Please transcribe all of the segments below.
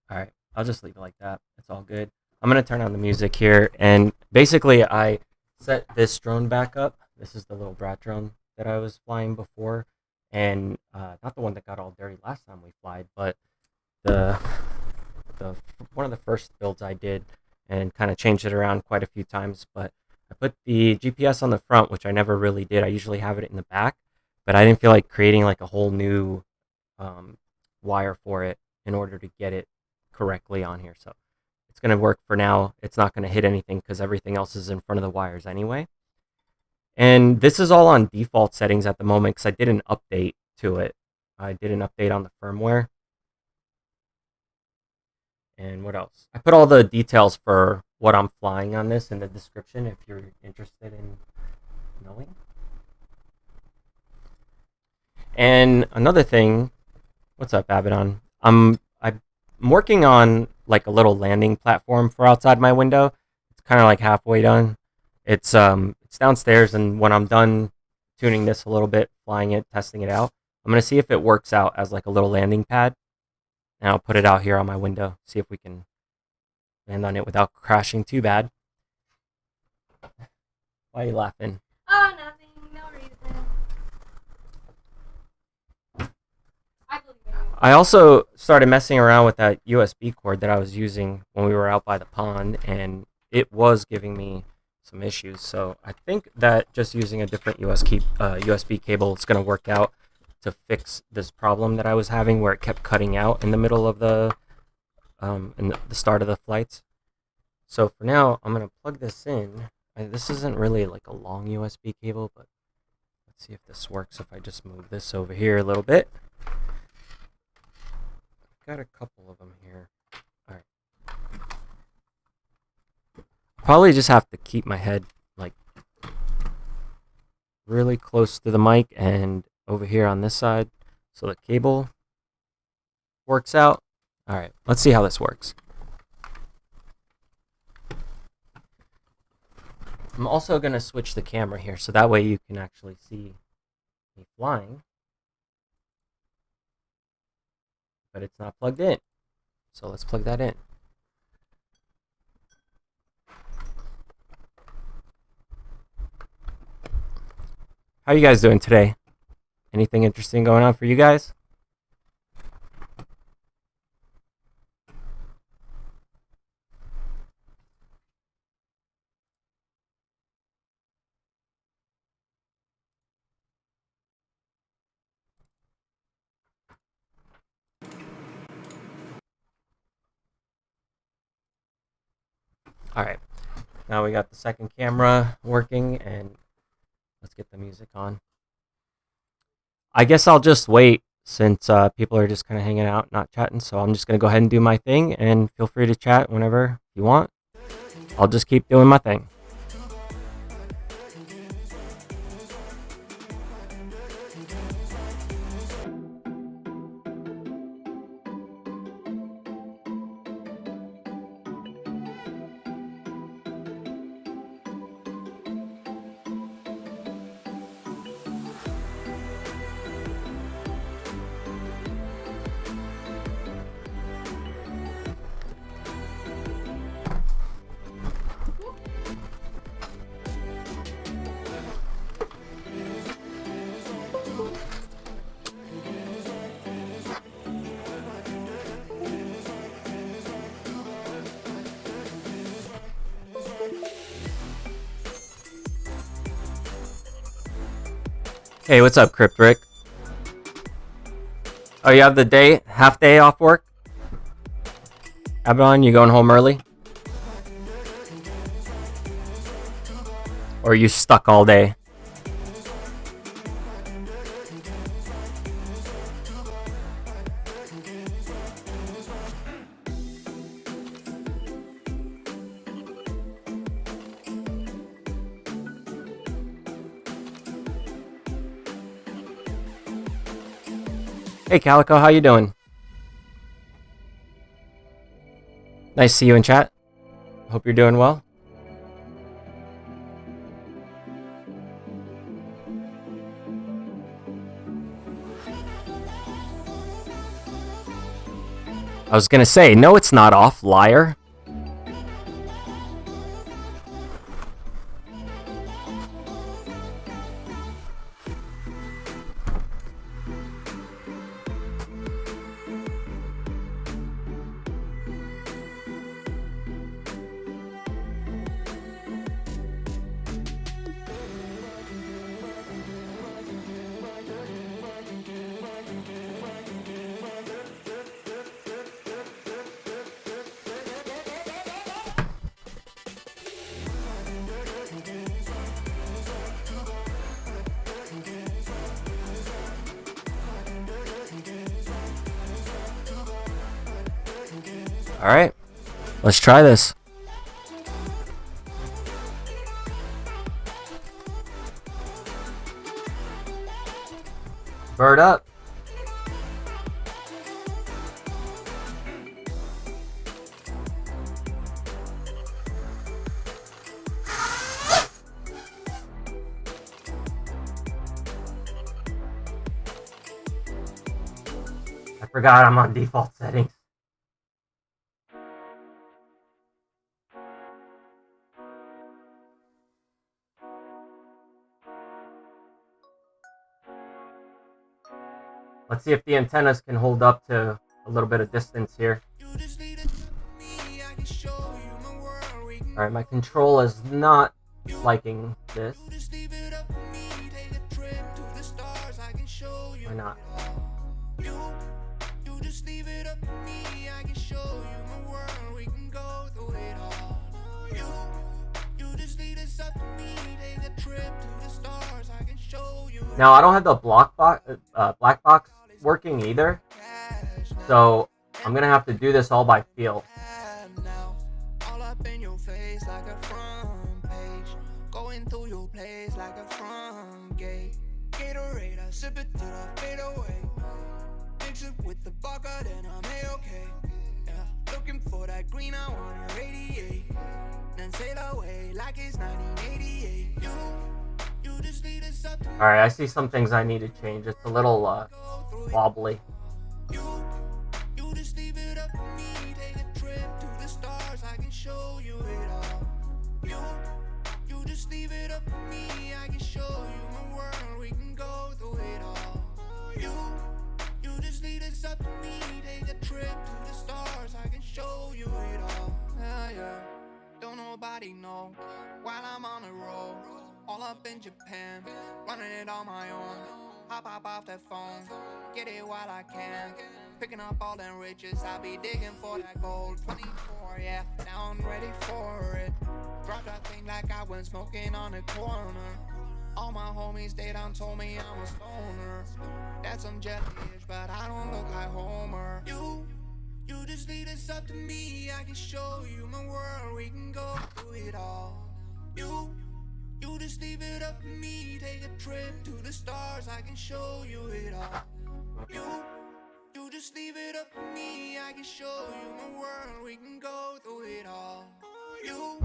All right, I'll just leave it like that. It's all good. I'm gonna turn on the music here, and basically, I set this drone back up. This is the LilBrat drone that I was flying before, and not the one that got all dirty last time we flied, but the the one of the first builds I did, and kind of changed it around quite a few times. But I put the GPS on the front, which I never really did. I usually have it in the back, but I didn't feel like creating like a whole new um, wire for it in order to get it correctly on here. So it's going to work for now. It's not going to hit anything because everything else is in front of the wires anyway. And this is all on default settings at the moment because I did an update to it. I did an update on the firmware. And what else? I put all the details for what I'm flying on this in the description if you're interested in knowing. And another thing, what's up, Abaddon? I'm working on like a little landing platform for outside my window. It's kind of like halfway done. It's downstairs, and when I'm done tuning this a little bit, flying it, testing it out, I'm gonna see if it works out as like a little landing pad, and I'll put it out here on my window. See if we can land on it without crashing too bad. Why are you laughing? Oh, nothing. No reason. I believe in you. I also started messing around with that USB cord that I was using when we were out by the pond, and it was giving me some issues. So I think that just using a different USB cable is going to work out to fix this problem that I was having, where it kept cutting out in the middle of the start of the flights. So for now, I'm going to plug this in. This isn't really like a long USB cable, but let's see if this works if I just move this over here a little bit. Got a couple of them here. All right. Probably just have to keep my head like really close to the mic and over here on this side so the cable works out. All right, let's see how this works. I'm also going to switch the camera here so that way you can actually see me flying. But it's not plugged in. So let's plug that in. How are you guys doing today? Anything interesting going on for you guys? All right. Now we got the second camera working, and let's get the music on. I guess I'll just wait since people are just kind of hanging out, not chatting. So I'm just going to go ahead and do my thing, and feel free to chat whenever you want. I'll just keep doing my thing. Hey, what's up, Crypt Rick? Oh, you have the half day off work? Abaddon, you going home early? Or are you stuck all day? Hey, Calico, how you doing? Nice to see you in chat. Hope you're doing well. I was gonna say, no, it's not off, liar. Alright, let's try this. Bird up. I forgot I'm on default settings. Let's see if the antennas can hold up to a little bit of distance here. Alright, my control is not liking this. Why not? Now I don't have the black box working either, so I'm gonna have to do this all by feel. Looking for that green, I wanna radiate, then sail away like it's 1988. You just lead us up. All right, I see some things I need to change. It's a little wobbly. You just leave it up to me. Take a trip to the stars. I can show you it all. You just leave it up to me. I can show you my world. We can go through it all. You just lead us up to me. Take a trip to the stars. I can show you it all. Yeah. Don't nobody know while I'm on the road. All up in Japan, running it on my own. Hop off that phone, get it while I can. Picking up all them riches, I be digging for that gold. 24, yeah, now I'm ready for it. Drop that thing like I went smoking on the corner. All my homies, they done told me I'm a stoner. That's some jelly-ish, but I don't look like Homer. You just lead us up to me. I can show you my world. We can go through it all. You just leave it up to me. Take a trip to the stars. I can show you it all. You just leave it up to me. I can show you my world. We can go through it all. You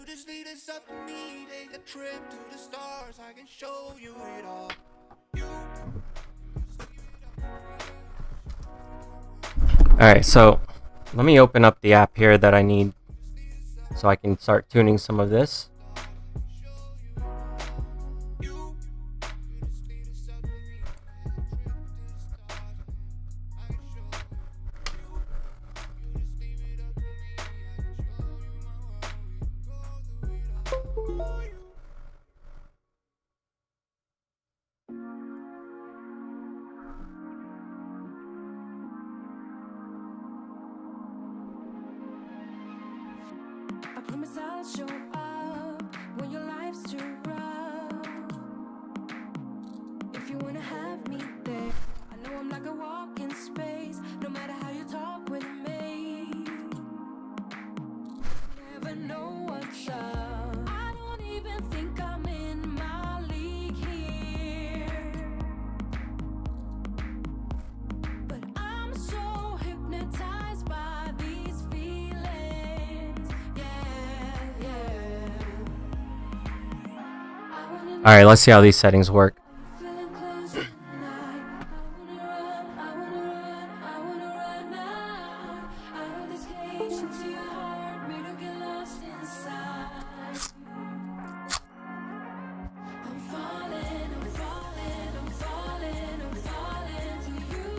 just lead us up to me. Take a trip to the stars. I can show you it all. Alright, so let me open up the app here that I need so I can start tuning some of this. I promise I'll show up when your life's too rough. If you wanna have me there, I know I'm like a walk in space. No matter how you talk with me, never know what's up. I don't even think I'm in my league here, but I'm so hypnotized by these feelings. Alright, let's see how these settings work. invitation to your heart, me to get lost inside. I'm falling, I'm falling, I'm falling, I'm falling to you.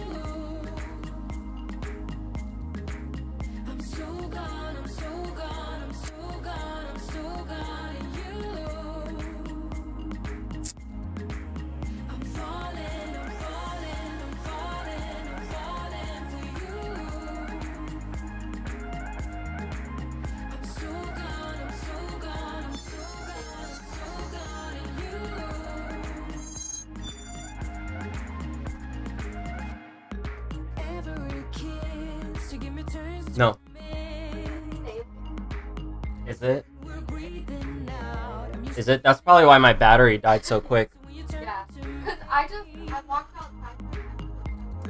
I'm so gone, I'm so gone, I'm so gone, I'm so gone in you. I'm falling, I'm falling, I'm falling, I'm falling for you. I'm so gone, I'm so gone, I'm so gone, I'm so gone in you. Every kiss to give me turns to No. Save. Is it? we're breathing out. I'm used Is it? That's probably why my battery died so quick. to when you turn Yeah. to me. Because I walked outside.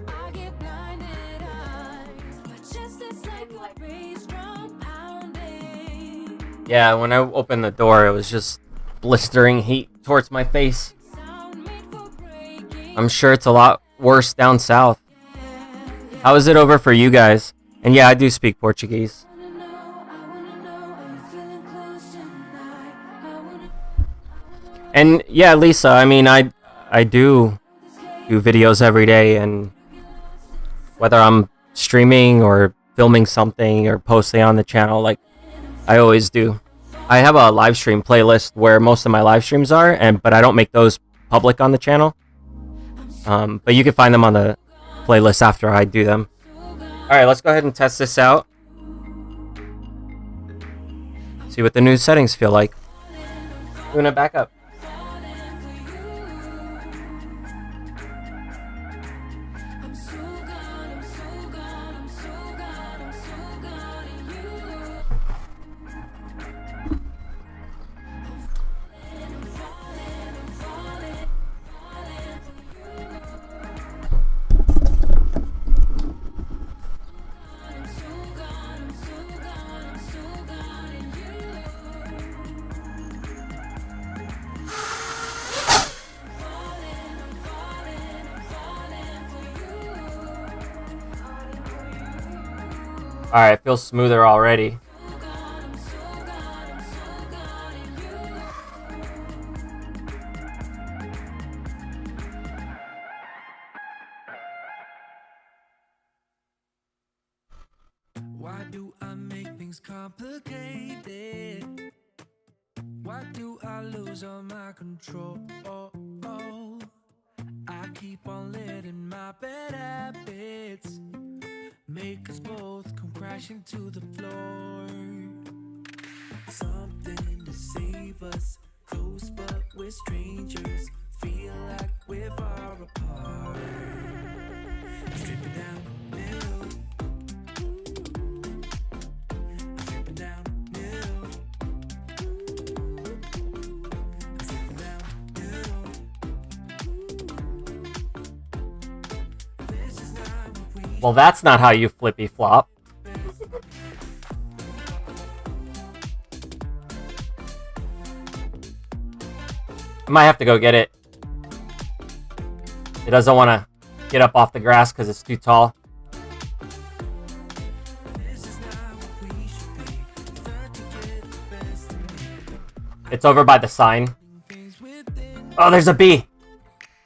I get blinded eyes. My chest is like a bass drum pounding. Yeah, when I opened the door, it was just blistering heat towards my face. Sound made for breaking. I'm sure it's a lot worse down south. How is it over for you guys? And yeah, I do speak Portuguese. I wanna know, are you feeling close tonight? I wanna And yeah, Lisa, I mean, I do videos every day, and whether I'm streaming or filming something or posting on the channel, like I always do. I have a live stream playlist where most of my live streams are, but I don't make those public on the channel. But you can find them on the playlist after I do them. All right, let's go ahead and test this out. See what the new settings feel like. Doing it back up. I'm so gone, I'm so gone, I'm so gone, I'm so gone in you. I'm falling, I'm falling, falling for you. I'm so gone, I'm so gone, I'm so gone in you. All right, it feels smoother already. Why do I make things complicated? Why do I lose all my control? I keep on letting my bad habits make us both come crashing to the floor. Something to save us, close but we're strangers. Feel like we're far apart. Stripping down new. Stripping down new. Stripping down new. This is not what we Well, that's not how you flippy flop. I might have to go get it. It doesn't want to get up off the grass because it's too tall. It's over by the sign. Oh, there's a bee.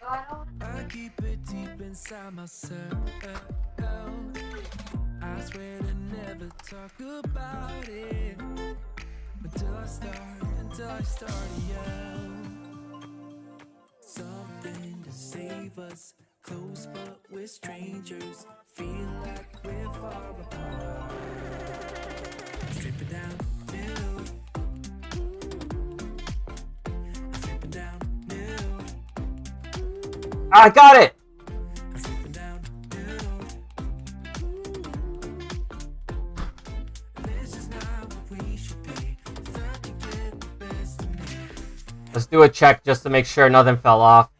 I don't. I keep it deep inside myself. I swear to never talk about it until I start to yell. Something to save us, close but we're strangers. Feel like we're far apart. Strip it down new. Strip it down new. I got it. Strip it down new. This is not what we should be. Thought you get the best of me. Let's do a check just to make sure nothing fell off.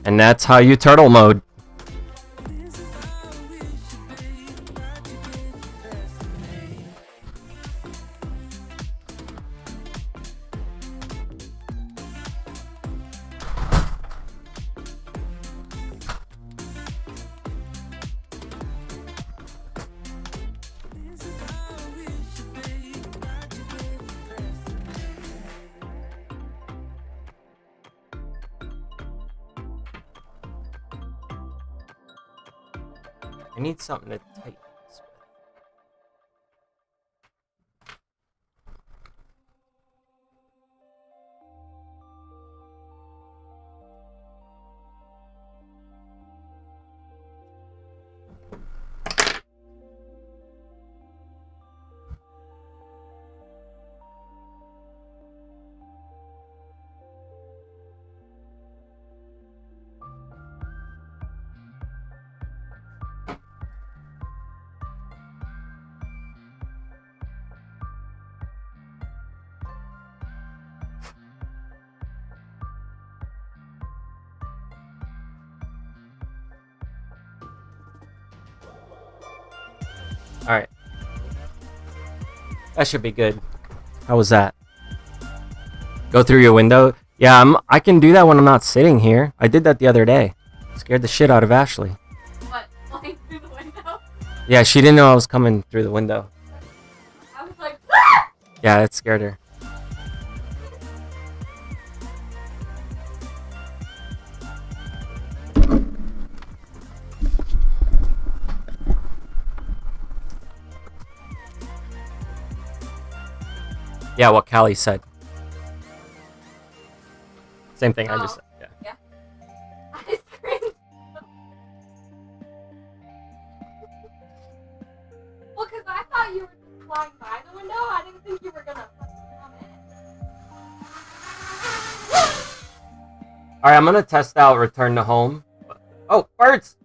And that's how you turtle mode. This is how we should be. Thought you get the best of me. I need something to tighten this with. Alright. That should be good. How was that? Go through your window? Yeah, I can do that when I'm not sitting here. I did that the other day. Scared the shit out of Ashley. What? Flying through the window? Yeah, she didn't know I was coming through the window. I was like, ah! Yeah, it scared her. Yeah, what Callie said. Same thing I just said. Yeah. I screamed. Well, because I thought you were just flying by the window. I didn't think you were gonna fucking come in. Alright, I'm gonna test out Return to Home. Oh, birds!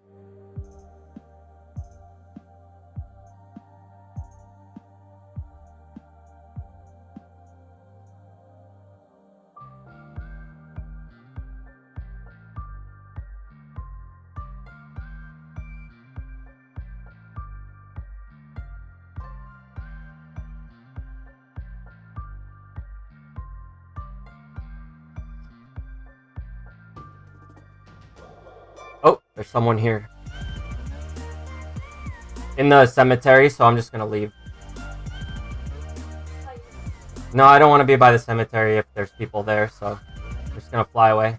Oh, there's someone here. In the cemetery, so I'm just gonna leave. No, I don't want to be by the cemetery if there's people there, so I'm just gonna fly away.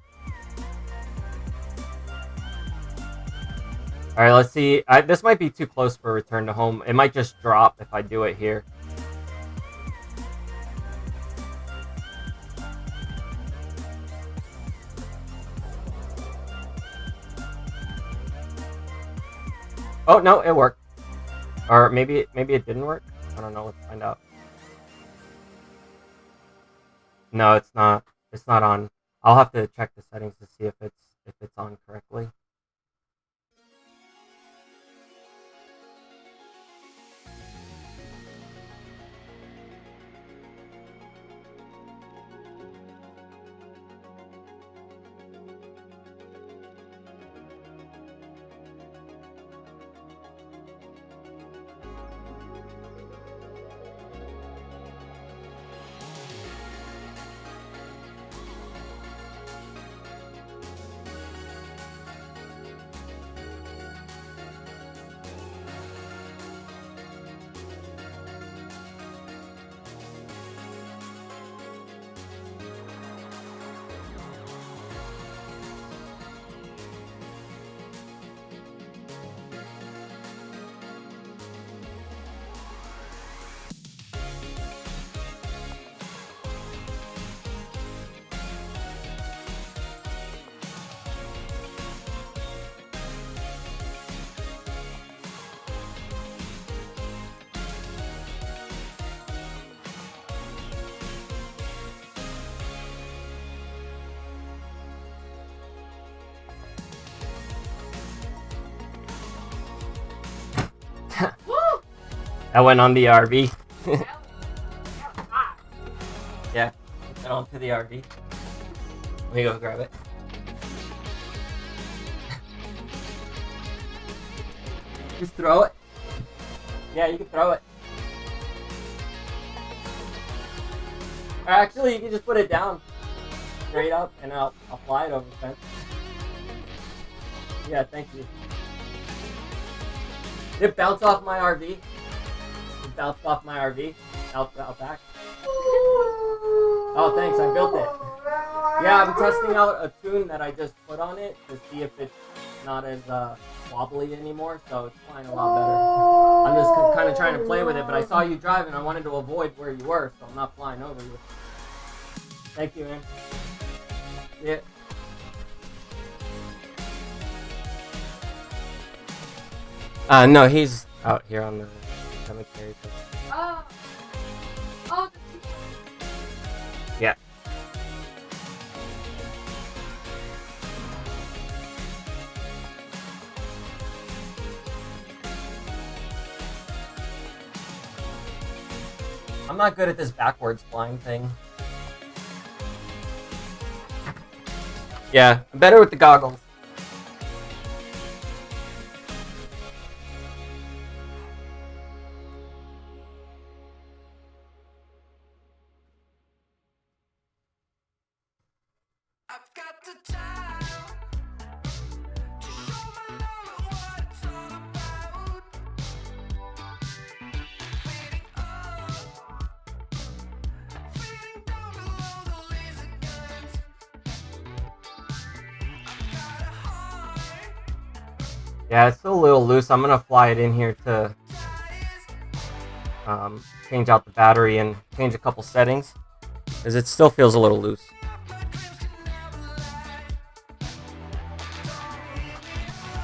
Alright, let's see. This might be too close for Return to Home. It might just drop if I do it here. Oh, no, it worked. Or maybe it didn't work. I don't know. Let's find out. No, it's not. It's not on. I'll have to check the settings to see if it's on correctly. That went on the RV. Yeah, put that onto the RV. Let me go grab it. Just throw it. Yeah, you can throw it. Or actually, you can just put it down straight up, and I'll fly it over the fence. Yeah, thank you. Did it bounce off my RV? It bounced off my RV out back. Oh, thanks, I built it. Yeah, I'm testing out a tune that I just put on it to see if it's not as wobbly anymore, so it's flying a lot better. I'm just kind of trying to play with it, but I saw you drive and I wanted to avoid where you were, so I'm not flying over you. Thank you, man. Yeah. No, he's out here on the cemetery. Oh. Oh, Yeah. I'm not good at this backwards flying thing. Yeah, I'm better with the goggles. I've got the time to show my love what it's all about. Fading up, fading down below the laser guns. I've got a heart, Yeah, it's still a little loose. I'm gonna fly it in here to ties, change out the battery and change a couple settings, because it still feels a little loose. my dreams can never lie. Don't leave me alone.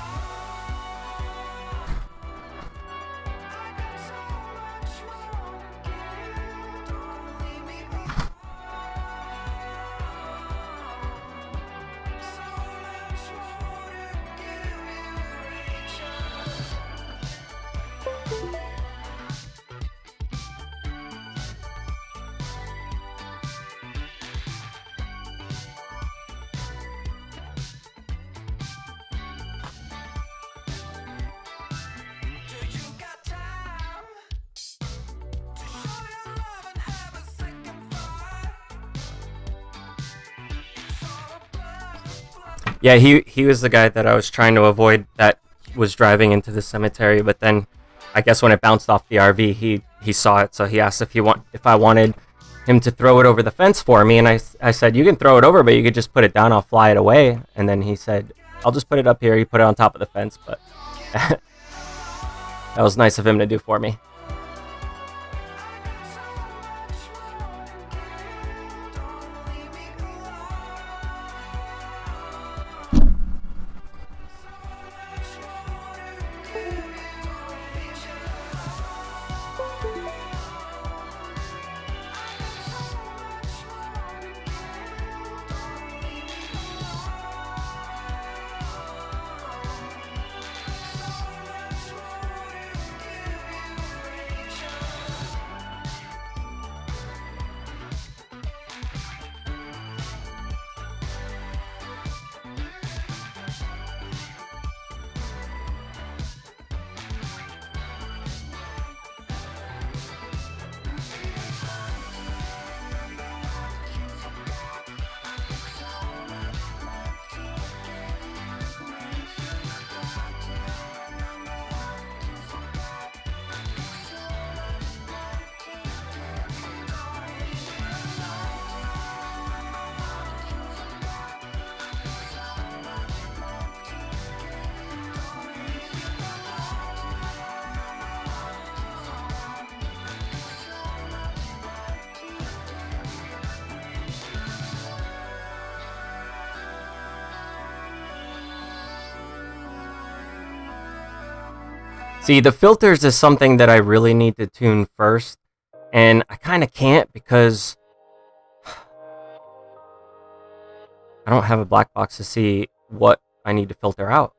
I got so much more to give. Don't leave me alone. So much more to give you, Rachel. Do you got time to show your love and have a second thought? It's all a blur. Yeah, he was the guy that I was trying to avoid that was driving into the cemetery, but then I guess when it bounced off the RV, he saw it, so he asked if I wanted him to throw it over the fence for me, and I said, you can throw it over, but you could just put it down, I'll fly it away. And then he said, I'll just put it up here. He put it on top of the fence, but that was nice of him to do for me. See, the filters is something that I really need to tune first, and I kind of can't because I don't have a black box to see what I need to filter out.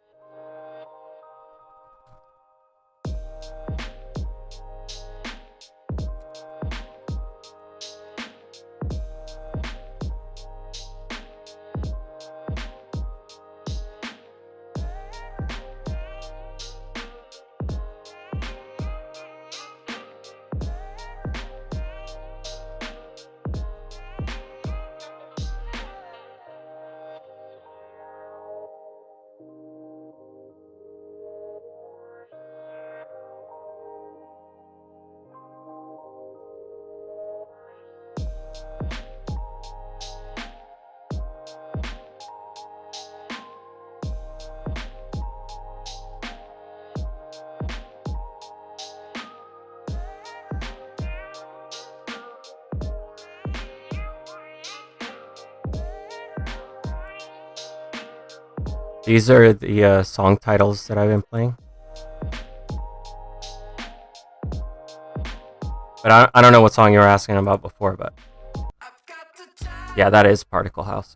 These are the song titles that I've been playing. But I don't know what song you were asking about before, but yeah, that is Particle House.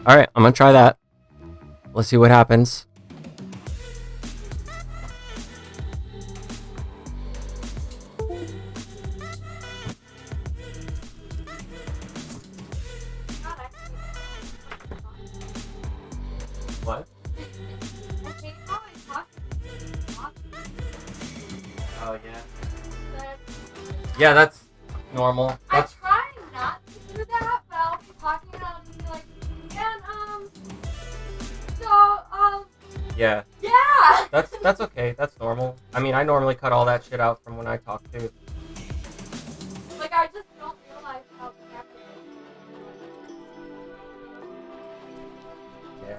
Alright, I'm gonna try that. Let's see what happens. What? I hate how I talk. Oh, yeah. But Yeah, that's normal. I That's try not to do that, but I'll be talking and I'll be like, and yeah. yeah. That's okay. That's normal. I mean, I normally cut all that shit out from when I talk too. Like I just don't realize how connected. Yeah.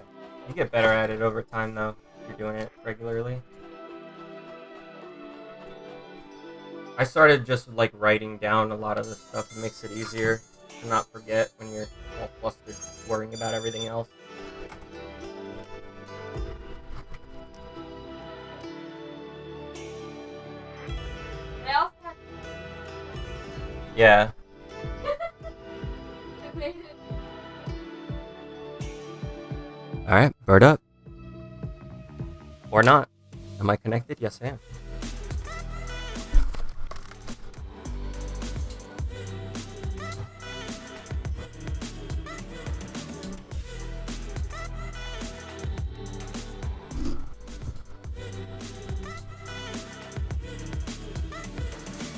You get better at it over time though, if you're doing it regularly. I started just like writing down a lot of this stuff. It makes it easier to not forget when you're all flustered worrying about everything else. I also have Yeah. I made it. Alright, bird up. Or not. Am I connected? Yes, I am.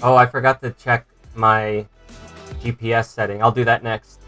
Oh, I forgot to check my GPS setting. I'll do that next.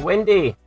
Windy.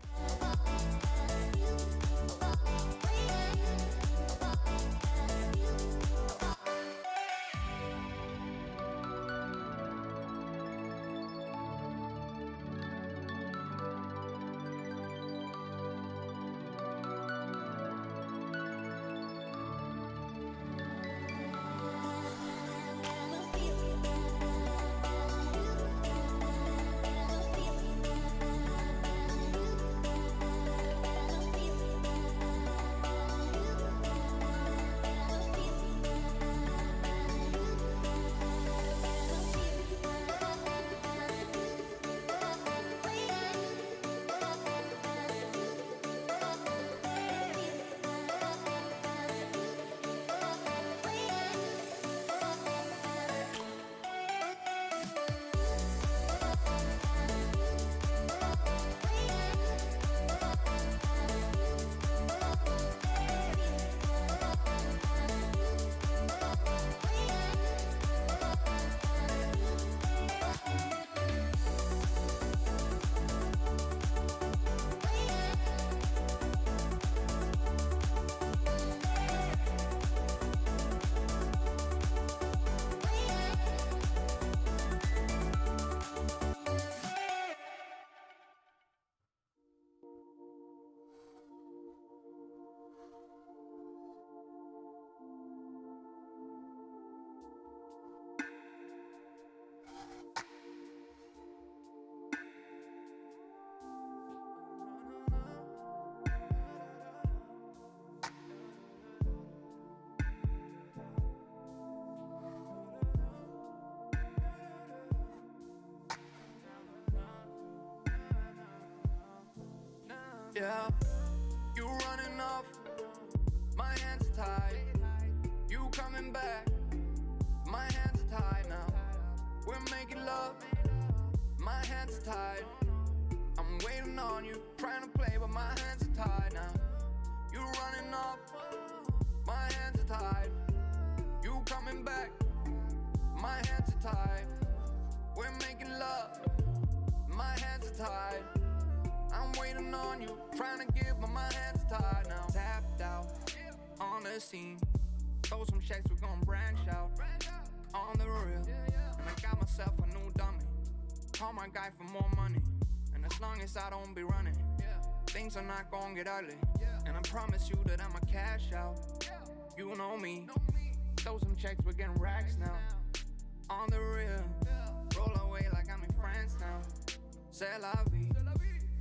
Yeah, you running off, my hands are tied. You coming back, my hands are tied now. We're making love, my hands are tied. I'm waiting on you, trying to play, but my hands are tied now. You running off, my hands are tied. You coming back, my hands are tied. We're making love, my hands are tied. I'm waiting on you, trying to give, but my hands are tied now. Tapped out on the scene, throw some checks, we're gonna branch out on the real. And I got myself a new dummy, call my guy for more money. And as long as I don't be running, things are not gonna get ugly. And I promise you that I'ma cash out. You know me, throw some checks, we're getting racks now. On the real, roll away like I'm in France now. C'est la vie,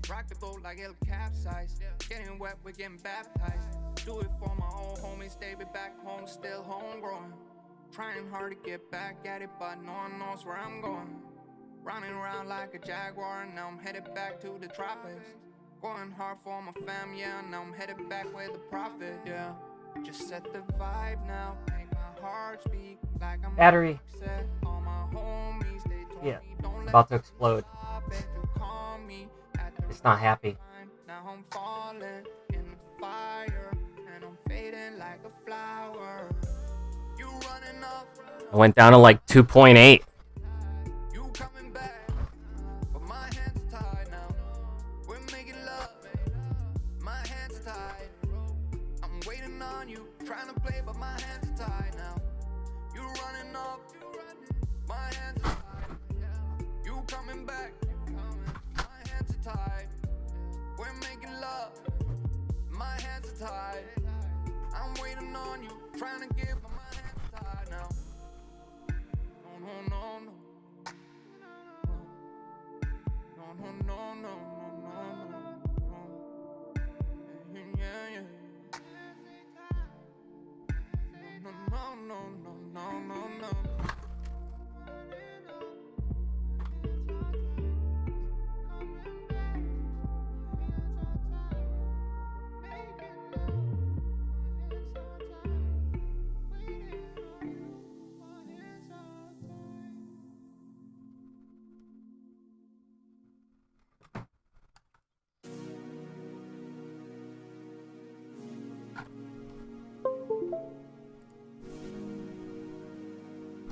rock the boat like it'll capsize. Getting wet, we're getting baptized. Do it for my old homies, they be back home, still homegrown. Trying hard to get back at it, but no one knows where I'm going. Running around like a jaguar, and now I'm headed back to the tropics. Going hard for my fam, yeah, now I'm headed back with the profit, yeah. Just set the vibe now, make my heart speak like I'm Battery. upset. All my homies, they told Yeah, me don't let about to explode. stop it. You call me at the It's not happy. time. Now I'm falling in the fire, and I'm fading like a flower. You running up, I went down to like 2.8. you coming back, but my hands are tied now. We're making love, my hands are tied. I'm waiting on you, trying to play, but my hands are tied now. You running off, my hands are tied. You coming back, my hands are tied. We're making love, my hands are tied. I'm waiting on you, trying to give, but my hands are tied now. No, no, no, no. No, no, no, no, no, no. Yeah, yeah. No, no, no, no, no, no, no.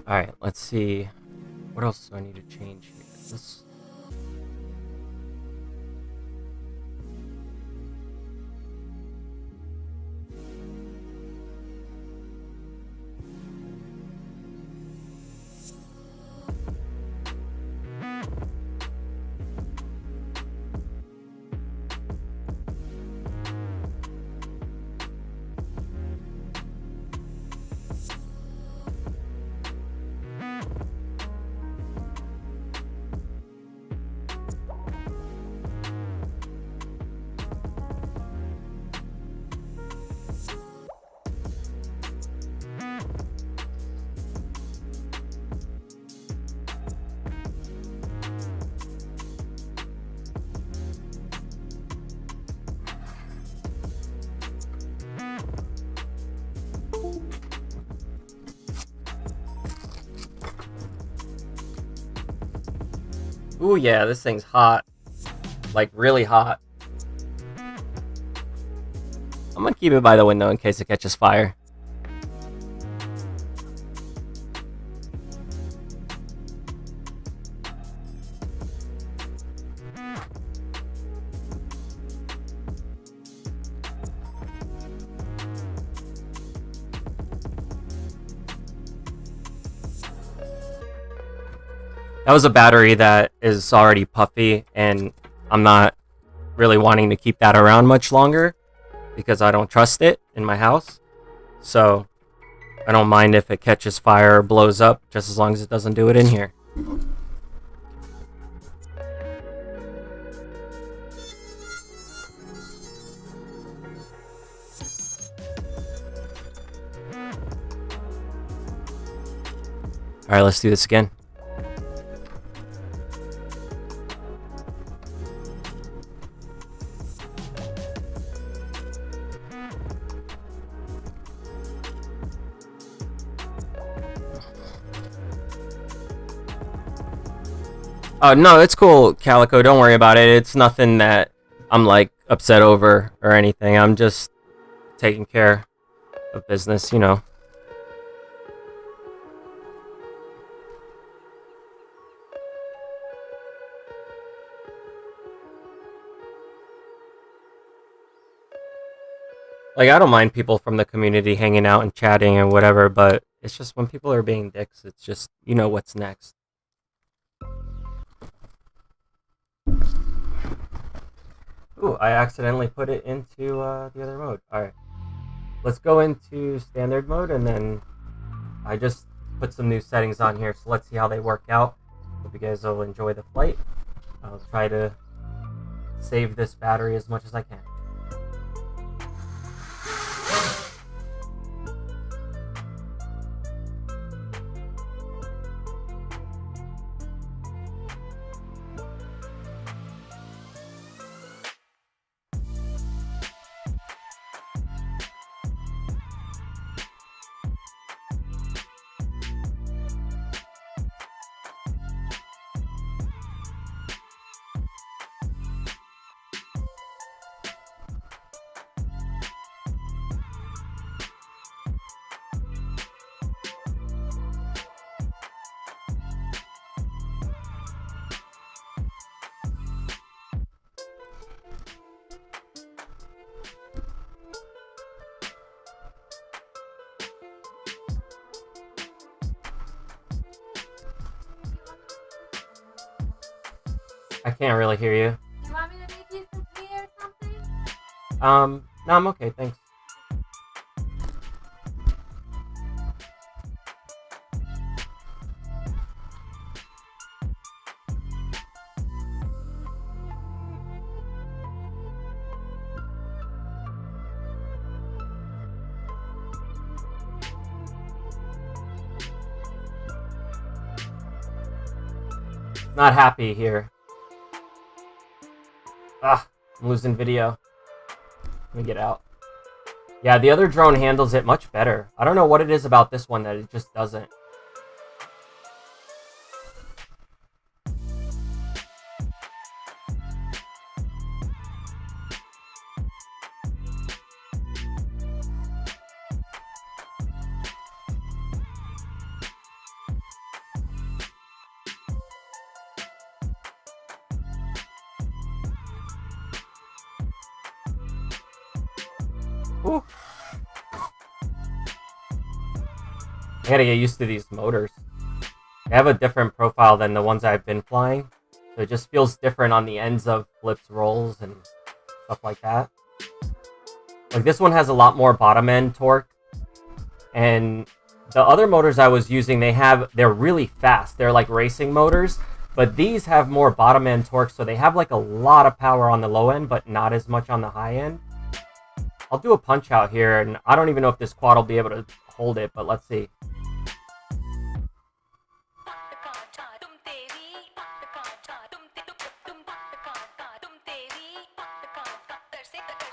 Alright, let's see. What else do I need to change here? This. Ooh, yeah, this thing's hot. Like, really hot. I'm gonna keep it by the window in case it catches fire. That was a battery that is already puffy, and I'm not really wanting to keep that around much longer because I don't trust it in my house. So I don't mind if it catches fire or blows up, just as long as it doesn't do it in here. Alright, let's do this again. Oh, no, it's cool, Calico. Don't worry about it. It's nothing that I'm, like, upset over or anything. I'm just taking care of business, you know. Like, I don't mind people from the community hanging out and chatting and whatever, but it's just when people are being dicks, it's just, you know what's next. Ooh, I accidentally put it into the other mode. Alright. Let's go into standard mode, and then I just put some new settings on here, so let's see how they work out. Hope you guys will enjoy the flight. I'll try to save this battery as much as I can. I can't really hear you. Do you want me to make you some tea or something? No, I'm okay, thanks. Not happy here. Ah, I'm losing video. Let me get out. Yeah, the other drone handles it much better. I don't know what it is about this one that it just doesn't. Ooh. I gotta get used to these motors. They have a different profile than the ones I've been flying. So it just feels different on the ends of flips, rolls, and stuff like that. Like this one has a lot more bottom end torque. And the other motors I was using, they're really fast. They're like racing motors. But these have more bottom end torque, so they have like a lot of power on the low end, but not as much on the high end. I'll do a punch out here, and I don't even know if this quad will be able to hold it, but let's see.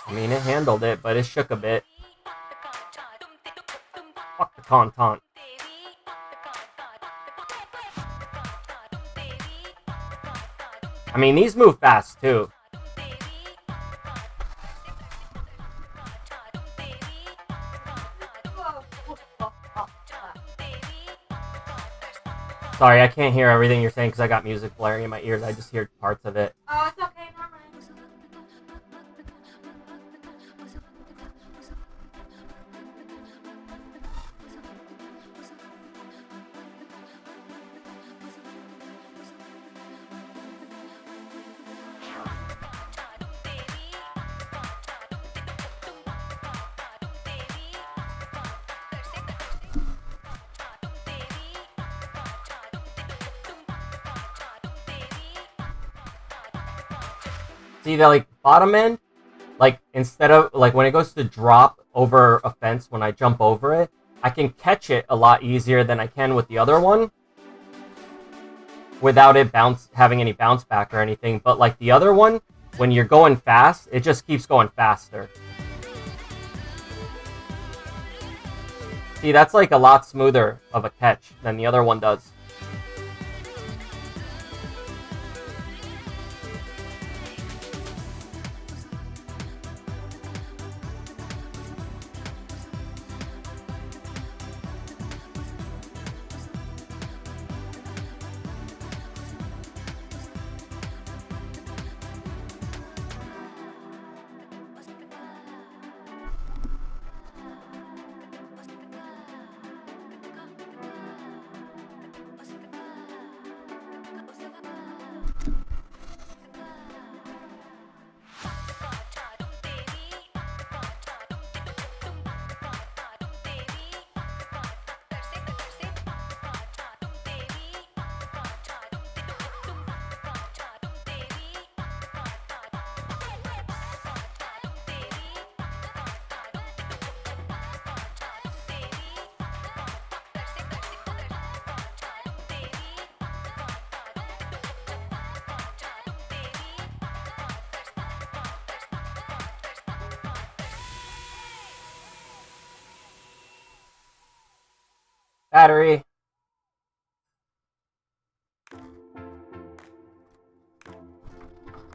I mean, it handled it, but it shook a bit. Fuck the tauntaun. I mean, these move fast, too. Sorry, I can't hear everything you're saying because I got music blaring in my ears. I just hear parts of it. Oh, it's okay, never mind. See the like bottom end, like instead of like when it goes to drop over a fence when I jump over it, I can catch it a lot easier than I can with the other one without it having any bounce back or anything. But like the other one, when you're going fast, it just keeps going faster. See, that's like a lot smoother of a catch than the other one does. Battery.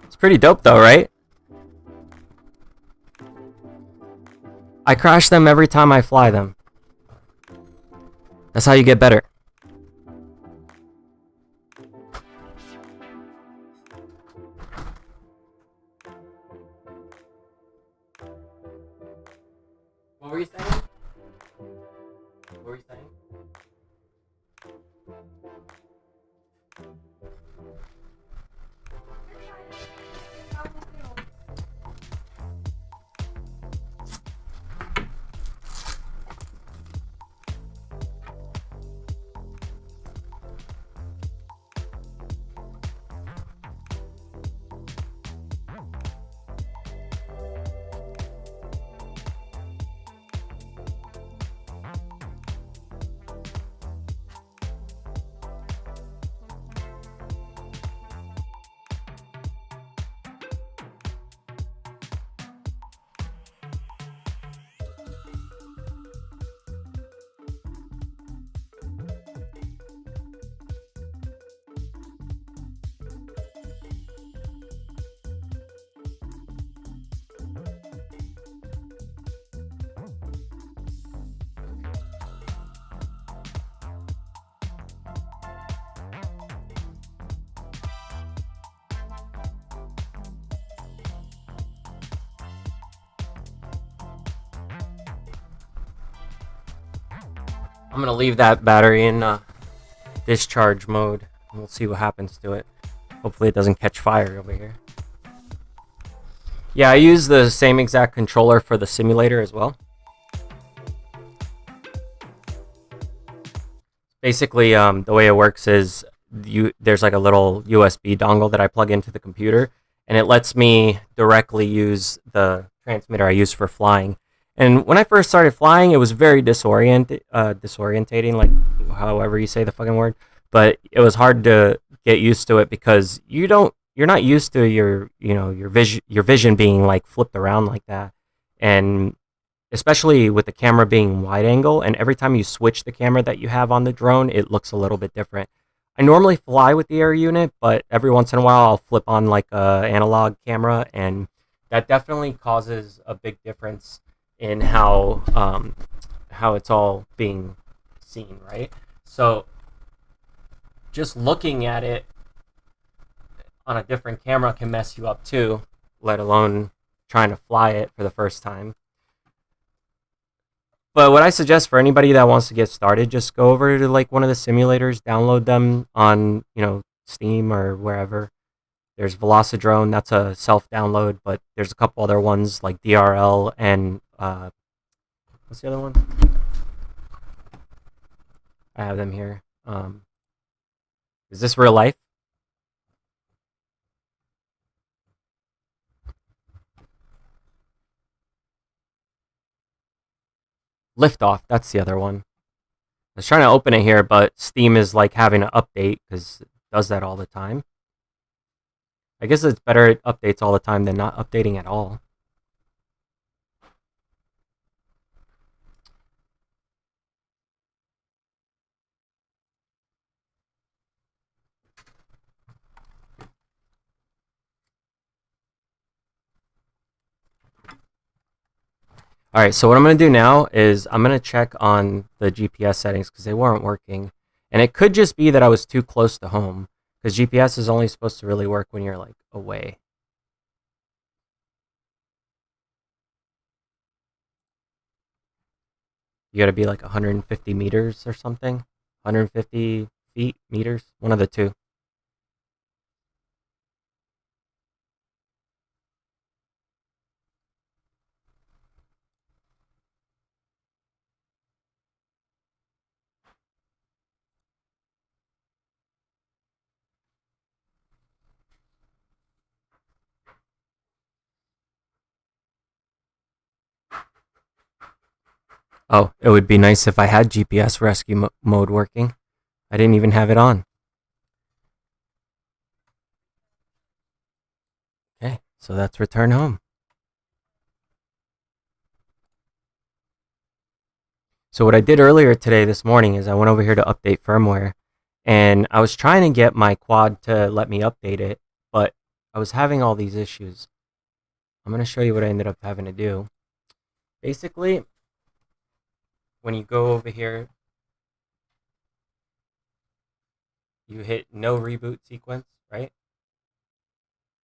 It's pretty dope though, right? I crash them every time I fly them. That's how you get better. What were you saying? What were you saying? I'm gonna leave that battery in discharge mode. And we'll see what happens to it. Hopefully it doesn't catch fire over here. Yeah, I use the same exact controller for the simulator as well. Basically, the way it works is there's like a little USB dongle that I plug into the computer, and it lets me directly use the transmitter I use for flying. And when I first started flying, it was very disorientating, like however you say the fucking word. But it was hard to get used to it because you're not used to your vision being like flipped around like that, and especially with the camera being wide angle, and every time you switch the camera that you have on the drone, it looks a little bit different. I normally fly with the air unit, but every once in a while I'll flip on like a analog camera, and that definitely causes a big difference in how it's all being seen, right? So just looking at it on a different camera can mess you up too, let alone trying to fly it for the first time. But what I suggest for anybody that wants to get started, just go over to like one of the simulators, download them on, Steam or wherever. There's Velocidrone, that's a self-download, but there's a couple other ones like DRL and what's the other one? I have them here. Is this real life? Liftoff, that's the other one. I was trying to open it here, but Steam is like having an update because it does that all the time. I guess it's better it updates all the time than not updating at all. Alright, so what I'm going to do now is I'm going to check on the GPS settings because they weren't working. And it could just be that I was too close to home because GPS is only supposed to really work when you're like away. You got to be like 150 meters or something. 150 feet, meters, one of the two. Oh, it would be nice if I had GPS rescue mode working. I didn't even have it on. Okay, so that's return home. So what I did earlier today, this morning, is I went over here to update firmware, and I was trying to get my quad to let me update it, but I was having all these issues. I'm going to show you what I ended up having to do. Basically, when you go over here, you hit no reboot sequence, right?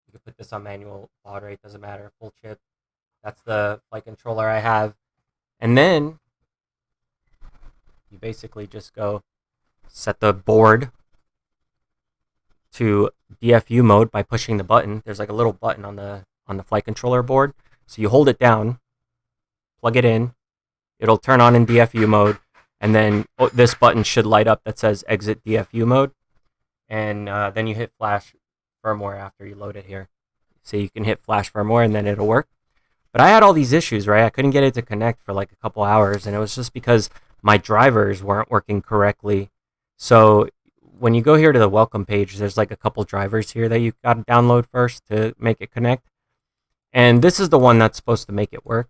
You can put this on manual, baud rate, doesn't matter, full chip. That's the flight controller I have. And then you basically just go set the board to DFU mode by pushing the button. There's like a little button on the flight controller board. So you hold it down, plug it in, it'll turn on in DFU mode, and then this button should light up that says exit DFU mode. And then you hit flash firmware after you load it here. So you can hit flash firmware and then it'll work. But I had all these issues, right? I couldn't get it to connect for like a couple hours, and it was just because my drivers weren't working correctly. So when you go here to the welcome page, there's like a couple drivers here that you got to download first to make it connect. And this is the one that's supposed to make it work.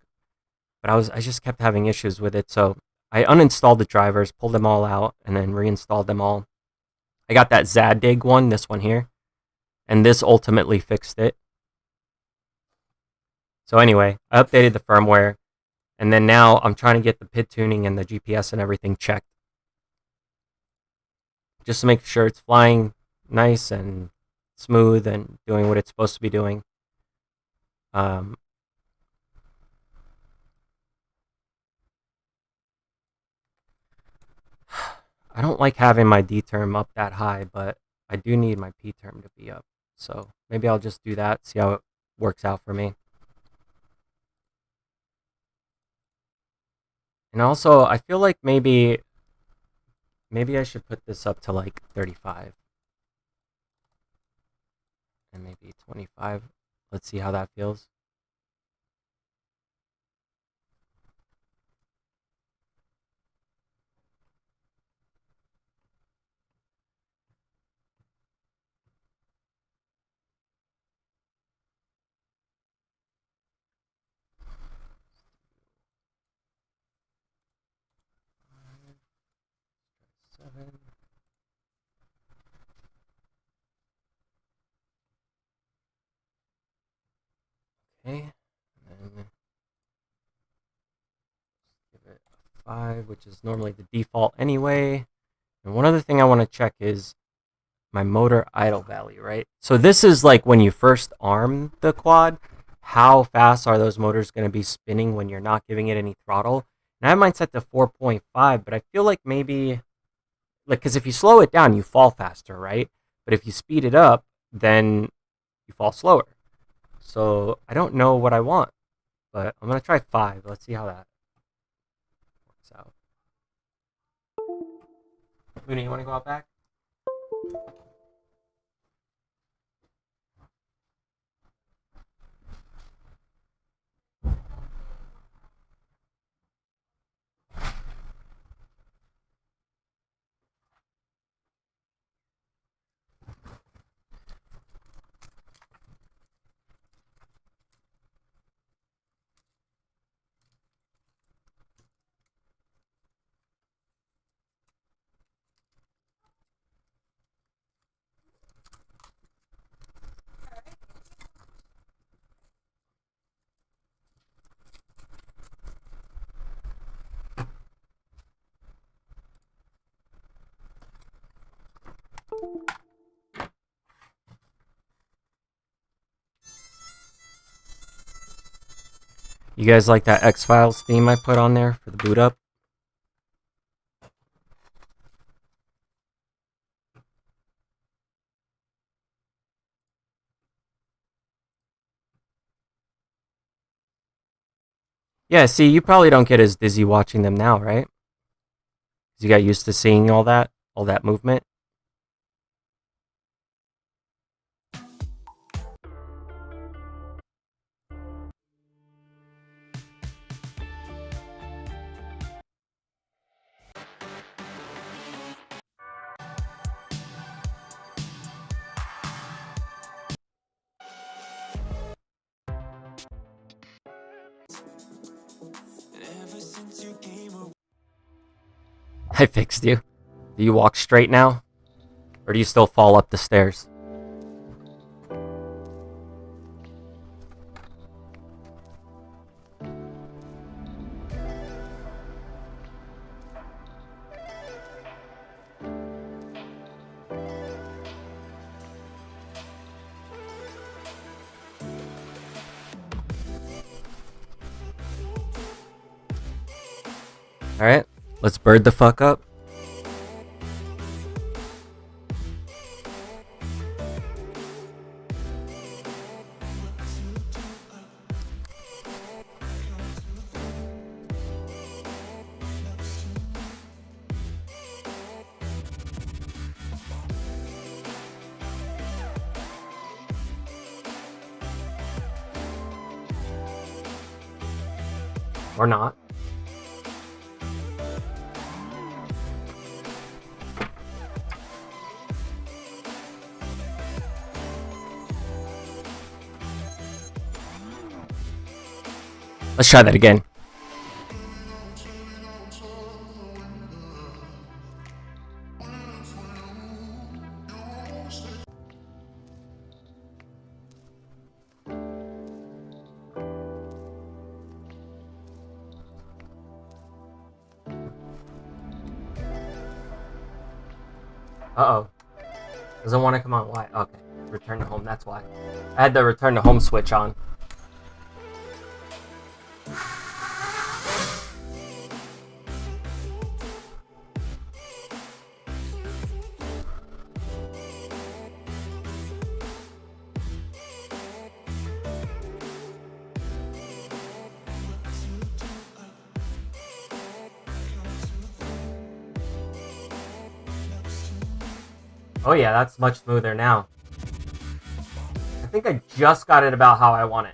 But I just kept having issues with it. So I uninstalled the drivers, pulled them all out, and then reinstalled them all. I got that Zadig one, this one here, and this ultimately fixed it. So anyway, I updated the firmware, and then now I'm trying to get the PID tuning and the GPS and everything checked, just to make sure it's flying nice and smooth and doing what it's supposed to be doing. I don't like having my D term up that high, but I do need my P term to be up. So maybe I'll just do that, see how it works out for me. And also, I feel like maybe I should put this up to like 35. And maybe 25. Let's see how that feels. Seven. Okay, and then give it a 5, which is normally the default anyway. And one other thing I want to check is my motor idle value, right? So this is like when you first arm the quad, how fast are those motors going to be spinning when you're not giving it any throttle? And I have mine set to 4.5, but I feel like maybe, like, because if you slow it down, you fall faster, right? But if you speed it up, then you fall slower. So I don't know what I want, but I'm going to try 5. Let's see how that works out. Luna, you want to go out back? You guys like that X-Files theme I put on there for the boot up? Yeah, see, you probably don't get as dizzy watching them now, right? Because you got used to seeing all that movement. Ever since you came around. I fixed you. Do you walk straight now? Or do you still fall up the stairs? Alright, let's bird the fuck up. Or not. Let's try that again. Uh-oh. Doesn't want to come on. Why? Okay. Return to home, that's why. I had the return to home switch on. Oh yeah, that's much smoother now. I think I just got it about how I want it.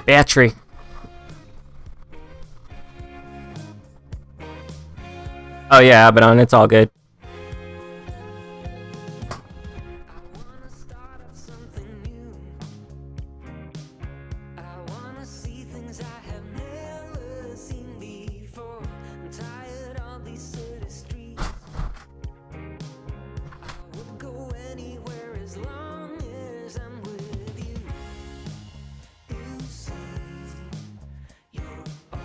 Battery. Oh yeah, Abaddon, it's all good. wanna start up something new. I wanna see things I have never seen before. I'm tired of these city streets. I would go anywhere as long as I'm with you. You see, you're all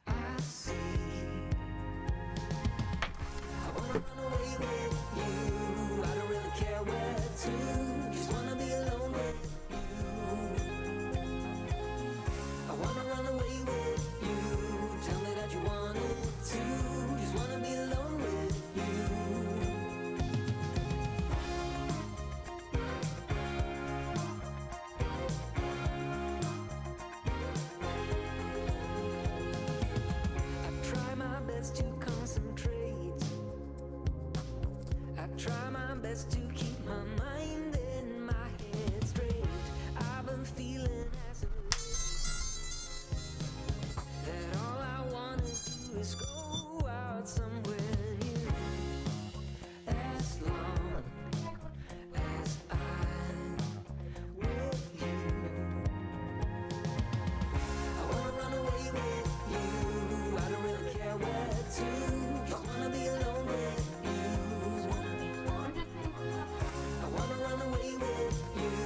I see. I wanna run away with you. I don't really care where to. Just wanna be alone with you. I wanna run away with you. Tell me that you want it too. Just wanna be alone with you. I try my best to concentrate. I try my best to keep my mind and my head straight. I've been feeling as of late that all I wanna do is go out somewhere new. As long as I'm with you, I wanna run away with you. I don't really care where to. Just wanna be alone with you. I wanna run away with you.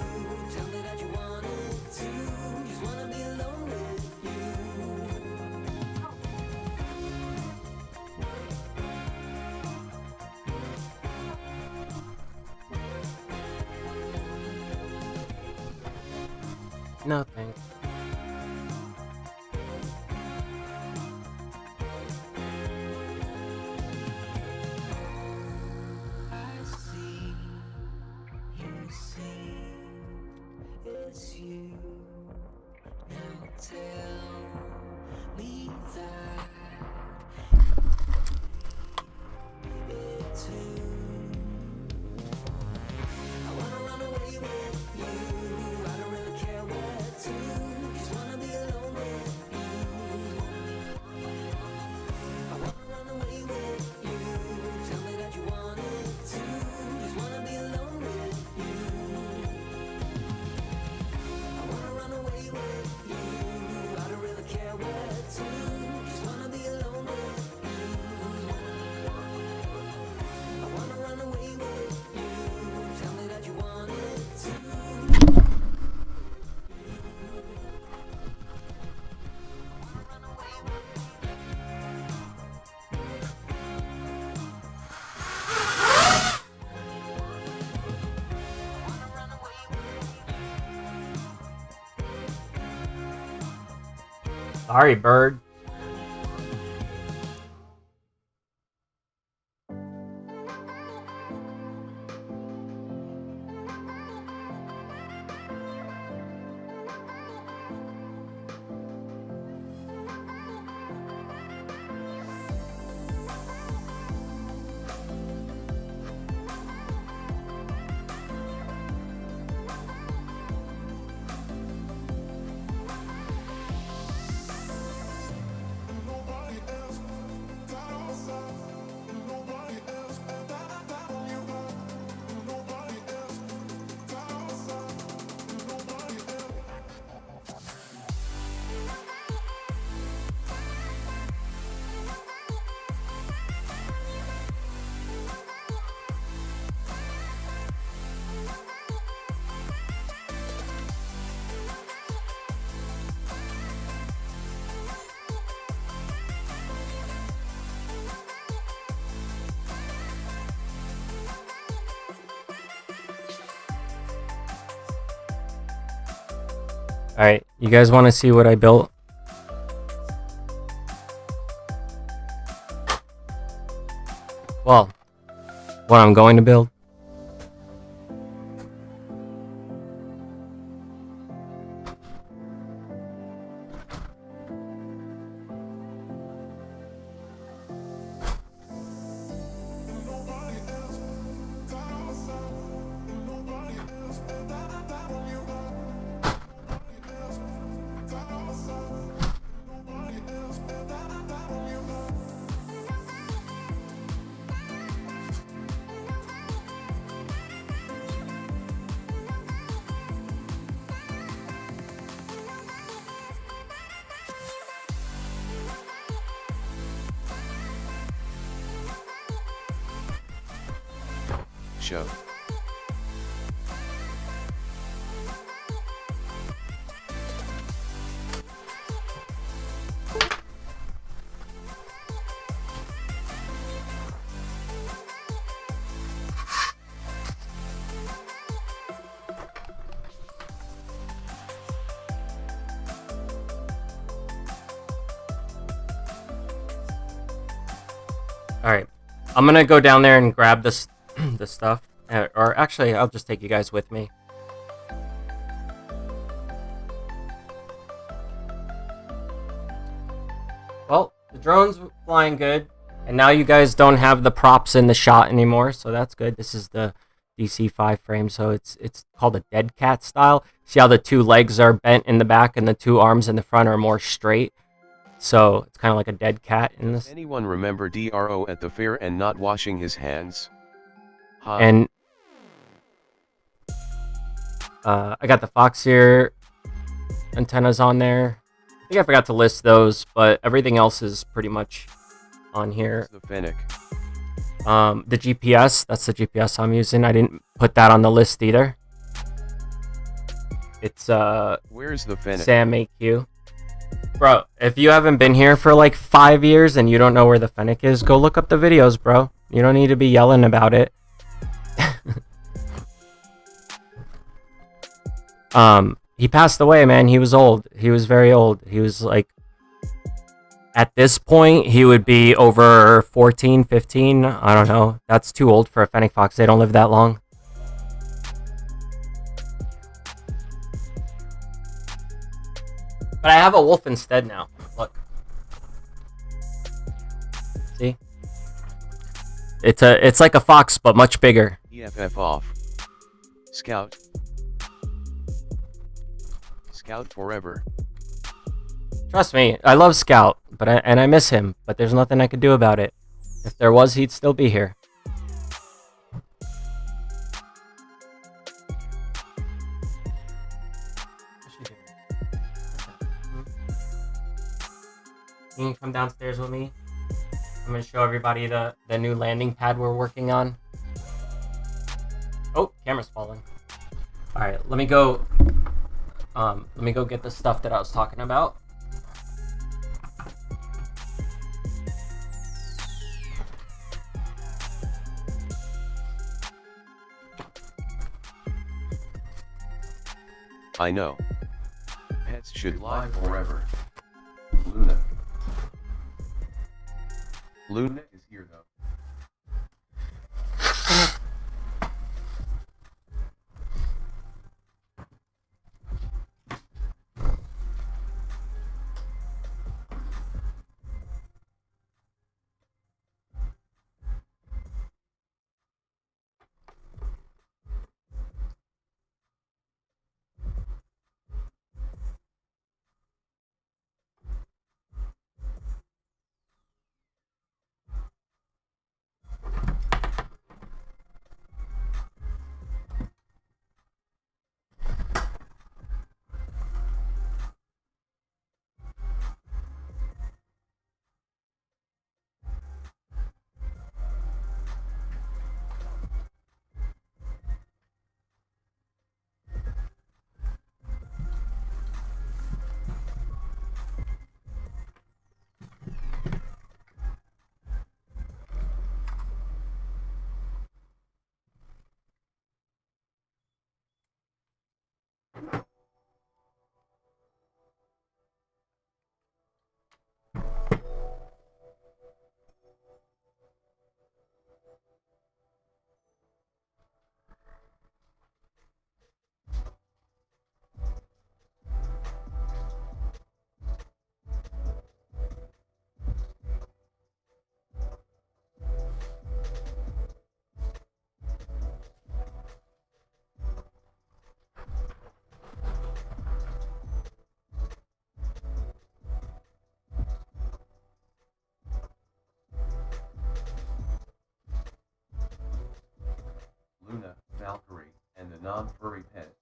Tell me that you want it too. Just wanna be alone with you. No thanks. I see, you see, it's you. Now tell me that it's who. I wanna run away with you. I don't really care where to. Just wanna be alone with you. I wanna run away with you. Tell me that you want it too. Just wanna be alone with you. I wanna run away with you. I don't really care where to. Just wanna be alone with you. I wanna run away with you. Tell me that you want it too. Sorry, bird. Alright, you guys want to see what I built? Well, what I'm going to build? show. All right, I'm gonna go down there and grab this the stuff, or actually, I'll just take you guys with me. Well, the drone's flying good, and now you guys don't have the props in the shot anymore, so that's good. This is the DC5 frame, so it's called a dead cat style. See how the two legs are bent in the back and the two arms in the front are more straight? So it's kind of like a dead cat in this. Anyone remember DRO at the fair and not washing his hands? Ha. And I got the Foxeer antennas on there. I think I forgot to list those, but everything else is pretty much on here. The Fennec. The GPS, that's the GPS I'm using. I didn't put that on the list either. It's Where's the Fennec? Sam AQ. Bro, if you haven't been here for like 5 years and you don't know where the Fennec is, go look up the videos, bro. You don't need to be yelling about it. He passed away, man. He was old. He was very old. He was like, at this point, he would be over 14, 15. I don't know. That's too old for a Fennec Fox. They don't live that long. But I have a wolf instead now. Look. See? It's like a fox, but much bigger. EFF off. Scout. Scout forever. Trust me, I love Scout, but I miss him, but there's nothing I could do about it. If there was, he'd still be here. Can you come downstairs with me? I'm gonna show everybody the new landing pad we're working on. Oh, camera's falling. All right, let me go get the stuff that I was talking about. I know. Pets should live forever. Luna. Luna is here though. Luna, Valkyrie, and the non-furry pets.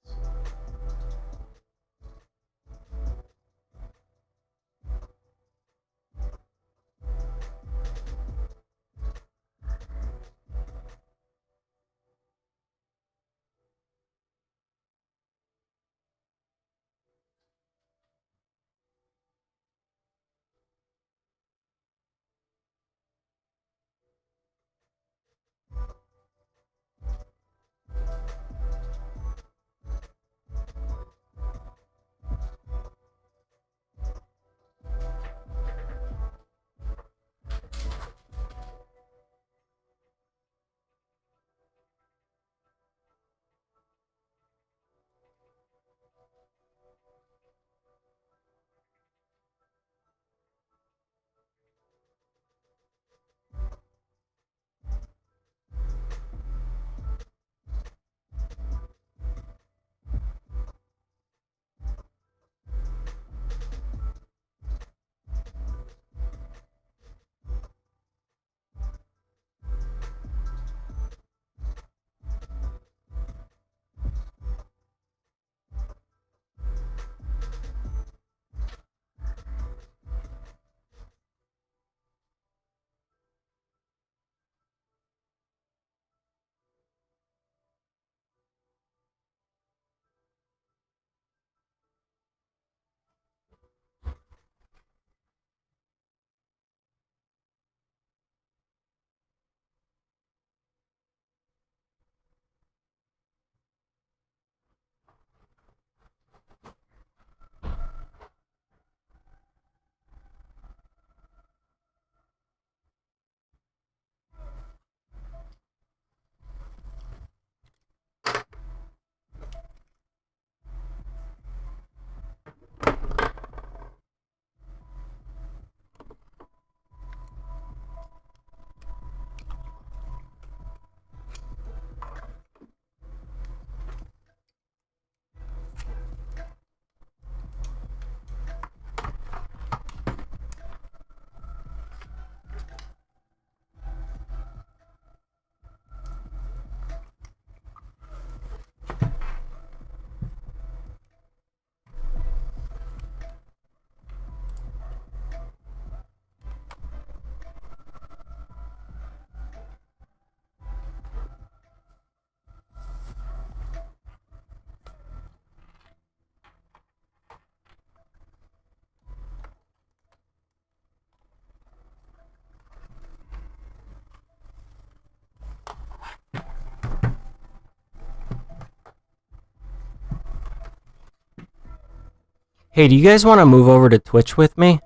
Hey, do you guys want to move over to Twitch with me?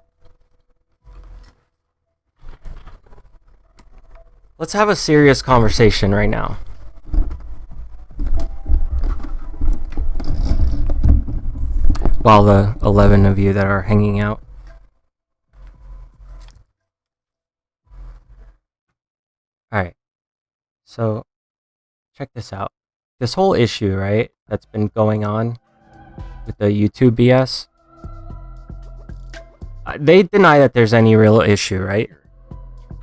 Let's have a serious conversation right now. While the 11 of you that are hanging out. Alright. So, check this out. This whole issue, right, that's been going on with the YouTube BS. They deny that there's any real issue, right?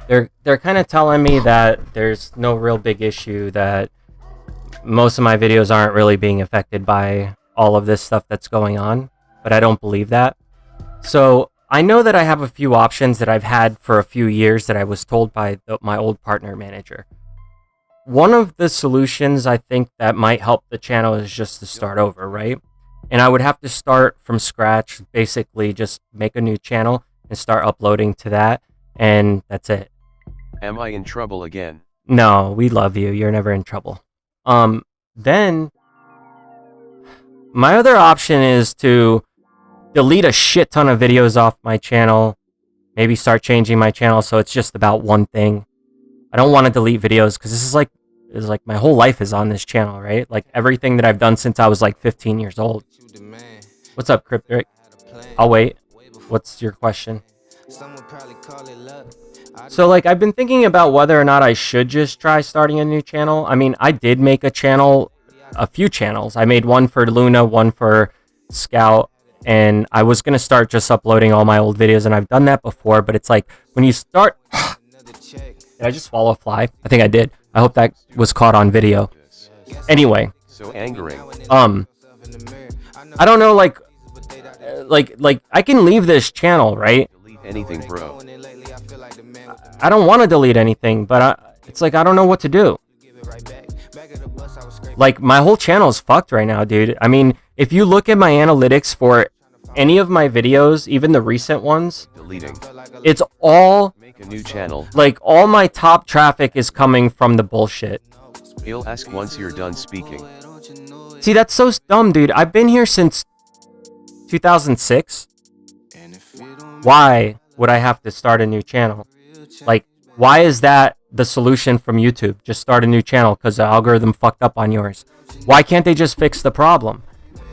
They're kind of telling me that there's no real big issue, that most of my videos aren't really being affected by all of this stuff that's going on, but I don't believe that. So I know that I have a few options that I've had for a few years that I was told by my old partner manager. One of the solutions I think that might help the channel is just to start over, right? And I would have to start from scratch, basically just make a new channel and start uploading to that, and that's it. Am I in trouble again? No, we love you. You're never in trouble. Then my other option is to delete a shit ton of videos off my channel, maybe start changing my channel so it's just about one thing. I don't want to delete videos because this is like my whole life is on this channel, right? Like everything that I've done since I was like 15 years old. What's up, Cryptic? I'll wait. What's your question? So like I've been thinking about whether or not I should just try starting a new channel. I mean, I did make a few channels. I made one for Luna, one for Scout, and I was going to start just uploading all my old videos, and I've done that before, but it's like when you start... Did I just swallow a fly? I think I did. I hope that was caught on video. Anyway. So angering. I don't know, like I can leave this channel, right? Delete anything, bro. I don't want to delete anything, but it's like I don't know what to do. Like my whole channel is fucked right now, dude. I mean, if you look at my analytics for any of my videos, even the recent ones, Deleting. it's all Make a new channel. like all my top traffic is coming from the bullshit. He'll ask once you're done speaking. See, that's so dumb, dude. I've been here since 2006. Why would I have to start a new channel? Like, why is that the solution from YouTube? Just start a new channel because the algorithm fucked up on yours. Why can't they just fix the problem?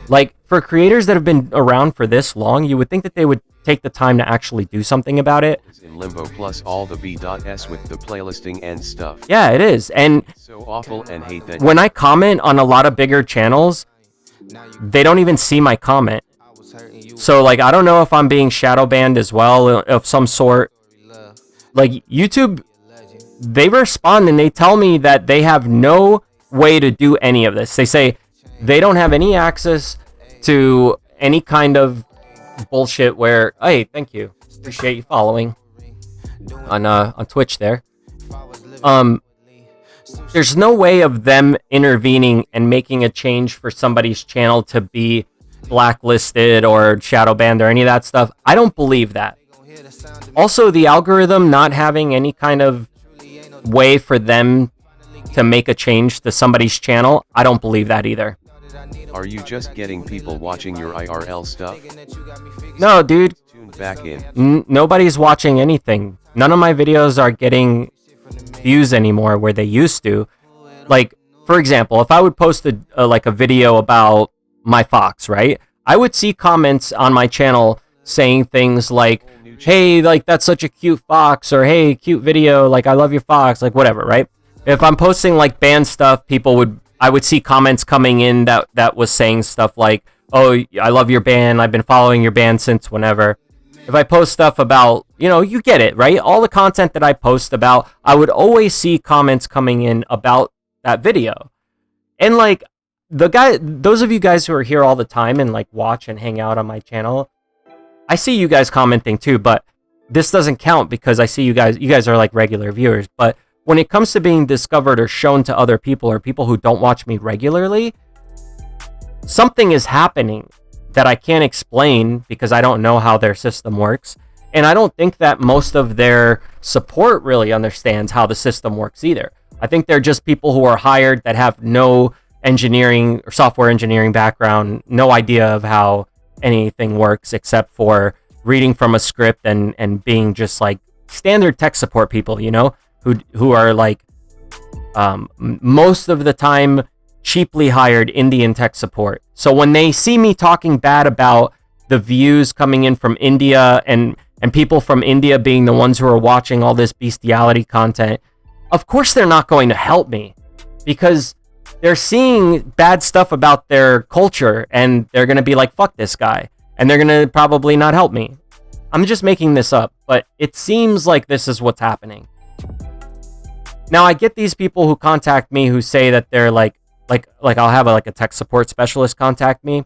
Like, for creators that have been around for this long, you would think that they would take the time to actually do something about it. It's in limbo plus all the B.S with the playlisting and stuff. Yeah, it is. And So awful and hate that. when I comment on a lot of bigger channels, they don't even see my comment. So, like, I don't know if I'm being shadow banned as well of some sort. Like, YouTube, they respond and they tell me that they have no way to do any of this. They say they don't have any access to any kind of bullshit where, hey, thank you. Appreciate you following on Twitch there. There's no way of them intervening and making a change for somebody's channel to be blacklisted or shadow banned or any of that stuff. I don't believe that. Also, the algorithm not having any kind of way for them to make a change to somebody's channel, I don't believe that either. Are you just getting people watching your IRL stuff? No, dude. Tuned back in. Nobody's watching anything. None of my videos are getting views anymore where they used to. Like, for example, if I would post a video about my fox, right? I would see comments on my channel saying things like, hey, like, that's such a cute fox, or hey, cute video, like, I love your fox, like, whatever, right? If I'm posting, like, band stuff, I would see comments coming in that was saying stuff like, oh, I love your band, I've been following your band since whenever. If I post stuff about, you get it, right? All the content that I post about, I would always see comments coming in about that video. And, like, those of you guys who are here all the time and, like, watch and hang out on my channel, I see you guys commenting too, but this doesn't count because I see you guys are like regular viewers. But when it comes to being discovered or shown to other people or people who don't watch me regularly, something is happening that I can't explain because I don't know how their system works. And I don't think that most of their support really understands how the system works either. I think they're just people who are hired that have no engineering or software engineering background, no idea of how anything works except for reading from a script and being just like standard tech support people, you know, who are like most of the time cheaply hired Indian tech support. So when they see me talking bad about the views coming in from India and people from India being the ones who are watching all this bestiality content, of course they're not going to help me, because they're seeing bad stuff about their culture and they're going to be like, fuck this guy. And they're going to probably not help me. I'm just making this up, but it seems like this is what's happening. Now I get these people who contact me who say that they're like I'll have a tech support specialist contact me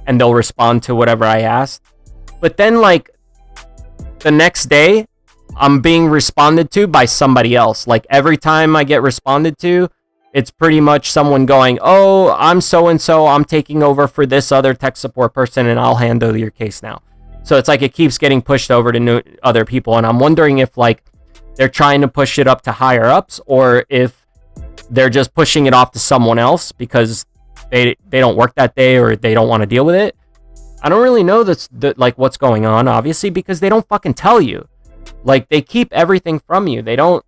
and they'll respond to whatever I asked. But then like the next day I'm being responded to by somebody else. Like every time I get responded to, it's pretty much someone going, oh, I'm so-and-so, I'm taking over for this other tech support person and I'll handle your case now. So it's like it keeps getting pushed over to other people. And I'm wondering if like they're trying to push it up to higher ups, or if they're just pushing it off to someone else because they don't work that day or they don't want to deal with it. I don't really know like what's going on, obviously, because they don't fucking tell you. Like they keep everything from you. They don't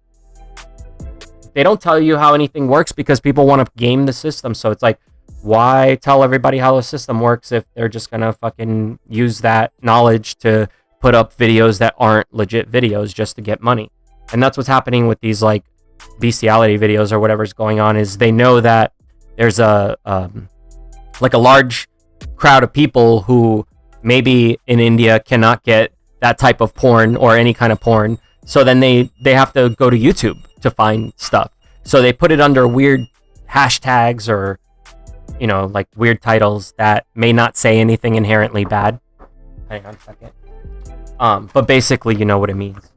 tell you how anything works because people want to game the system. So it's like, why tell everybody how the system works if they're just gonna fucking use that knowledge to put up videos that aren't legit videos just to get money? And that's what's happening with these like bestiality videos or whatever's going on, is they know that there's a large crowd of people who maybe in India cannot get that type of porn or any kind of porn. So then they have to go to YouTube to find stuff. So they put it under weird hashtags or, you know, like weird titles that may not say anything inherently bad. Hang on a second. But basically, you know what it means.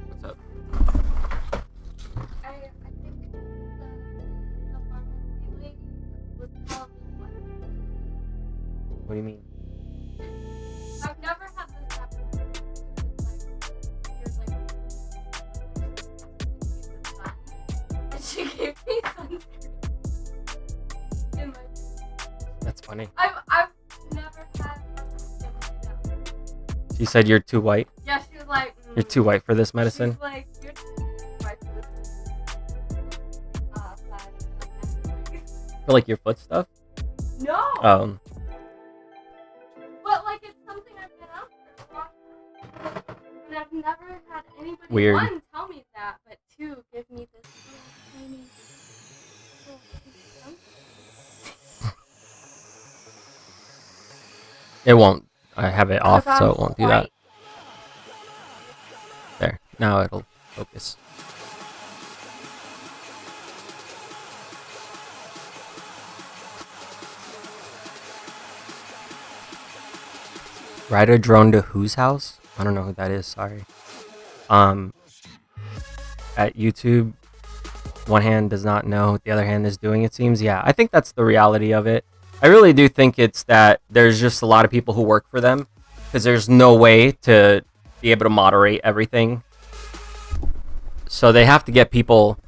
What's up? I think the pharmacy lady was telling me what. What do you mean? I've never had this happen. It's like, and she gave me sunscreen in my. That's funny. I've never had. She said you're too white. Yeah, she was like. You're too white for this medicine. She's like, you're too white for this. For like your foot stuff? No. But like it's something I've been after a long time. And I've never had anybody Weird. one tell me that, but two give me this little tiny It won't. I have it off, Because so I'm it won't do that. white. There. Now it'll focus. Ride a drone to whose house? I don't know who that is, sorry. At YouTube, one hand does not know what the other hand is doing, it seems. Yeah, I think that's the reality of it. I really do think it's that there's just a lot of people who work for them, because there's no way to be able to moderate everything. So they have to get people,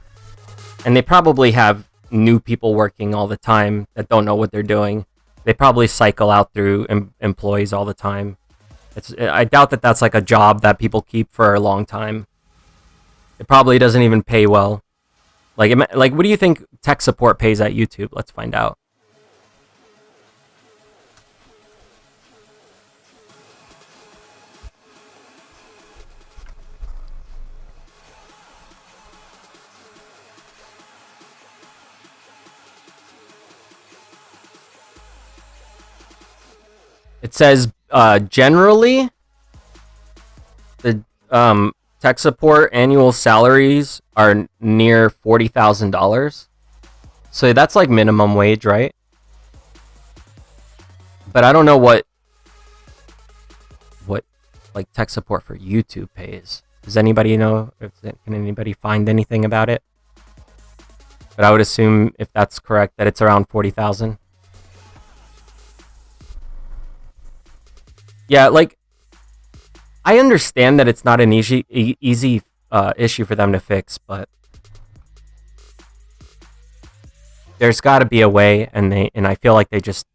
and they probably have new people working all the time that don't know what they're doing. They probably cycle out through employees all the time. I doubt that that's like a job that people keep for a long time. It probably doesn't even pay well. Like what do you think tech support pays at YouTube? Let's find out. It says generally the tech support annual salaries are near $40,000. So that's like minimum wage, right? But I don't know what like tech support for YouTube pays. Does anybody know? Can anybody find anything about it? But I would assume, if that's correct, that it's around 40,000. Yeah, like I understand that it's not an easy issue for them to fix, but there's got to be a way, and I feel like they just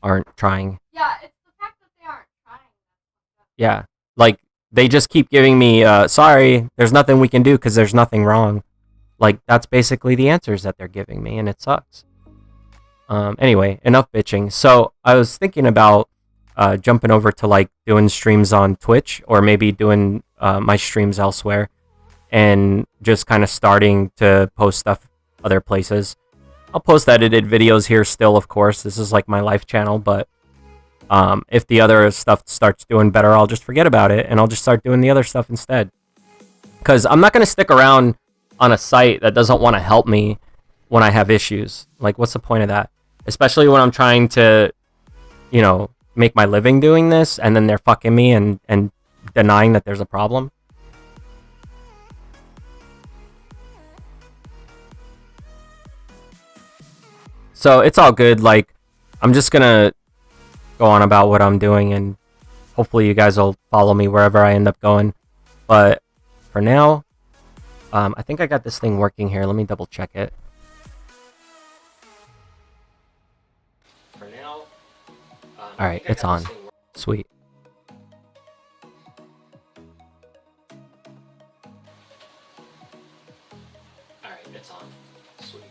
aren't trying. Yeah, it's the fact that they aren't trying. Yeah, like they just keep giving me sorry, there's nothing we can do because there's nothing wrong. Like that's basically the answers that they're giving me, and it sucks. Anyway, enough bitching. So I was thinking about jumping over to like doing streams on Twitch, or maybe doing my streams elsewhere, and just kind of starting to post stuff other places. I'll post edited videos here still, of course. This is like my life channel, but if the other stuff starts doing better, I'll just forget about it and I'll just start doing the other stuff instead. Because I'm not going to stick around on a site that doesn't want to help me when I have issues. Like, what's the point of that? Especially when I'm trying to, you know, make my living doing this, and then they're fucking me and denying that there's a problem. So it's all good. Like, I'm just gonna go on about what I'm doing, and hopefully you guys will follow me wherever I end up going. But for now, I think I got this thing working here. Let me double check it. For now, all right, it's on. Sweet. All right, it's on. Sweet.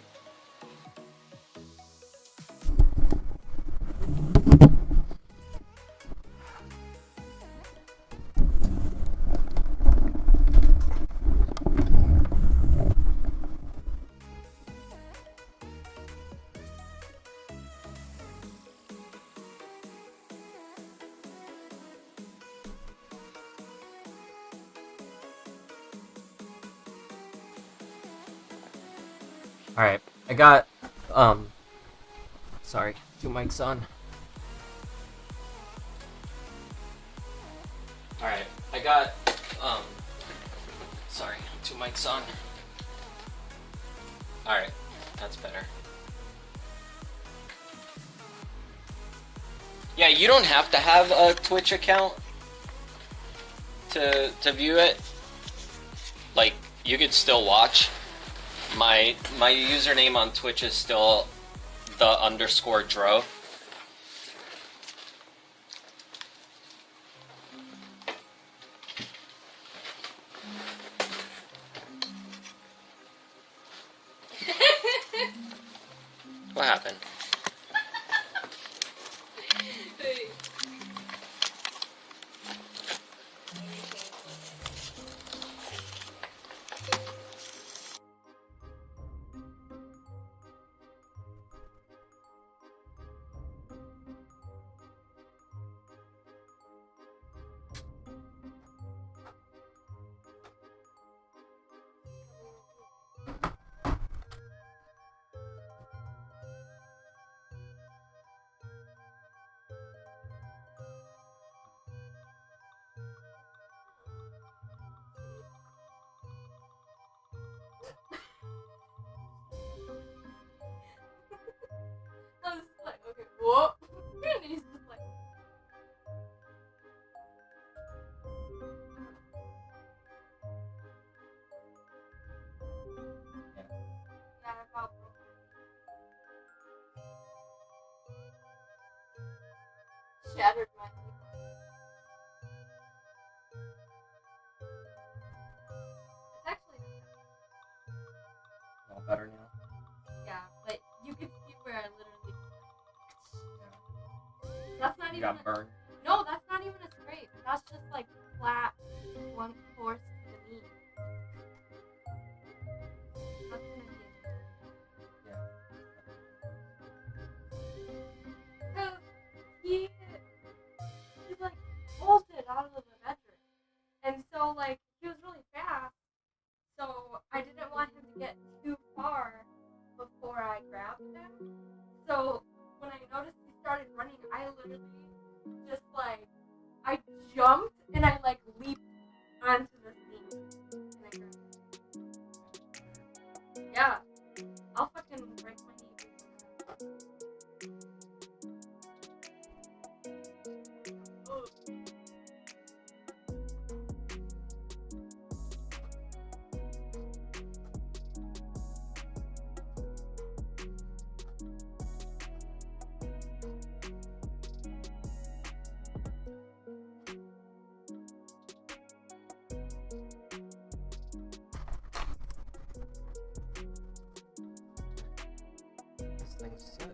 All right, I got sorry, 2 mics on. All right, I got sorry, 2 mics on. All right, that's better. Yeah, you don't have to have a Twitch account to view it. Like, you could still watch. My username on Twitch is still _Dro. What happened? I was just like, okay, what? And he's just like, yeah, I got broken. Shattered my keyboard. It's actually All better now. yeah, but you can see where I literally. That's not You even. got burned. No, that's not even a scrape. That's just like flat, one force to the knee. That's gonna be. Yeah. Cause he like bolted out of the bedroom, and so like he was really fast. So I didn't want him to get too far before I grabbed him. So when I noticed he started running, I literally just like I jumped and I like leaped onto the seat. And I grabbed him. Yeah, I'll fucking break my knee. Ugh. everything's set.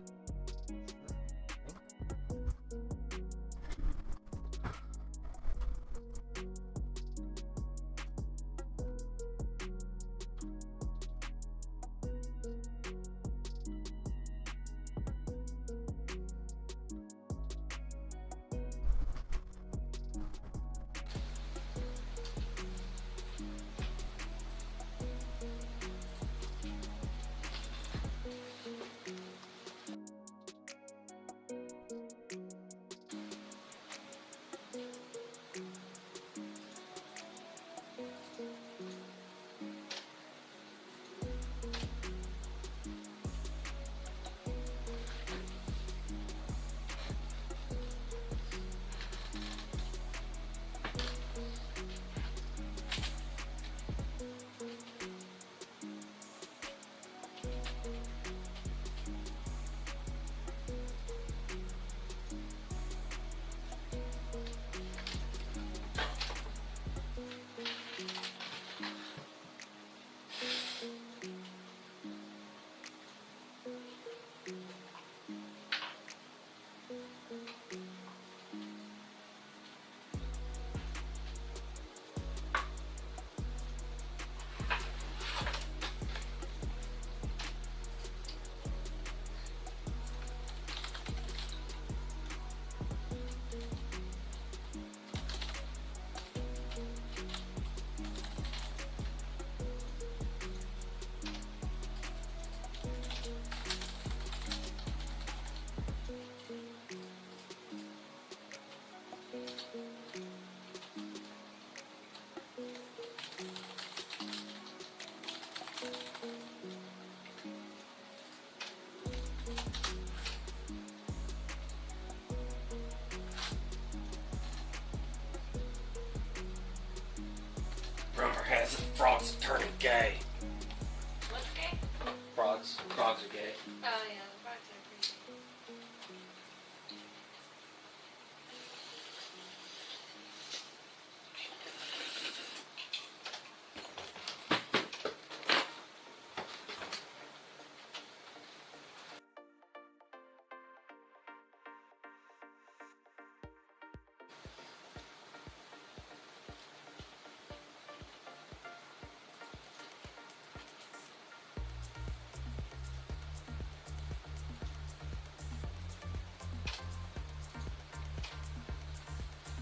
Rumor has it frogs are turning gay. What's gay? Frogs are gay. Oh yeah, the frogs are crazy.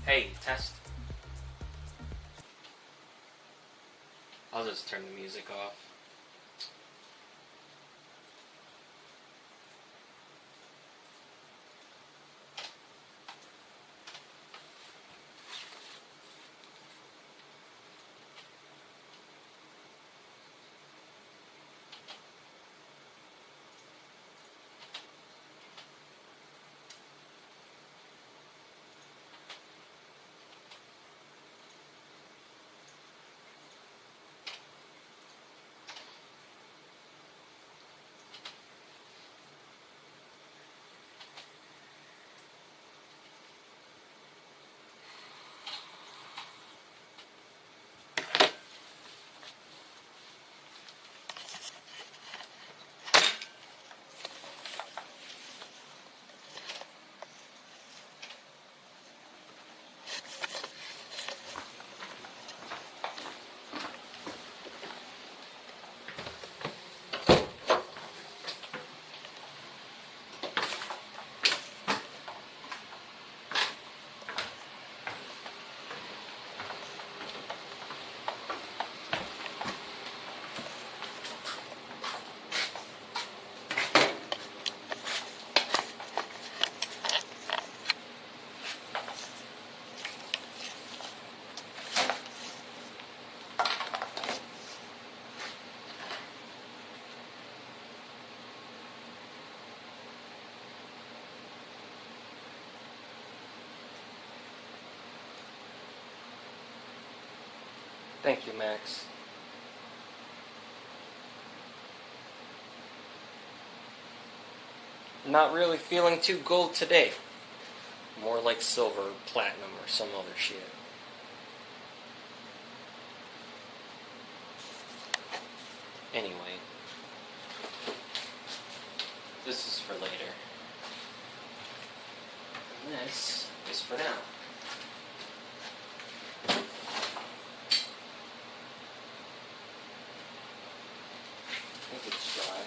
Hey, test. I'll just turn the music off. Thank you, Max. Not really feeling too gold today. More like silver, platinum, or some other shit. Anyway. This is for later. And this is for now. I think it's dry.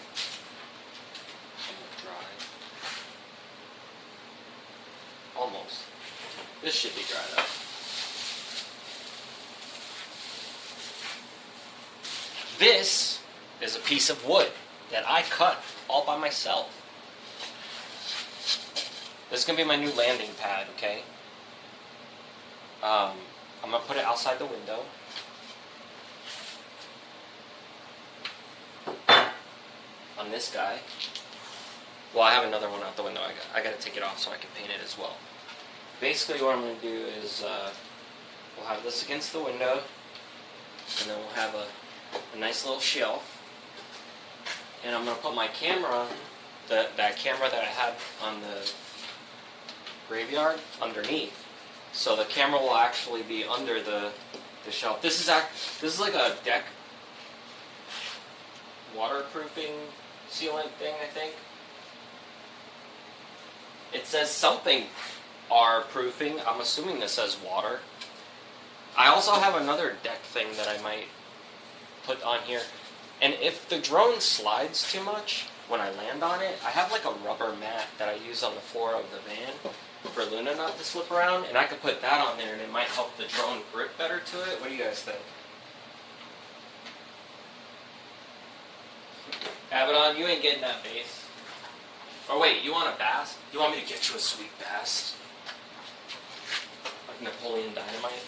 Somewhat dry. Almost. This should be dried up. This is a piece of wood that I cut all by myself. This is going to be my new landing pad, okay? I'm going to put it outside the window. On this guy. Well, I have another one out the window. I got to take it off so I can paint it as well. Basically what I'm going to do is we'll have this against the window, and then we'll have a nice little shelf, and I'm going to put my camera, that camera that I had on the graveyard, underneath. So the camera will actually be under the shelf. This is like a deck waterproofing sealant thing, I think. It says something R proofing. I'm assuming this says water. I also have another deck thing that I might put on here. And if the drone slides too much when I land on it, I have like a rubber mat that I use on the floor of the van for Luna not to slip around, and I could put that on there and it might help the drone grip better to it. What do you guys think? Abaddon, you ain't getting that bass. Oh wait, you want a bass? You want me to get you a sweet bass? Like Napoleon Dynamite?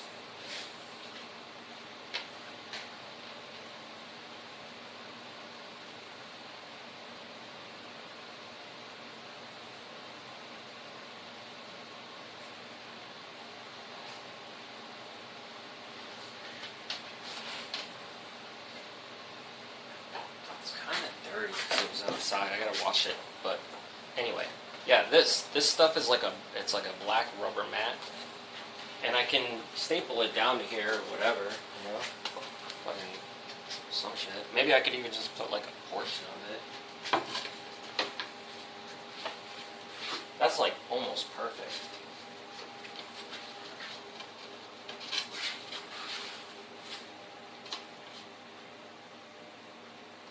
It's kind of dirty because it was outside. I gotta wash it, but anyway. Yeah, this stuff is like it's like a black rubber mat, and I can staple it down to here or whatever, you know, fucking some shit. Maybe I could even just put like a portion of it. That's like almost perfect.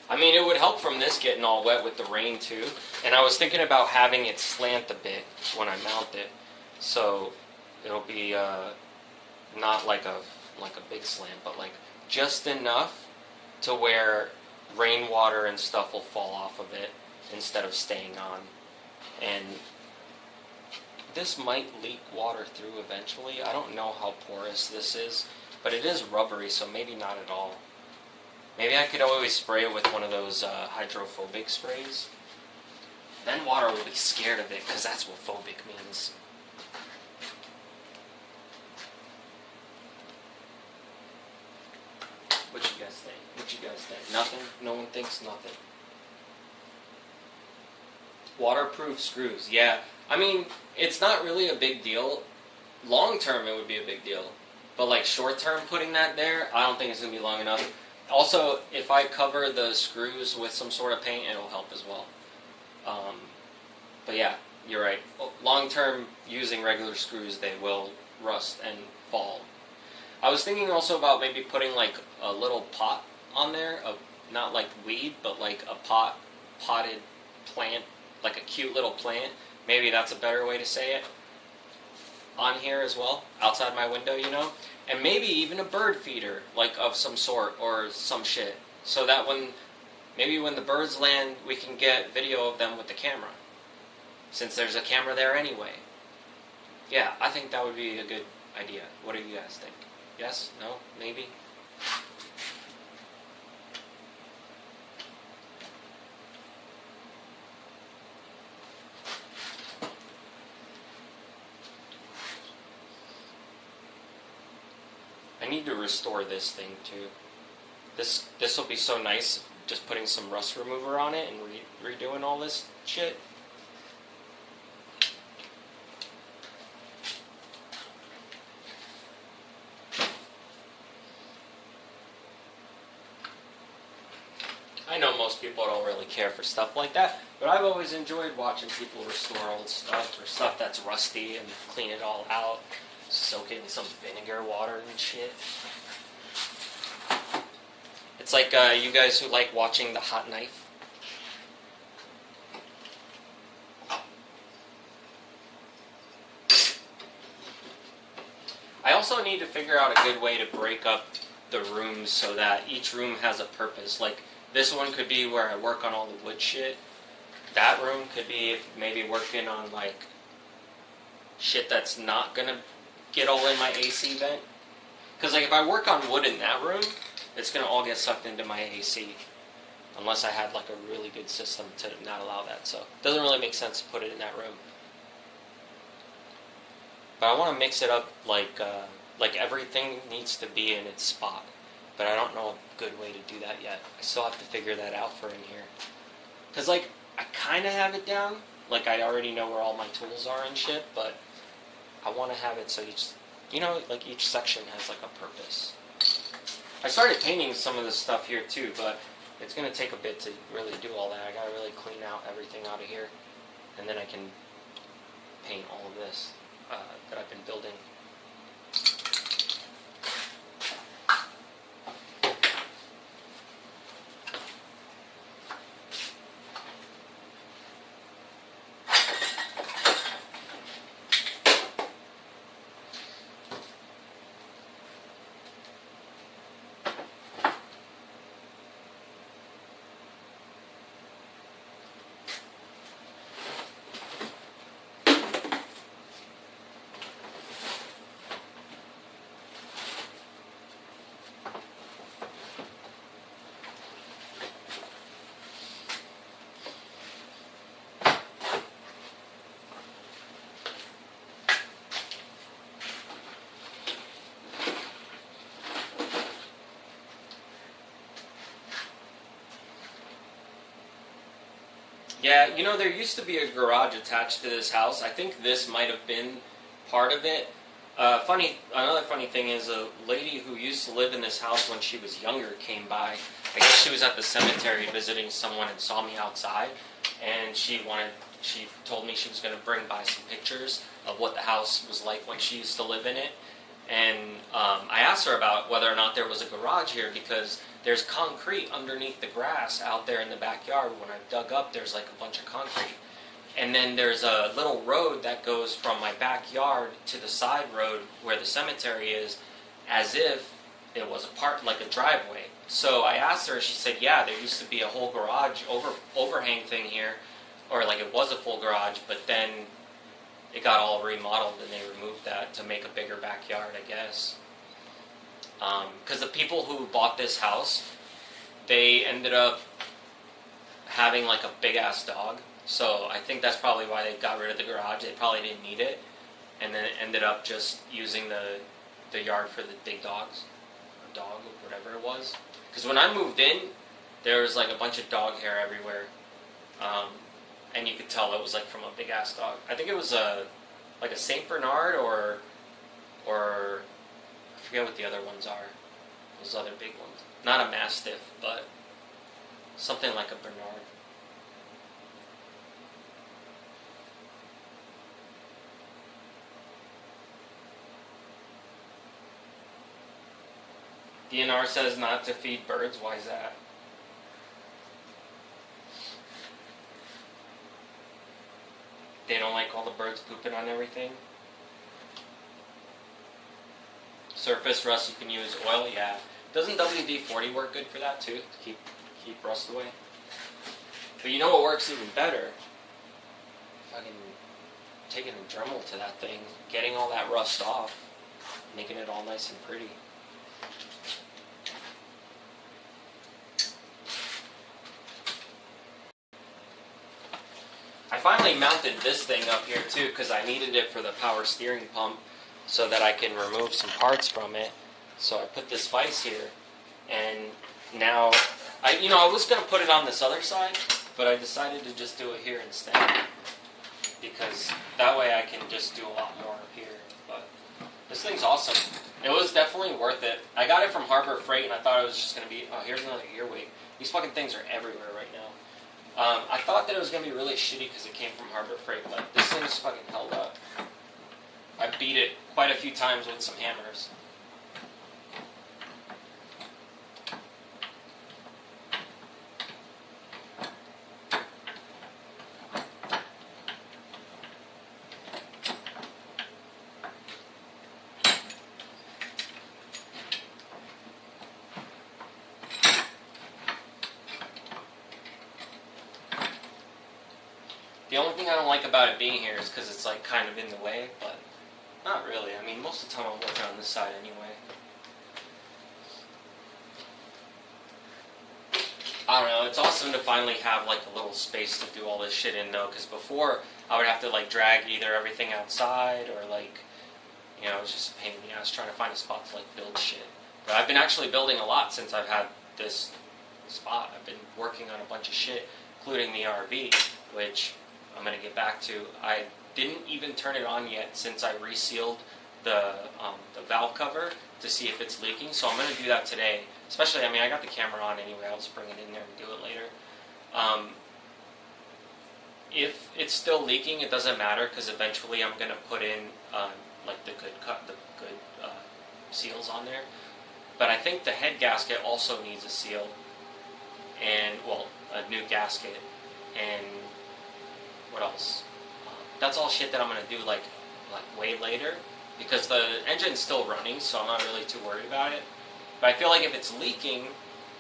I mean, it would help from this getting all wet with the rain too. And I was thinking about having it slant a bit when I mount it, so it'll be not like a big slant, but like just enough to where rainwater and stuff will fall off of it instead of staying on. And this might leak water through eventually. I don't know how porous this is, but it is rubbery, so maybe not at all. Maybe I could always spray it with one of those hydrophobic sprays. Then water will be scared of it, because that's what phobic means. What you guys think? What you guys think? Nothing? No one thinks nothing. Waterproof screws. Yeah. I mean, it's not really a big deal. Long term, it would be a big deal. But like short term, putting that there, I don't think it's going to be long enough. Also, if I cover the screws with some sort of paint, it'll help as well. But yeah, you're right. Long term, using regular screws, they will rust and fall. I was thinking also about maybe putting like a little pot on there, not like weed, but like a potted plant, like a cute little plant. Maybe that's a better way to say it. On here as well, outside my window, you know? And maybe even a bird feeder, like of some sort, or some shit. So that maybe when the birds land, we can get video of them with the camera. Since there's a camera there anyway. Yeah, I think that would be a good idea. What do you guys think? Yes? No? Maybe? I need to restore this thing too. This will be so nice, just putting some rust remover on it and redoing all this shit. I know most people don't really care for stuff like that, but I've always enjoyed watching people restore old stuff or stuff that's rusty and clean it all out, soak it in some vinegar water and shit. It's like you guys who like watching The Hot Knife. I also need to figure out a good way to break up the rooms so that each room has a purpose. Like, this one could be where I work on all the wood shit. That room could be maybe working on, like, shit that's not gonna get all in my AC vent. Because, like, if I work on wood in that room, it's gonna all get sucked into my AC. Unless I had, like, a really good system to not allow that. So, it doesn't really make sense to put it in that room. But I want to mix it up like everything needs to be in its spot. But I don't know a good way to do that yet. I still have to figure that out for in here. Because, like, I kind of have it down. Like, I already know where all my tools are and shit. But I want to have it so each, you know, like each section has, like, a purpose. I started painting some of this stuff here, too. But it's going to take a bit to really do all that. I got to really clean out everything out of here. And then I can paint all of this. That I've been building. Yeah, you know, there used to be a garage attached to this house. I think this might have been part of it. Another funny thing is a lady who used to live in this house when she was younger came by. I guess she was at the cemetery visiting someone and saw me outside, and she told me she was going to bring by some pictures of what the house was like when she used to live in it. And I asked her about whether or not there was a garage here because there's concrete underneath the grass out there in the backyard. When I dug up, there's like a bunch of concrete. And then there's a little road that goes from my backyard to the side road where the cemetery is, as if it was like a driveway. So I asked her, she said, yeah, there used to be a whole garage overhang thing here, or like it was a full garage, but then it got all remodeled and they removed that to make a bigger backyard, I guess. Because the people who bought this house, they ended up having like a big ass dog. So I think that's probably why they got rid of the garage. They probably didn't need it, and then it ended up just using the yard for the big dogs, or dog, or whatever it was. Because when I moved in, there was like a bunch of dog hair everywhere, and you could tell it was like from a big ass dog. I think it was like a Saint Bernard or I forget what the other ones are. Those other big ones. Not a Mastiff, but something like a Bernard. DNR says not to feed birds. Why is that? They don't like all the birds pooping on everything. Surface rust, you can use oil. Yeah. Doesn't WD-40 work good for that too? To keep rust away. But you know what works even better? Fucking taking a Dremel to that thing, getting all that rust off, making it all nice and pretty. I finally mounted this thing up here too because I needed it for the power steering pump so that I can remove some parts from it. So I put this vise here, and now I was gonna put it on this other side, but I decided to just do it here instead because that way I can just do a lot more up here. But this thing's awesome. It was definitely worth it. I got it from Harbor Freight, and I thought it was just gonna be. Oh, here's another earwig. These fucking things are everywhere right now. I thought that it was going to be really shitty because it came from Harbor Freight, but this thing's fucking held up. I beat it quite a few times with some hammers. The only thing I don't like about it being here is because it's like kind of in the way, but not really. I mean, most of the time I'm working on this side anyway. I don't know, it's awesome to finally have like a little space to do all this shit in though, because before I would have to like drag either everything outside or like, you know, it was just a pain in the ass trying to find a spot to like build shit. But I've been actually building a lot since I've had this spot. I've been working on a bunch of shit, including the RV, which I'm going to get back to. I didn't even turn it on yet since I resealed the valve cover to see if it's leaking, so I'm going to do that today. Especially, I mean, I got the camera on anyway, I'll just bring it in there and do it later. If it's still leaking, it doesn't matter, because eventually I'm going to put in like the good seals on there. But I think the head gasket also needs a seal, and, well, a new gasket, and what else? That's all shit that I'm going to do like way later, because the engine's still running, so I'm not really too worried about it. But I feel like if it's leaking,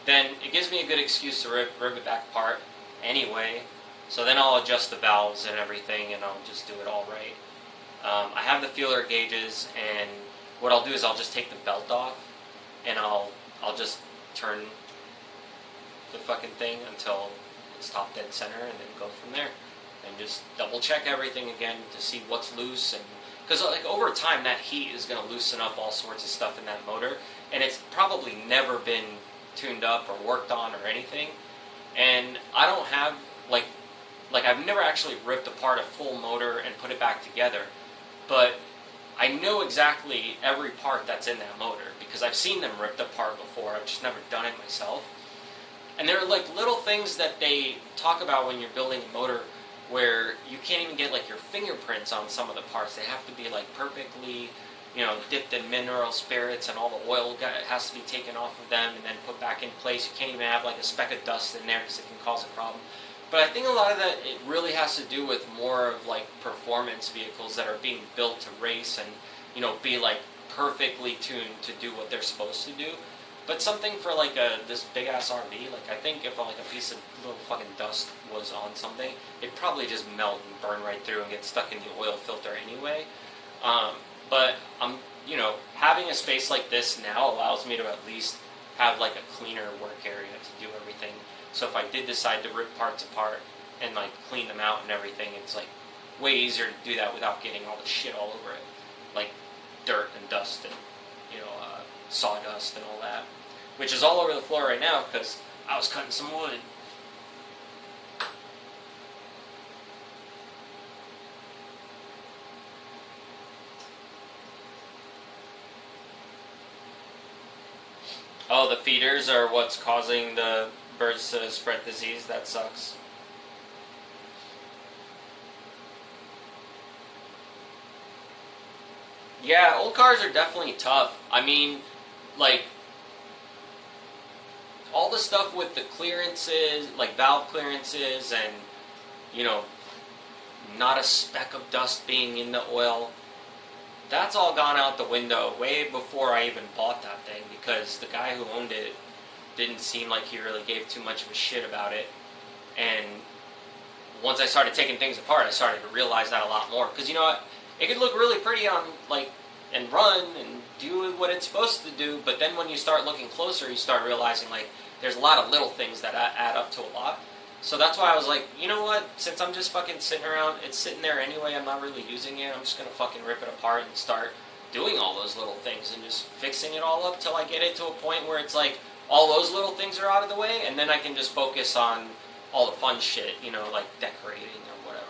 then it gives me a good excuse to rip it back apart anyway. So then I'll adjust the valves and everything, and I'll just do it all right. I have the feeler gauges, and what I'll do is I'll just take the belt off, and I'll just turn the fucking thing until it's top dead center, and then go from there. And just double check everything again to see what's loose, and because like over time that heat is going to loosen up all sorts of stuff in that motor, and it's probably never been tuned up or worked on or anything. And I don't have like I've never actually ripped apart a full motor and put it back together, but I know exactly every part that's in that motor because I've seen them ripped apart before. I've just never done it myself. And there are like little things that they talk about when you're building a motor where you can't even get like your fingerprints on some of the parts. They have to be like perfectly, you know, dipped in mineral spirits, and all the oil has to be taken off of them and then put back in place. You can't even have like a speck of dust in there because it can cause a problem. But I think a lot of that, it really has to do with more of like performance vehicles that are being built to race and, you know, be like perfectly tuned to do what they're supposed to do. But something for like this big ass RV, like I think if like a piece of little fucking dust was on something, it'd probably just melt and burn right through and get stuck in the oil filter anyway. But I'm, you know, having a space like this now allows me to at least have like a cleaner work area to do everything. So if I did decide to rip parts apart and like clean them out and everything, it's like way easier to do that without getting all the shit all over it, like dirt and dust and, you know, sawdust and all that, which is all over the floor right now because I was cutting some wood. Oh, the feeders are what's causing the birds to spread disease. That sucks. Yeah, old cars are definitely tough. I mean, like, all the stuff with the clearances, like valve clearances, and, you know, not a speck of dust being in the oil, that's all gone out the window way before I even bought that thing, because the guy who owned it didn't seem like he really gave too much of a shit about it. And once I started taking things apart, I started to realize that a lot more. Because, you know what, it could look really pretty on, like, and run and do what it's supposed to do, but then when you start looking closer, you start realizing, like, there's a lot of little things that add up to a lot. So that's why I was like, you know what, since I'm just fucking sitting around, it's sitting there anyway, I'm not really using it, I'm just gonna fucking rip it apart and start doing all those little things and just fixing it all up till I get it to a point where it's like, all those little things are out of the way, and then I can just focus on all the fun shit, you know, like decorating or whatever.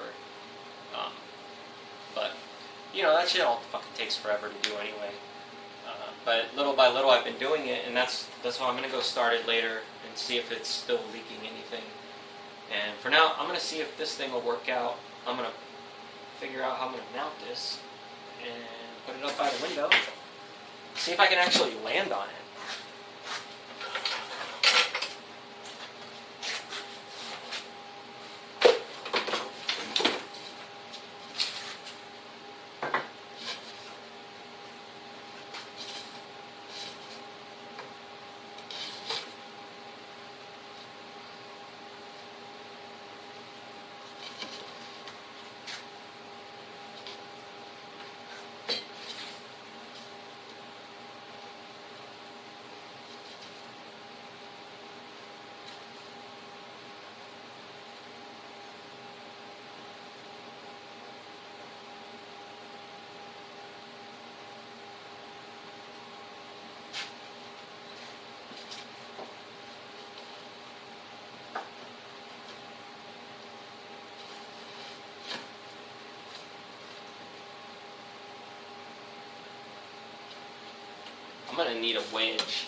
But, you know, that shit all fucking takes forever to do anyway. But little by little I've been doing it, and that's why I'm going to go start it later and see if it's still leaking anything. And for now, I'm going to see if this thing will work out. I'm going to figure out how I'm going to mount this and put it up by the window. See if I can actually land on it. I'm going to need a wedge.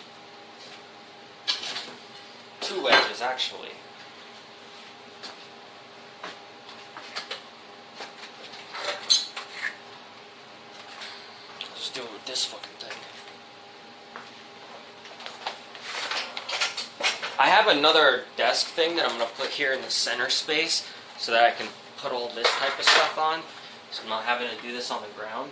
2 wedges, actually. I'll just do it with this fucking thing. I have another desk thing that I'm going to put here in the center space so that I can put all this type of stuff on. So I'm not having to do this on the ground.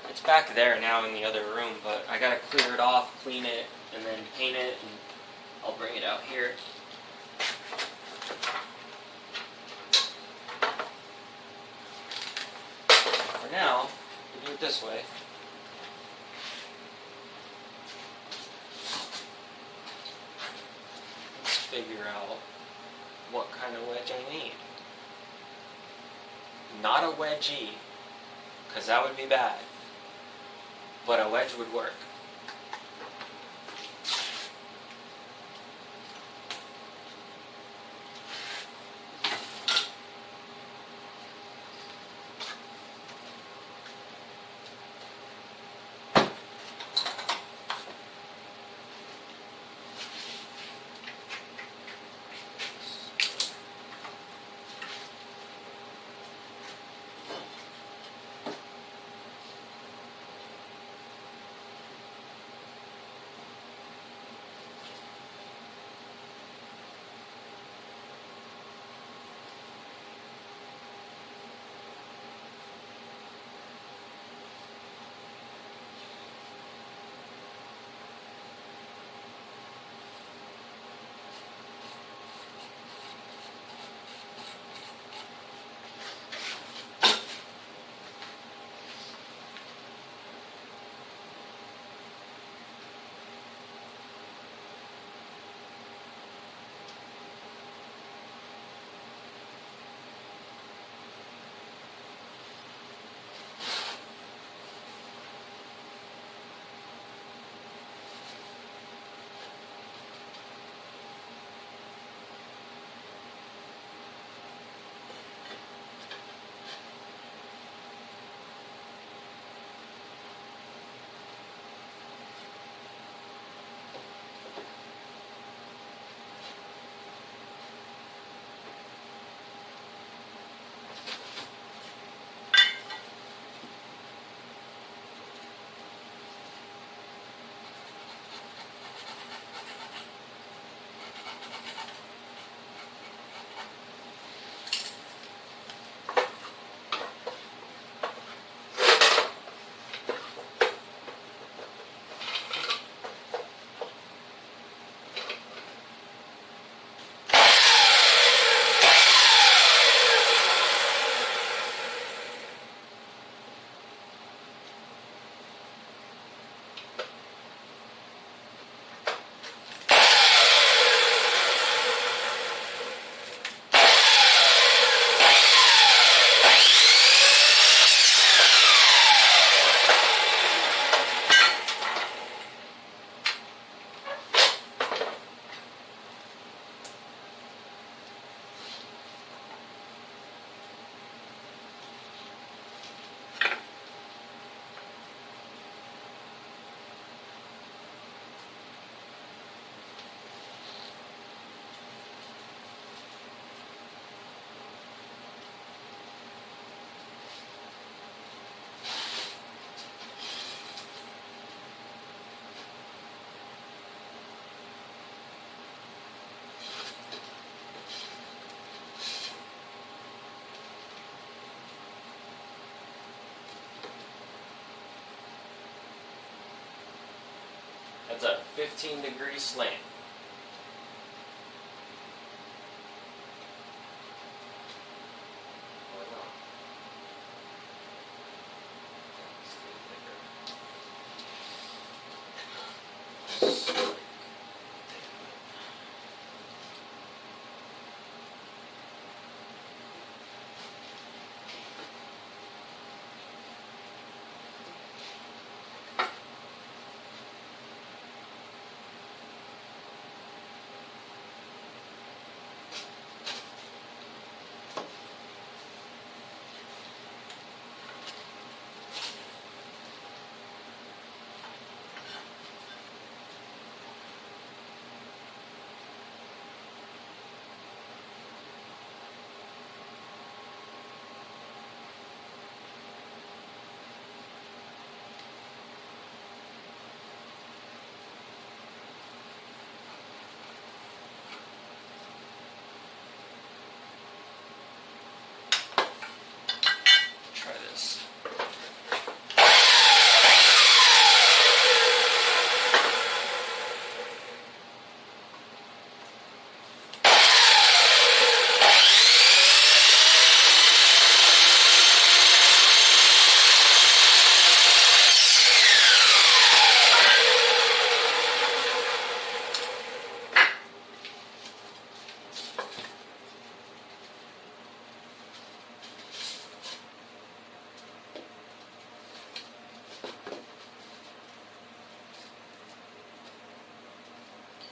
It's back there now in the other room, but I gotta clear it off, clean it, and then paint it, and I'll bring it out here. For now, we'll do it this way. Let's figure out what kind of wedge I need. Not a wedgie, because that would be bad. But a wedge would work. That's a 15-degree slant. Or not. Try this.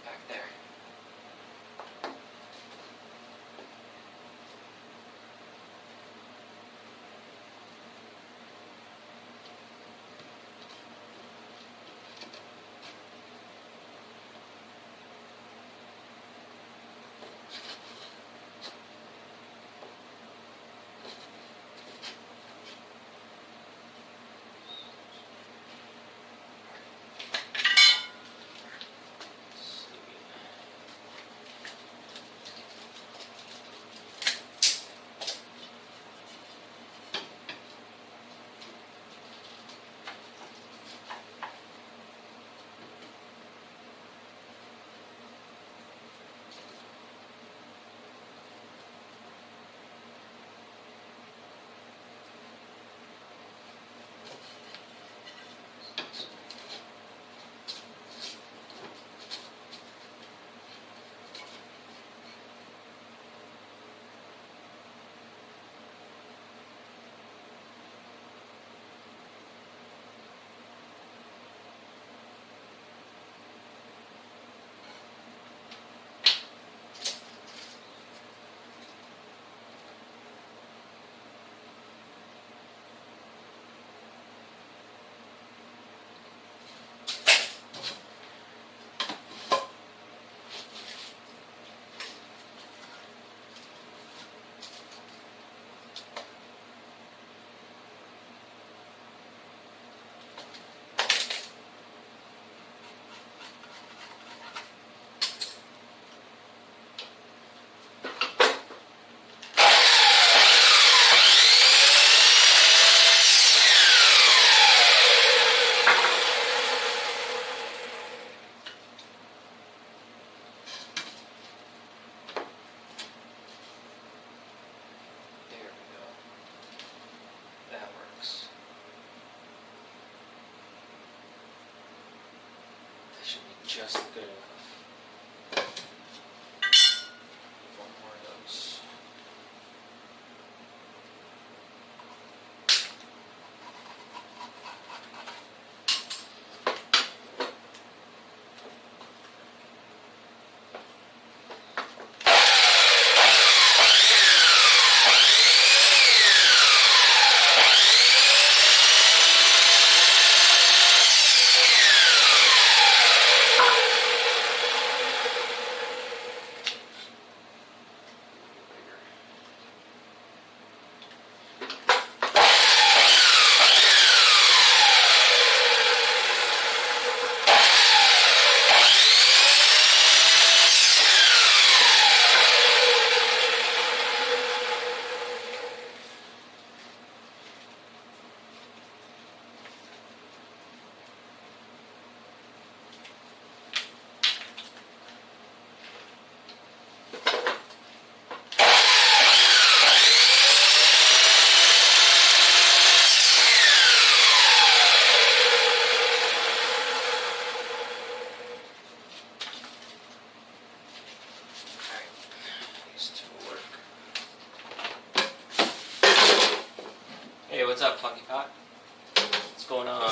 Back there. Just good enough. One more of those. what's up, Funky Pot? What's going on?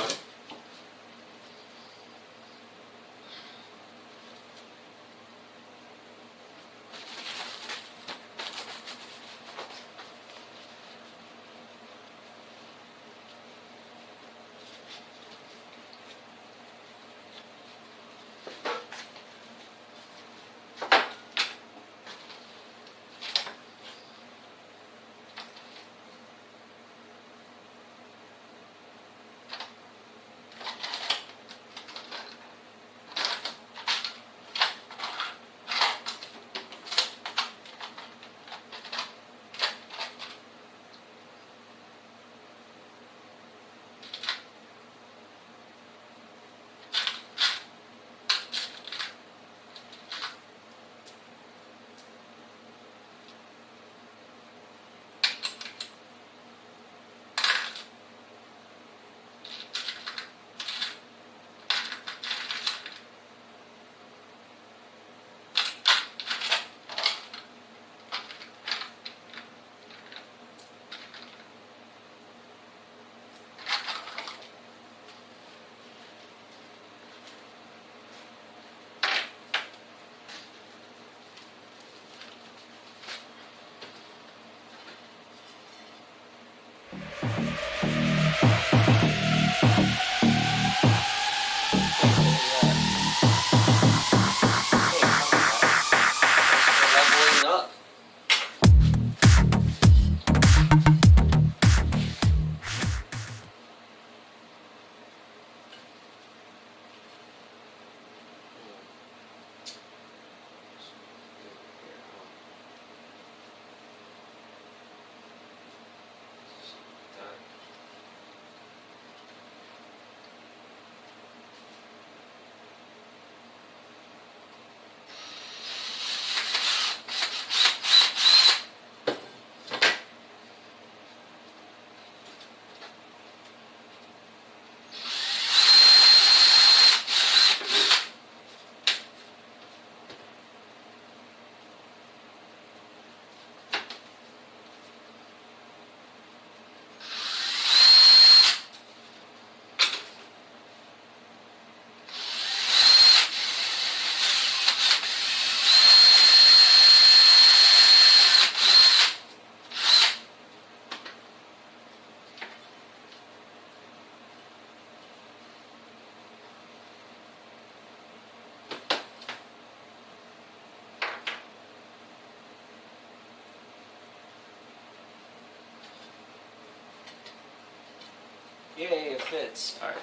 Yay, it fits. Alright.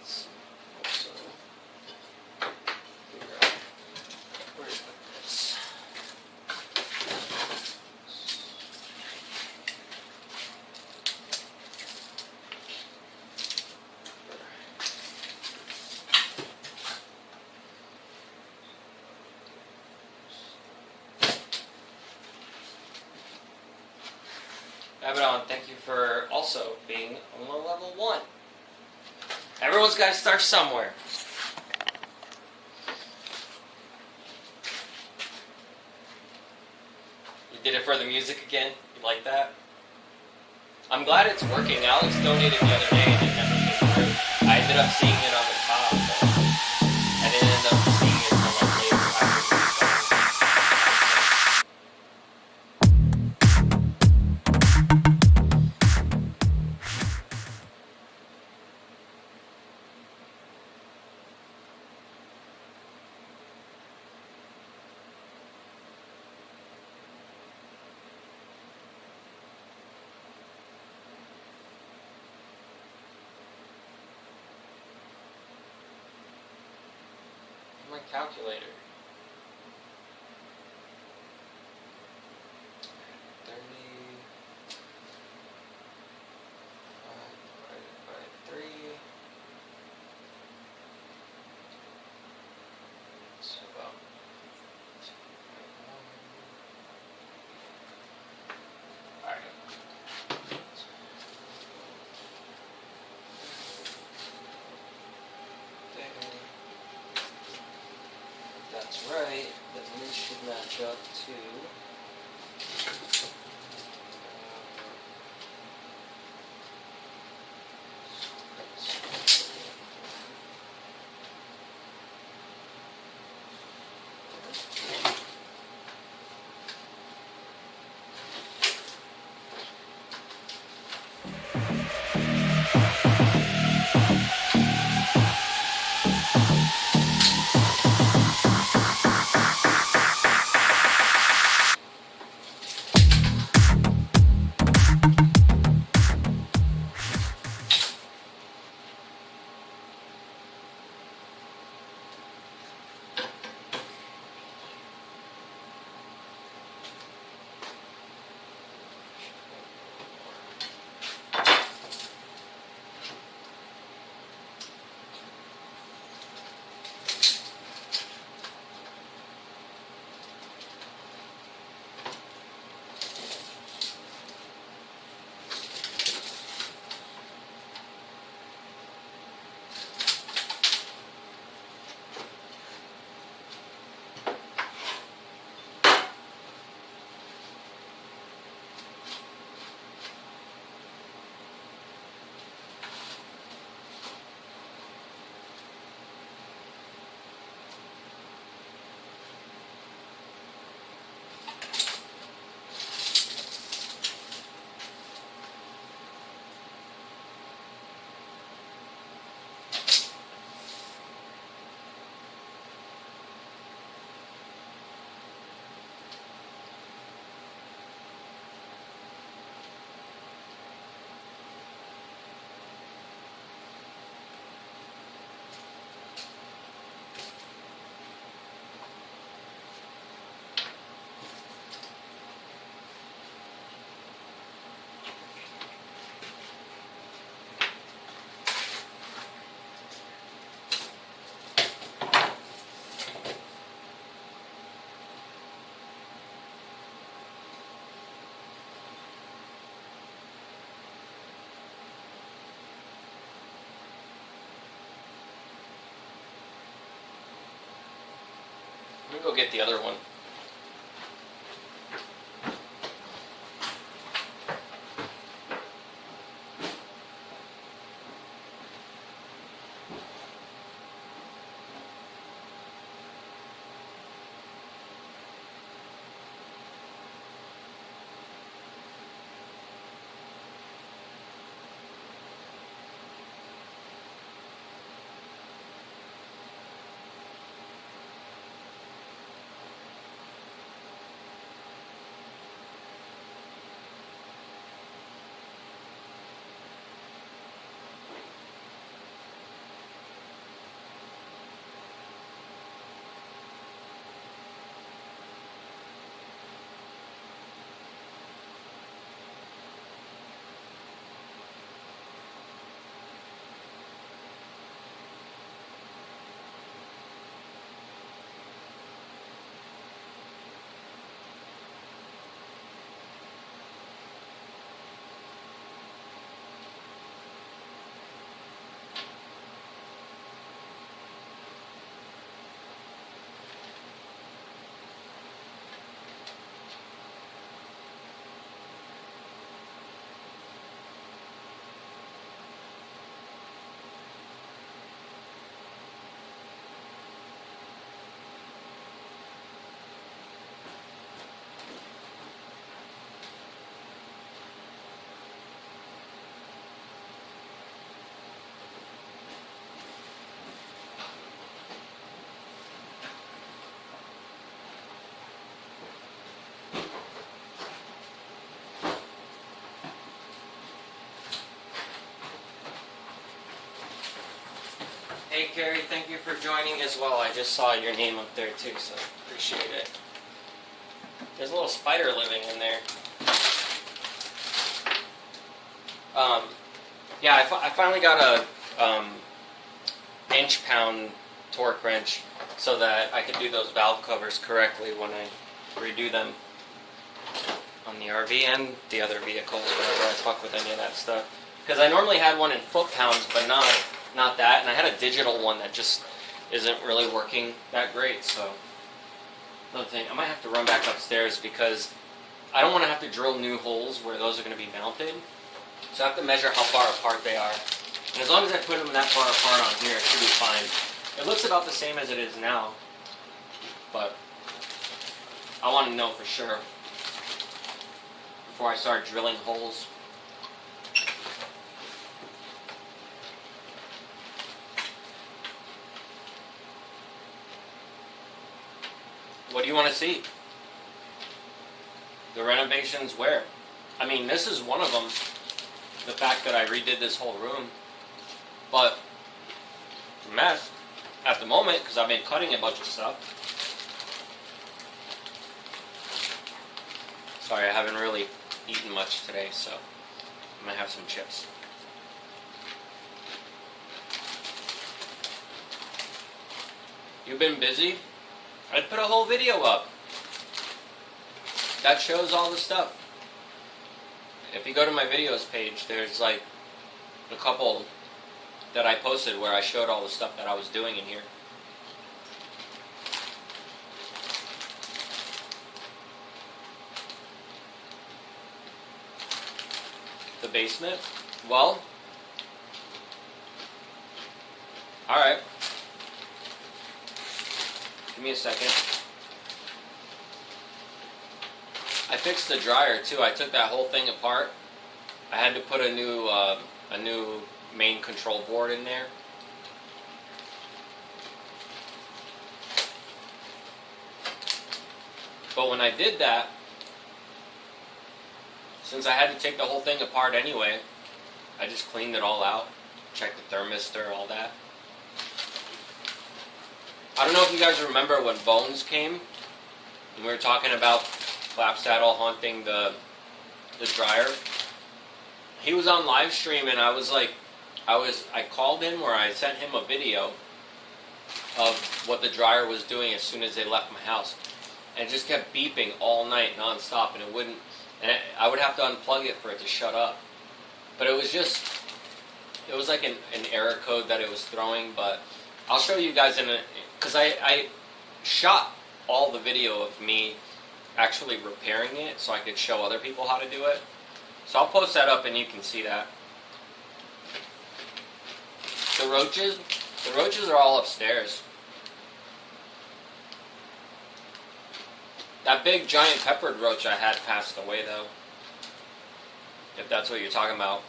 Let's also figure out where to put this. Abaddon, thank you for also being on level 1. Everyone's got to start somewhere. You did it for the music again? You like that? I'm glad it's working. Alex donated the other day and it never came through. I ended up seeing it on the top, but I didn't end up seeing it from like later after the song. My calculator. 30 divided by 3. It's about 2.1. Alright. That's right, then this should match up to go get the other one. Hey Carrie, thank you for joining as well. I just saw your name up there too, so appreciate it. There's a little spider living in there. Yeah, I finally got a inch-pound torque wrench so that I could do those valve covers correctly when I redo them on the RV and the other vehicles whenever I fuck with any of that stuff. Because I normally had one in foot-pounds, but not that, and I had a digital one that just isn't really working that great, so another thing, I might have to run back upstairs because I don't want to have to drill new holes where those are going to be mounted, so I have to measure how far apart they are, and as long as I put them that far apart on here, it should be fine. It looks about the same as it is now, but I want to know for sure before I start drilling holes. What do you want to see? The renovations where? I mean, this is one of them. The fact that I redid this whole room. But, it's a mess at the moment because I've been cutting a bunch of stuff. Sorry, I haven't really eaten much today, so I'm going to have some chips. You've been busy? I'd put a whole video up that shows all the stuff. If you go to my videos page, there's like a couple that I posted where I showed all the stuff that I was doing in here. The basement? Well, alright. Give me a second. I fixed the dryer too. I took that whole thing apart. I had to put a new main control board in there. But when I did that, since I had to take the whole thing apart anyway, I just cleaned it all out, checked the thermistor, all that. I don't know if you guys remember when Bones came, and we were talking about Flap Saddle haunting the dryer. He was on live stream, and I called him, or I sent him a video of what the dryer was doing as soon as they left my house, and it just kept beeping all night nonstop, and it wouldn't. And I would have to unplug it for it to shut up. But it was like an error code that it was throwing. But I'll show you guys because I shot all the video of me actually repairing it so I could show other people how to do it. So I'll post that up and you can see that. The roaches are all upstairs. That big giant peppered roach I had passed away though. If that's what you're talking about.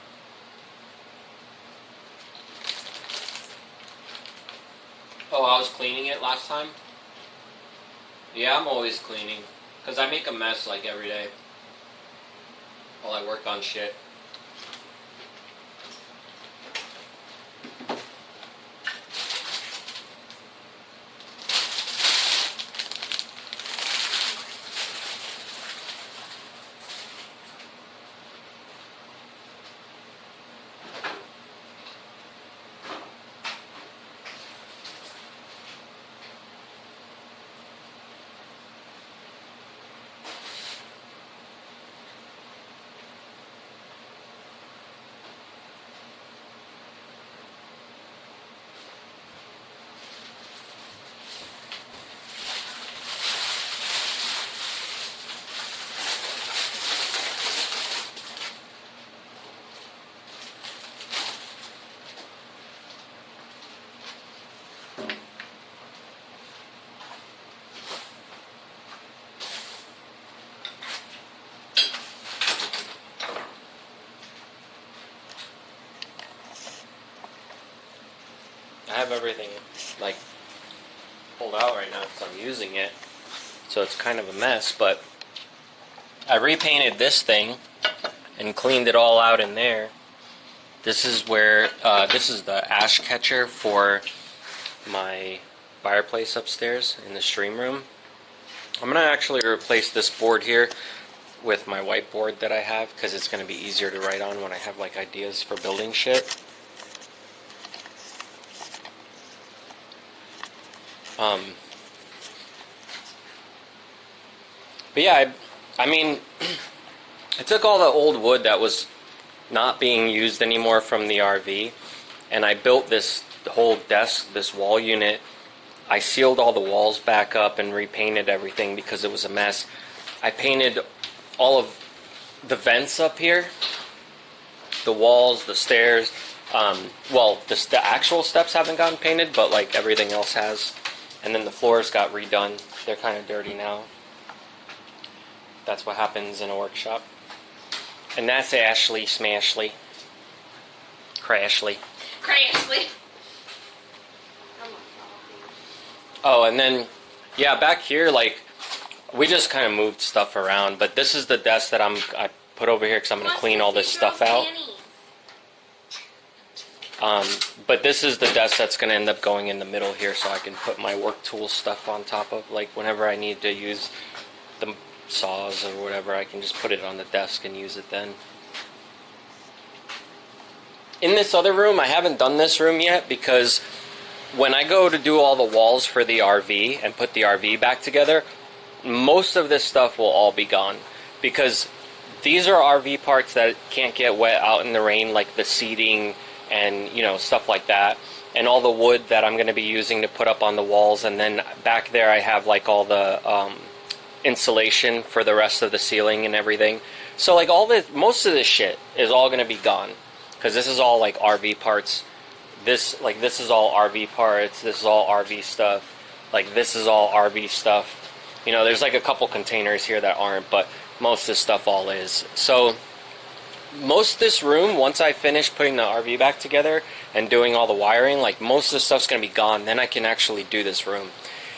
Oh, I was cleaning it last time? Yeah, I'm always cleaning. Because I make a mess like every day. While I work on shit. I have everything like pulled out right now because I'm using it, so it's kind of a mess, but I repainted this thing and cleaned it all out in there. This is where, this is the ash catcher for my fireplace upstairs in the stream room. I'm going to actually replace this board here with my whiteboard that I have because it's going to be easier to write on when I have like ideas for building shit. But yeah, I mean, I took all the old wood that was not being used anymore from the RV, and I built this whole desk, this wall unit. I sealed all the walls back up and repainted everything because it was a mess. I painted all of the vents up here, the walls, the stairs. Well, the actual steps haven't gotten painted, but like everything else has. And then the floors got redone. They're kind of dirty now. That's what happens in a workshop. And that's Ashley Smashly. Crashly. Crashly. Oh, and then, yeah, back here, like, we just kind of moved stuff around. But this is the desk that I put over here because I'm going to clean all this stuff out. But this is the desk that's going to end up going in the middle here so I can put my work tool stuff on top of. Like, whenever I need to use the saws or whatever, I can just put it on the desk and use it then. In this other room, I haven't done this room yet because when I go to do all the walls for the RV and put the RV back together, most of this stuff will all be gone because these are RV parts that can't get wet out in the rain, like the seating and, you know, stuff like that, and all the wood that I'm going to be using to put up on the walls. And then back there I have like all the insulation for the rest of the ceiling and everything. So like most of this shit is all going to be gone because this is all like RV parts. This is all RV parts. This is all RV stuff. Like this is all RV stuff. You know, there's like a couple containers here that aren't, but most of this stuff all is. So most of this room, once I finish putting the RV back together and doing all the wiring, like most of the stuff's going to be gone. Then I can actually do this room.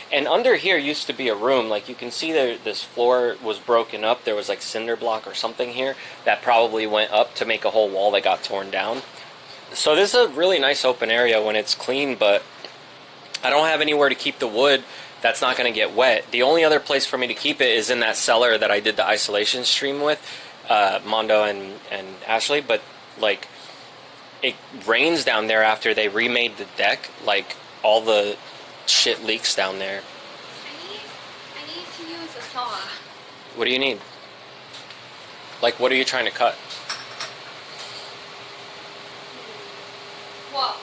And under here used to be a room. Like you can see there, this floor was broken up. There was like cinder block or something here that probably went up to make a whole wall that got torn down. So this is a really nice open area when it's clean, but I don't have anywhere to keep the wood that's not going to get wet. The only other place for me to keep it is in that cellar that I did the isolation stream with, Mondo and Ashley. But like, it rains down there after they remade the deck. Like all the shit leaks down there. I need to use a saw. What do you need? Like, what are you trying to cut? Well,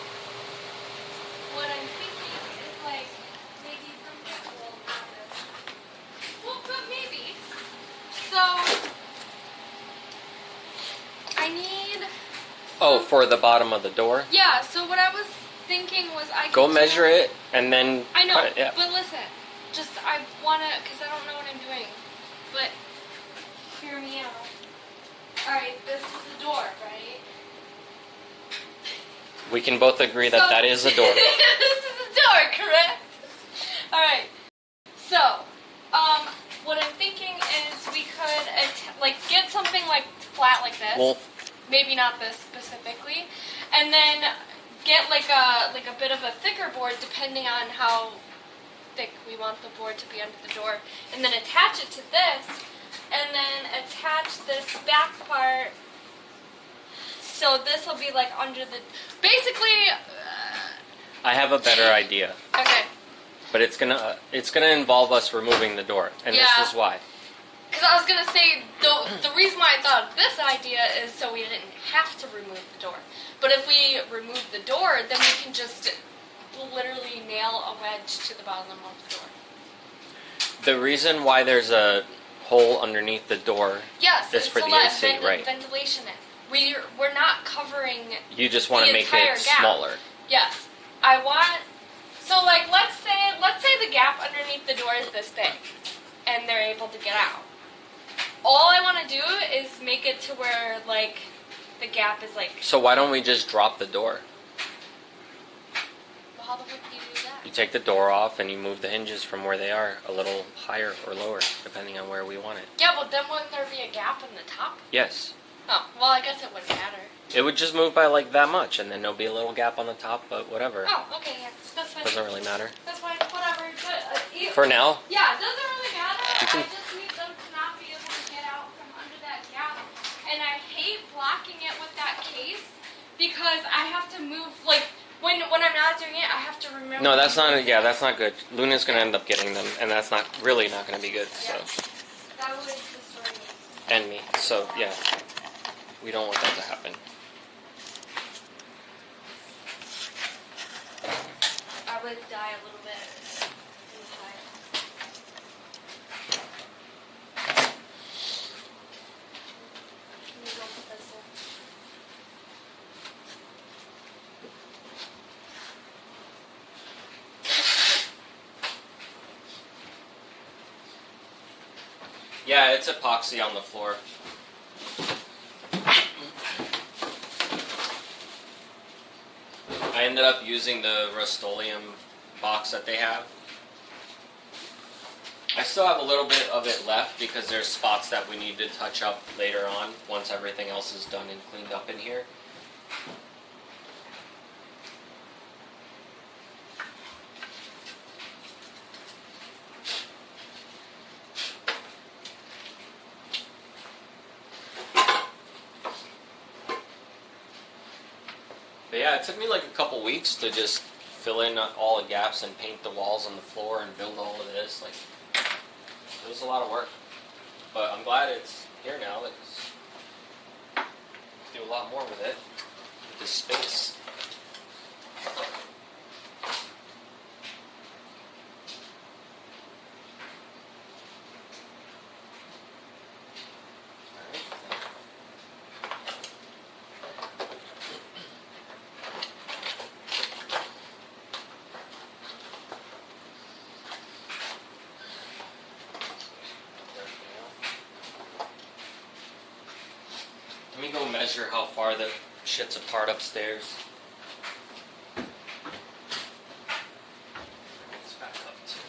what I'm thinking is like maybe some people will have this Oh, for the bottom of the door? Yeah, so what I was thinking was I could Go do- measure it and then I know, cut it, yeah. but listen, just I wanna, cause I don't know what I'm doing, but hear me out. Alright, this is the door, right? We can both agree that that is a door. This is the door, correct? Alright, so, what I'm thinking is we could, like, get something, like, flat like this. Well, Maybe not this specifically, and then get like a bit of a thicker board depending on how thick we want the board to be under the door, and then attach it to this, and then attach this back part. So this will be like under the. Basically. I have a better idea, Okay. but it's gonna involve us removing the door, and Yeah. this is why. Because I was gonna say the reason why I thought of this idea is so we didn't have to remove the door. But if we remove the door, then we can just literally nail a wedge to the bottom of the door. The reason why there's a hole underneath the door Yes, is it's for to the let AC, right? ventilation in. We're not covering. You just want to the make entire it gap. smaller. Yes, I want. So like, let's say the gap underneath the door is this big, and they're able to get out. All I want to do is make it to where like the gap is like. So why don't we just drop the door? Well, how the fuck do you do that? You take the door off and you move the hinges from where they are a little higher or lower, depending on where we want it. Yeah, but then wouldn't there be a gap in the top? Yes. Oh, well, I guess it wouldn't matter. It would just move by like that much, and then there'll be a little gap on the top, but whatever. Oh, okay, yeah, that's fine. Doesn't really matter. That's fine, whatever. But For now, yeah, it doesn't really matter. You can- I just need them to not be able to get out from under that gap. And I hate blocking it with that case because I have to move, like, when I'm not doing it, I have to remember. no, that's not. Yeah, that's not good. Luna's gonna end up getting them, and that's not really not gonna be good. So, Yeah. That would destroy me. and me. So yeah, we don't want that to happen. I would die a little bit inside. Can you go put this in? Yeah, it's epoxy on the floor. I ended up using the Rust-Oleum box that they have. I still have a little bit of it left because there's spots that we need to touch up later on once everything else is done and cleaned up in here. But yeah, it took me like a couple weeks to just fill in all the gaps and paint the walls on the floor and build all of this. Like, it was a lot of work. But I'm glad it's here now because do a lot more with it, with this space. Let me go measure how far the shit's apart upstairs. It's back up too.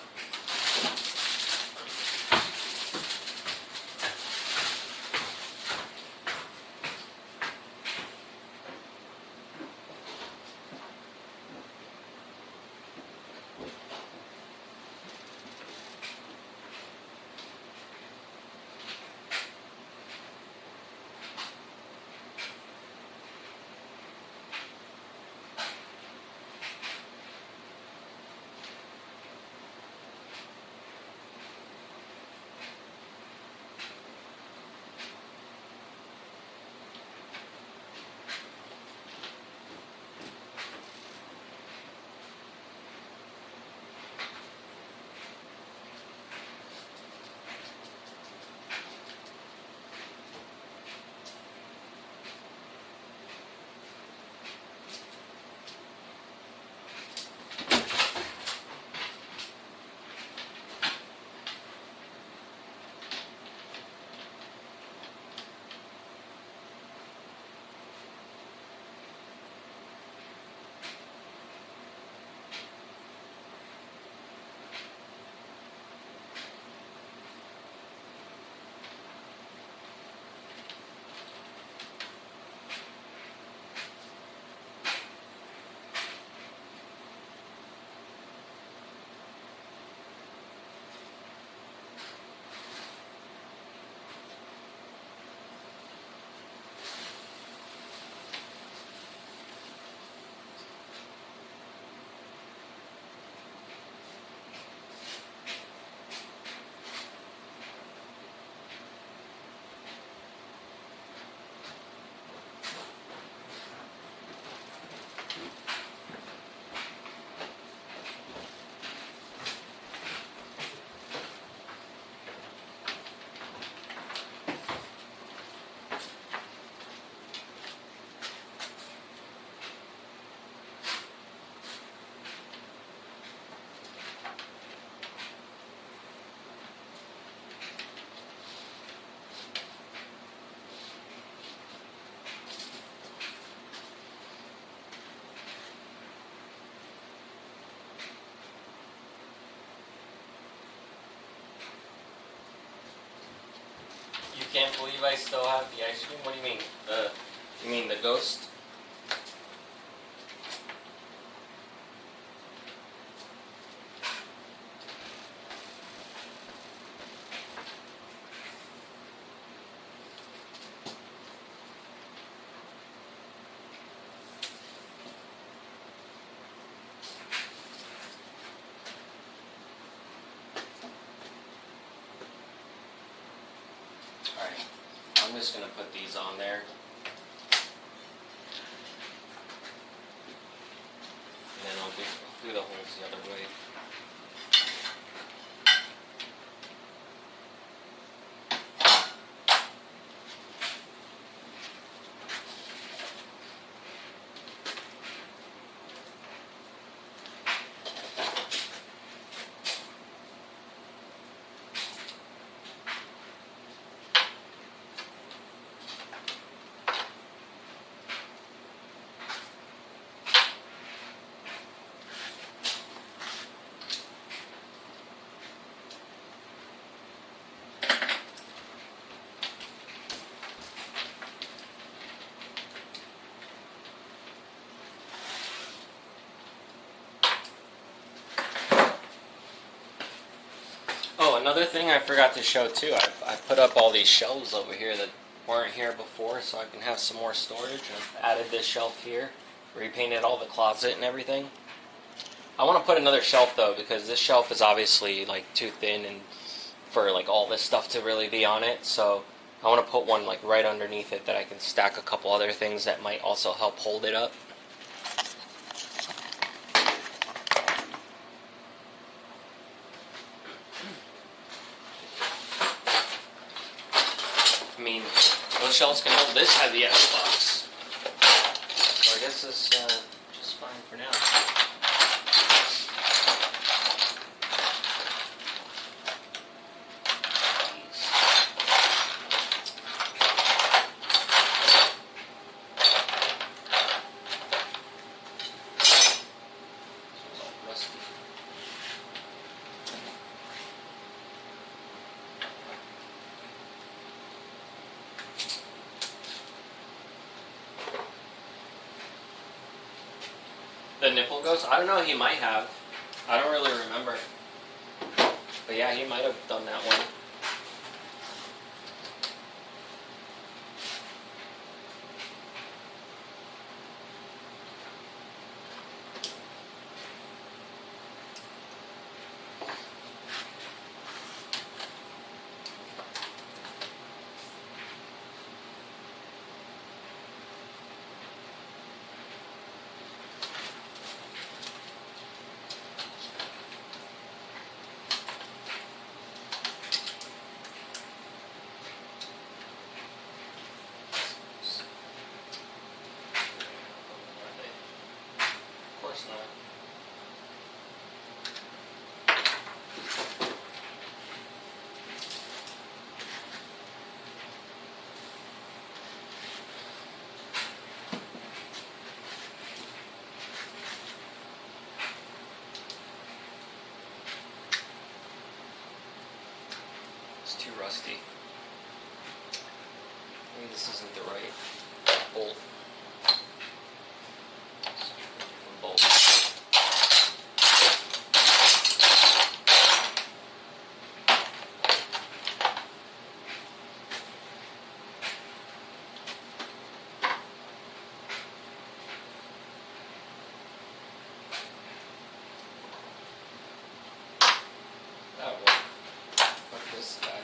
can't believe I still have the ice cream. What do you mean? You mean the ghost? Alright, I'm just gonna put these on there. And then I'll do the holes the other way. Oh, another thing I forgot to show too, I put up all these shelves over here that weren't here before so I can have some more storage. I've added this shelf here, repainted all the closet and everything. I want to put another shelf though because this shelf is obviously like too thin and for like all this stuff to really be on it, so I want to put one like right underneath it that I can stack a couple other things that might also help hold it up. I mean, those shelves can hold this heavy ass box. So I guess it's just fine for now. Rusty. The nipple ghost? I don't know, he might have. I don't really remember. But yeah, he might have done that one. Of course not. It's too rusty. Maybe this isn't the right bolt. Different bolt. That'll work. Fuck this guy.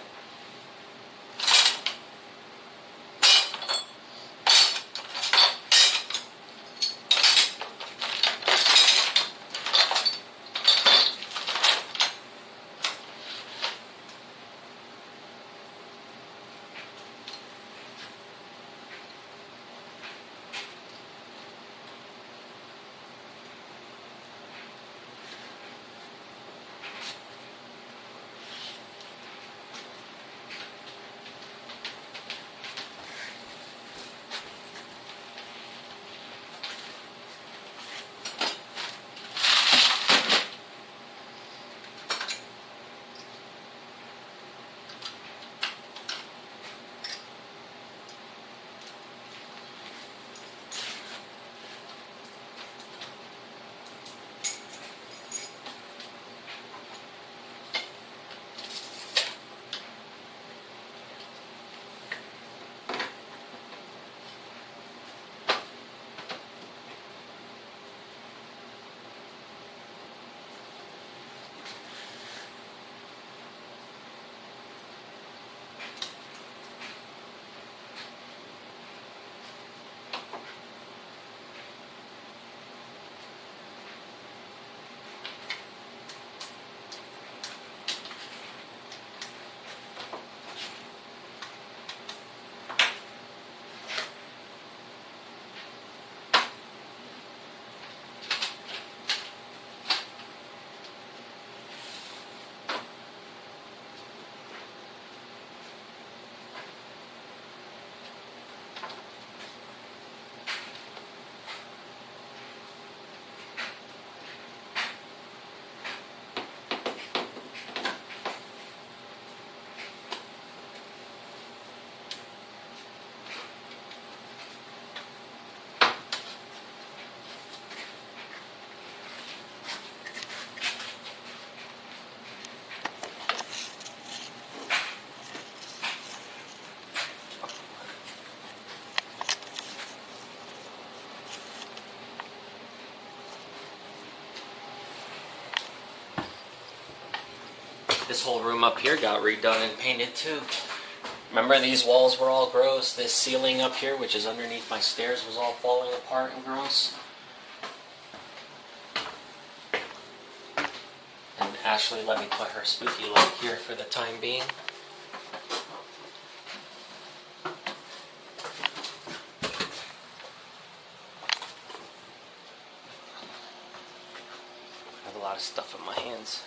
This whole room up here got redone and painted too. Remember these walls were all gross? This ceiling up here, which is underneath my stairs, was all falling apart and gross. And Ashley let me put her spooky light here for the time being. I have a lot of stuff in my hands.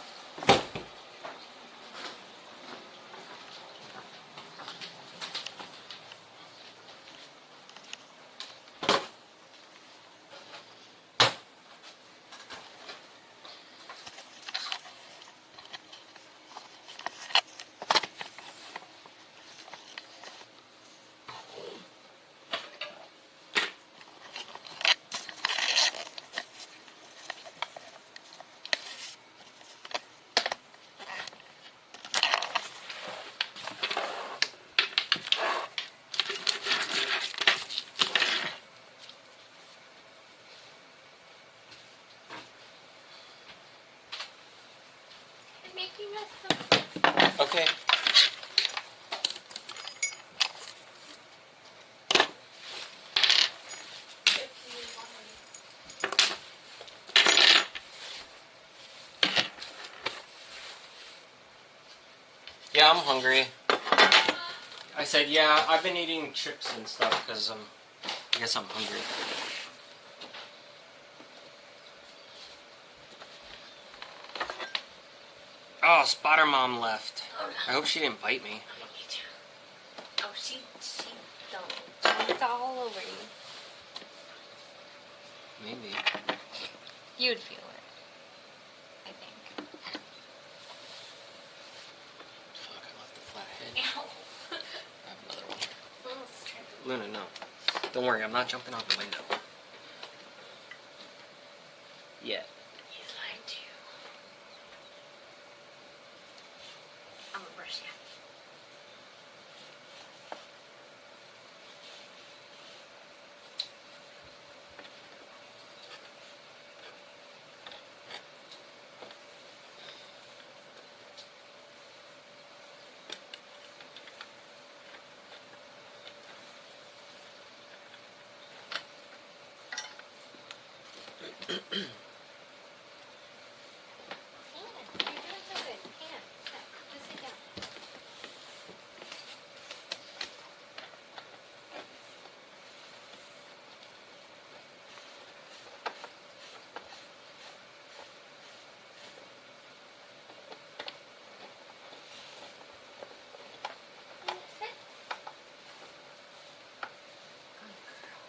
Making us some. Okay. Yeah, I'm hungry. I said, yeah, I've been eating chips and stuff because I guess I'm hungry. Oh, Spotter Mom left. Oh, no. I hope she didn't bite me. Oh, she don't. It's all over you. Maybe. You'd feel it. I think. Fuck, I left the flathead. Ow. I have another one. Oh, it's trying to- Luna, no. Don't worry, I'm not jumping out the window. Yet. He's lying to you. I'm gonna brush you. You're doing so good. Hang on. Stop. Just sit down. Sit. Good girl.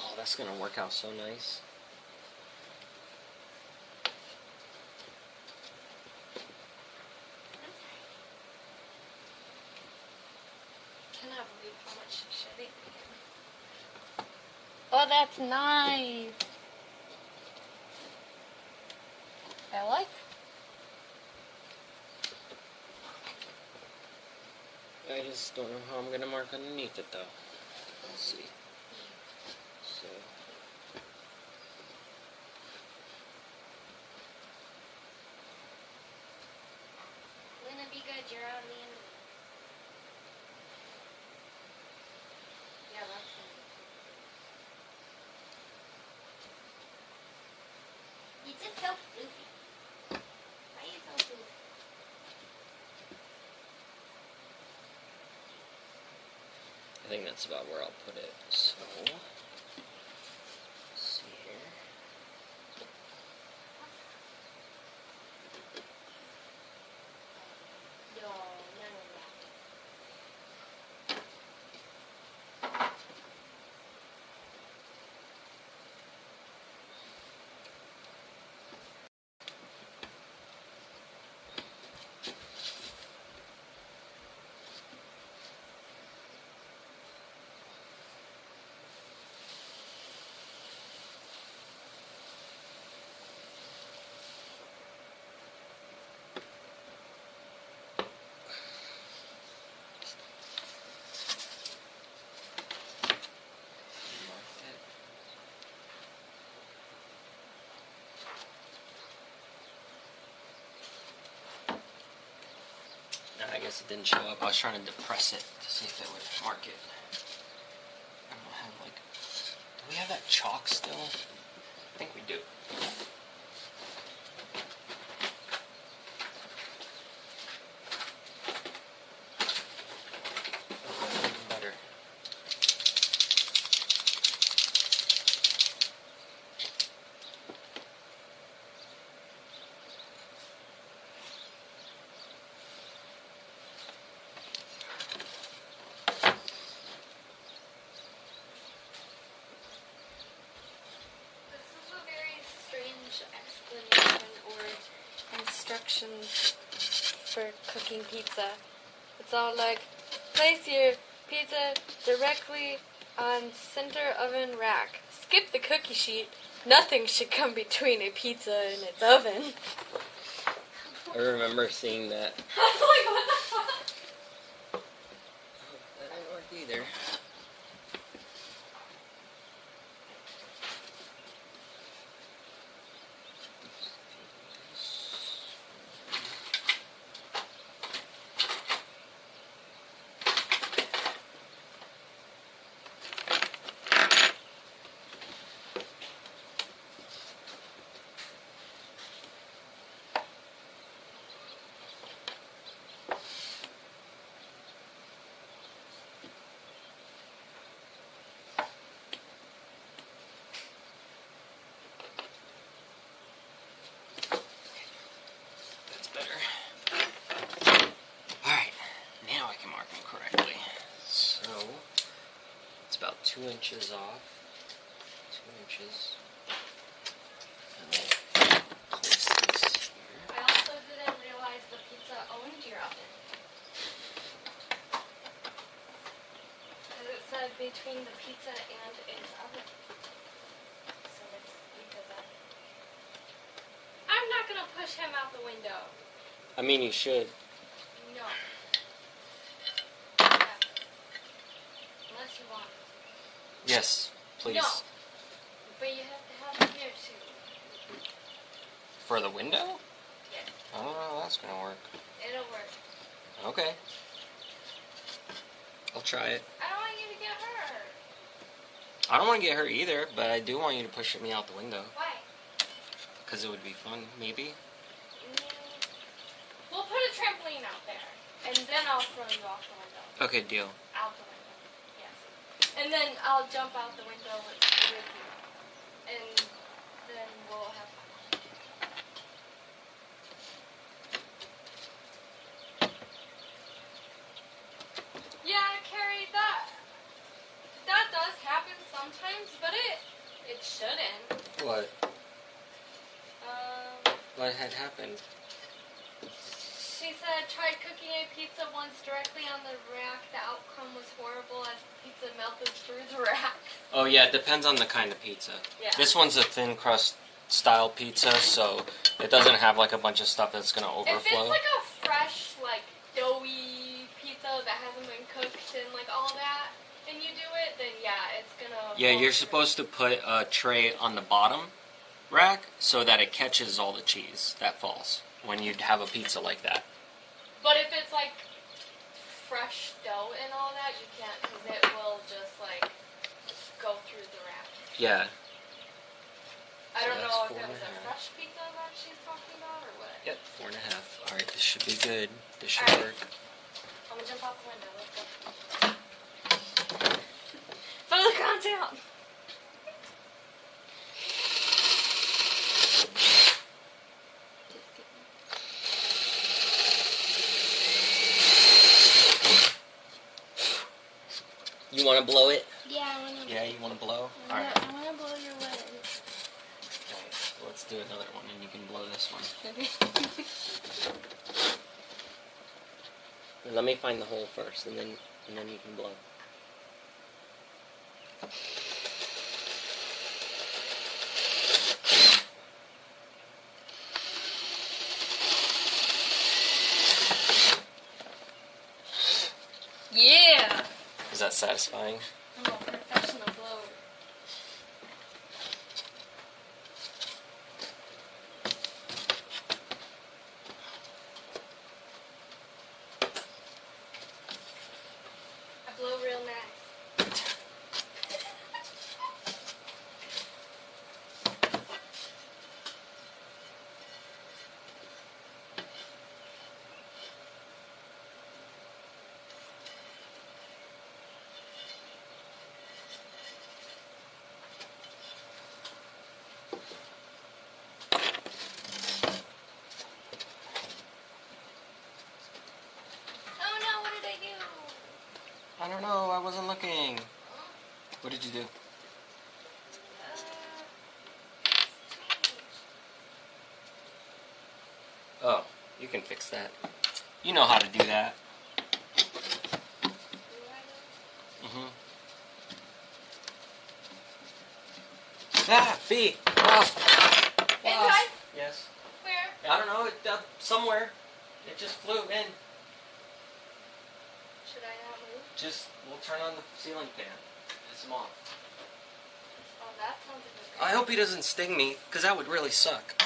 Oh, that's gonna work out so nice. Cannot believe how much she's shedding. Oh, that's nice. I like I just don't know how I'm gonna mark underneath it though. Let's see. So. Luna, be good. You're on the end of it. Yeah, that's fine. You're just so floofy. Why are you so floofy? I think that's about where I'll put it. So, let's see here. No, none of that. Marked it. No, I guess it didn't show up. I was trying to depress it to see if it would mark it. I don't have like. Do we have that chalk still? I think we do. Okay, even better. This is a very strange explanation or instructions for cooking pizza. It's all like, place your pizza directly on center oven rack. Skip the cookie sheet. Nothing should come between a pizza and its oven. I remember seeing that. I was like, what the fuck? That didn't work either. That's better. Alright, now I can mark them correctly. So, it's about 2 inches off. 2 inches. And then place this here. I also didn't realize the pizza owned your oven. Because it said between the pizza and its oven. So it's because of it. I'm not gonna push him out the window. I mean, you should. No. Yeah. Unless you want. Yes, please. No. But you have to have it here too. For the window? Yes. I don't know how that's gonna work. It'll work. Okay. I'll try it. I don't want you to get hurt. I don't want to get hurt either, but I do want you to push me out the window. Why? Because it would be fun, maybe. We'll put a trampoline out there. And then I'll throw you off the window. Okay, deal. Out the window. Yes. And then I'll jump out the window with you. And then we'll have fun. Yeah, Carrie, that does happen sometimes, but it shouldn't. What? What had happened? She said, tried cooking a pizza once directly on the rack. The outcome was horrible as the pizza melted through the rack. Oh yeah, it depends on the kind of pizza. Yeah. This one's a thin crust style pizza, so it doesn't have like a bunch of stuff that's gonna If it's overflow. like a fresh, like doughy pizza that has hasn't been cooked and like all that, and you do it, then yeah, it's gonna. Yeah, fall you're through. supposed to put a tray on the bottom rack so that it catches all the cheese that falls when you have a pizza like that. But if it's like fresh dough and all that, you can't because it will just like go through the wrap. Yeah. I So don't that's know if 4 it and was a a half. fresh pizza that she's talking about or what. Yep, 4.5. All right, this should be good. This should All right. work. I'm gonna jump out the window. Let's go. Follow the content. You want to blow it? Yeah, I wanna. Yeah, you want to blow? All right. I wanna blow your lid. Okay, so let's do another one, and you can blow this one. Let me find the hole first, and then you can blow. Yeah. Is that satisfying? I'm a professional blower. I blow real nice. Oh no, what did I do? I don't know. I wasn't looking. What did you do? Oh, you can fix that. You know how to do that. Mm-hmm. Ah, bee! Wasp! Inside? Yes. Where? I don't know. Somewhere. It just flew in. Should I not move? Just, we'll turn on the ceiling fan. Piss him off. Oh, that sounds like a I hope he doesn't sting me, because that would really suck.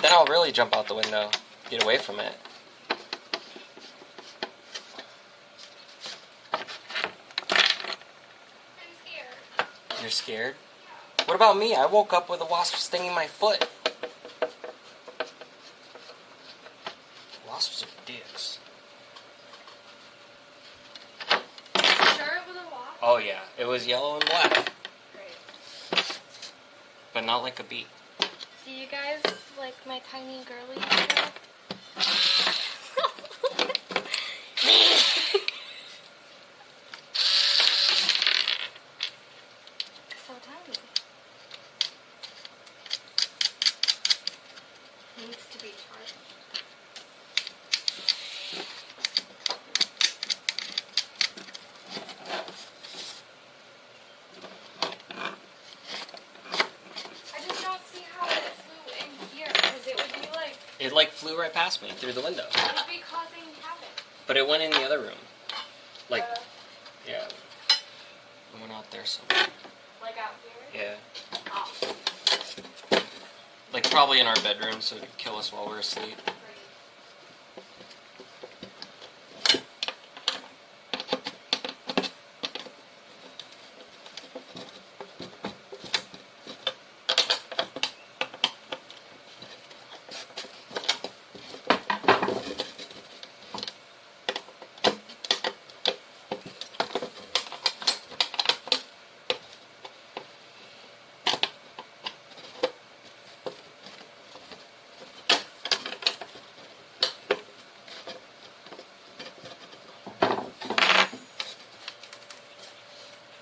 Then I'll really jump out the window. Get away from it. I'm scared. You're scared? What about me? I woke up with a wasp stinging my foot. Wasps are dicks. Sure it was a wasp? Oh yeah, it was yellow and black, Great. but not like a bee. Do you guys like my tiny girly girl? So tiny. Needs to be charged. I just don't see how it flew in here, because it would be like, It like flew right past me through the window, it would be causing havoc. but it went in the other room. Like, Uh, yeah, it went out there somewhere. like out here? Yeah, Oh, like probably in our bedroom, so it could kill us while we're asleep. great.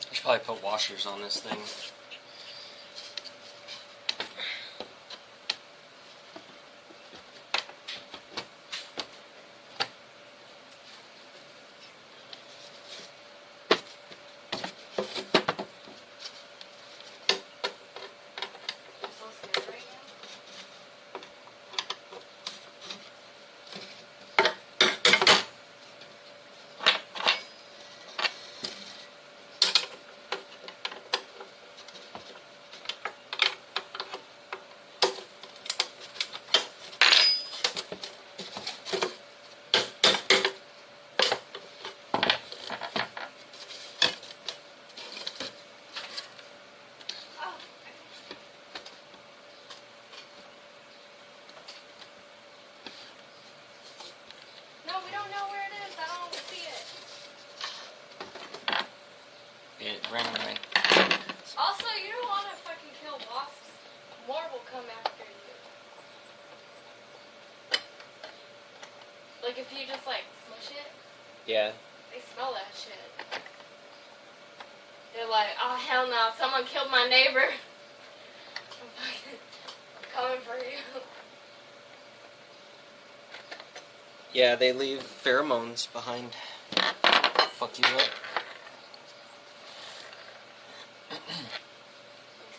I should probably put washers on this thing. I'm so scared right now. ran away. Also, you don't want to fucking kill wasps. More will come after you. Like if you just like smush it, Yeah. they smell that shit. They're like, oh hell no, someone killed my neighbor. I'm coming for you. Yeah, they leave pheromones behind. Fuck you up. They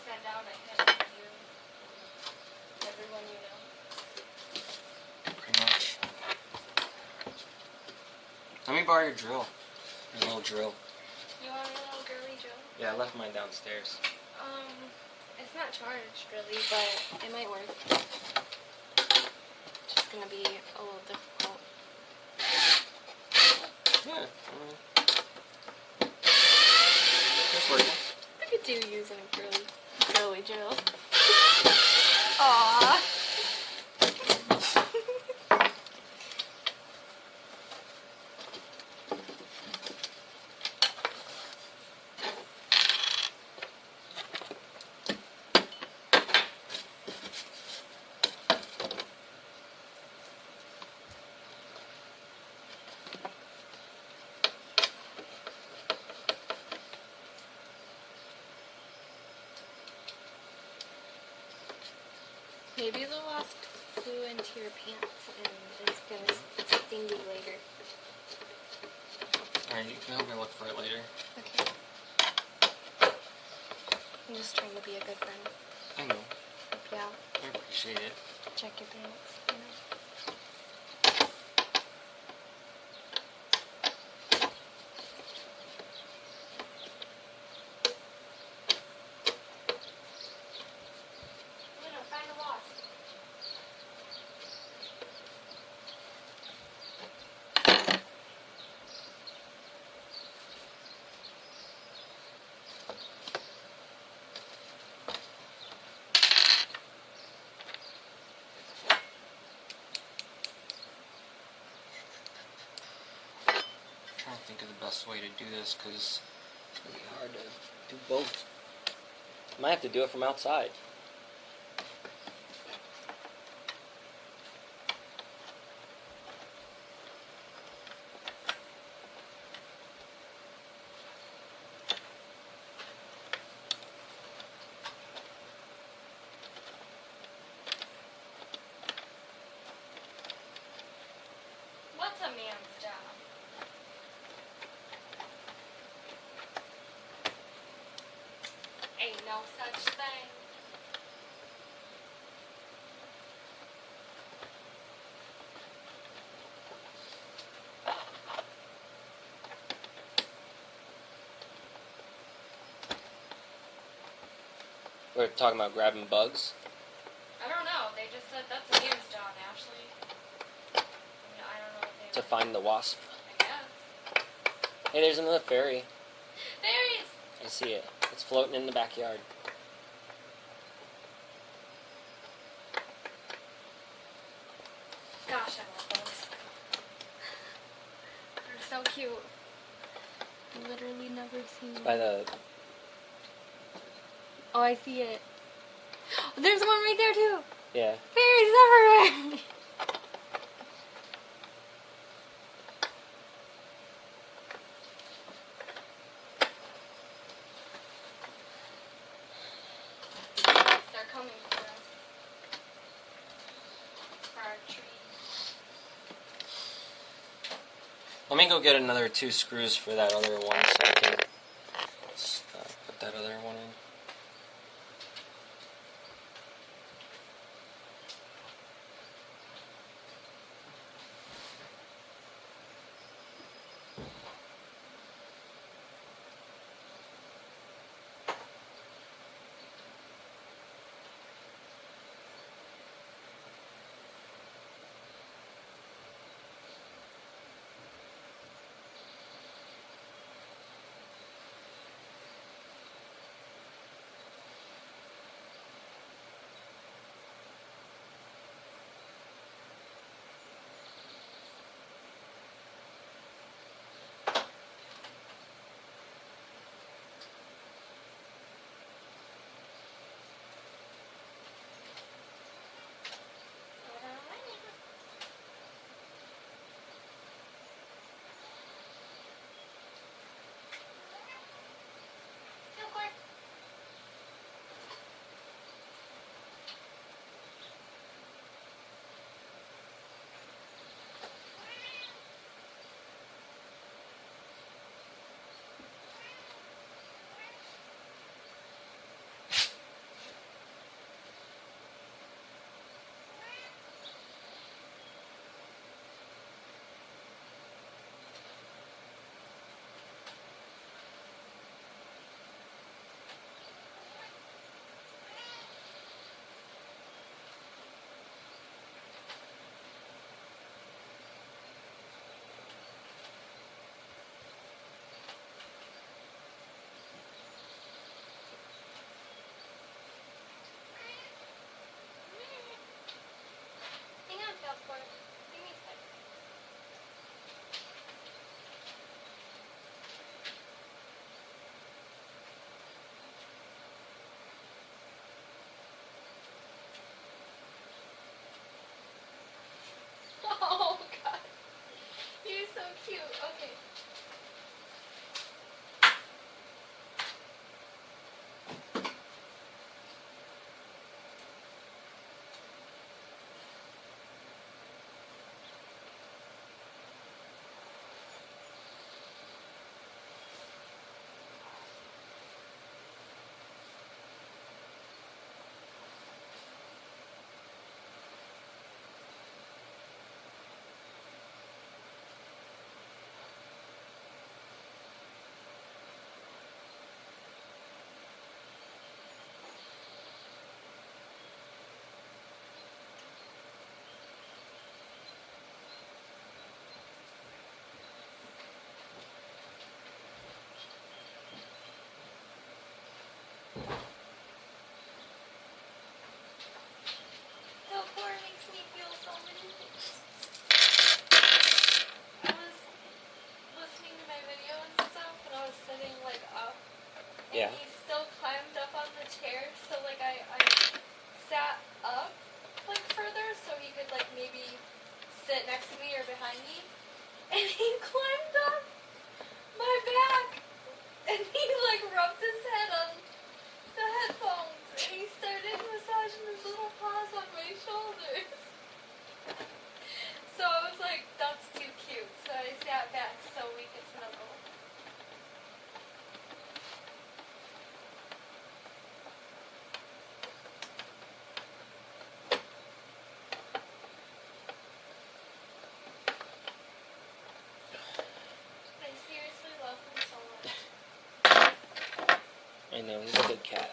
send out a hit to you. Everyone you know. Pretty much. Let me borrow your drill. Your little drill. You want a little girly drill? Yeah, I left mine downstairs. It's not charged really, but it might work. It's just gonna be a little difficult. Yeah. It's working. I could do using a girly drill. Aww. Maybe the wasp flew into your pants and is gonna sting you later. Alright, you can help me look for it later. Okay. I'm just trying to be a good friend. I know. Help you out. I appreciate it. Check your pants. You know? I'm gonna find a wasp. I'm trying to think of the best way to do this because it's going to be hard to do both. I might have to do it from outside. What's a man's job? Ain't no such thing. We're talking about grabbing bugs. I don't know. They just said that's a man's job, Ashley. I don't know what they To find the wasp. I guess. Hey, there's another fairy. There he is! I see it. It's floating in the backyard. Gosh, I love those. They're so cute. Literally never seen By one. the... Oh, I see it. There's one right there too. Yeah. Fairies everywhere. They're coming for us. For our trees. Let me go get another 2 screws for that other one so I can put that other one in. and he still climbed up on the chair, so like I sat up like further so he could like maybe sit next to me or behind me, and he climbed up my back and he like rubbed his head on the headphones and he started massaging his little paws on my shoulders. So I was like, that's too cute. So I sat back so we could snuggle. I seriously love him so much. I know, he's a good cat.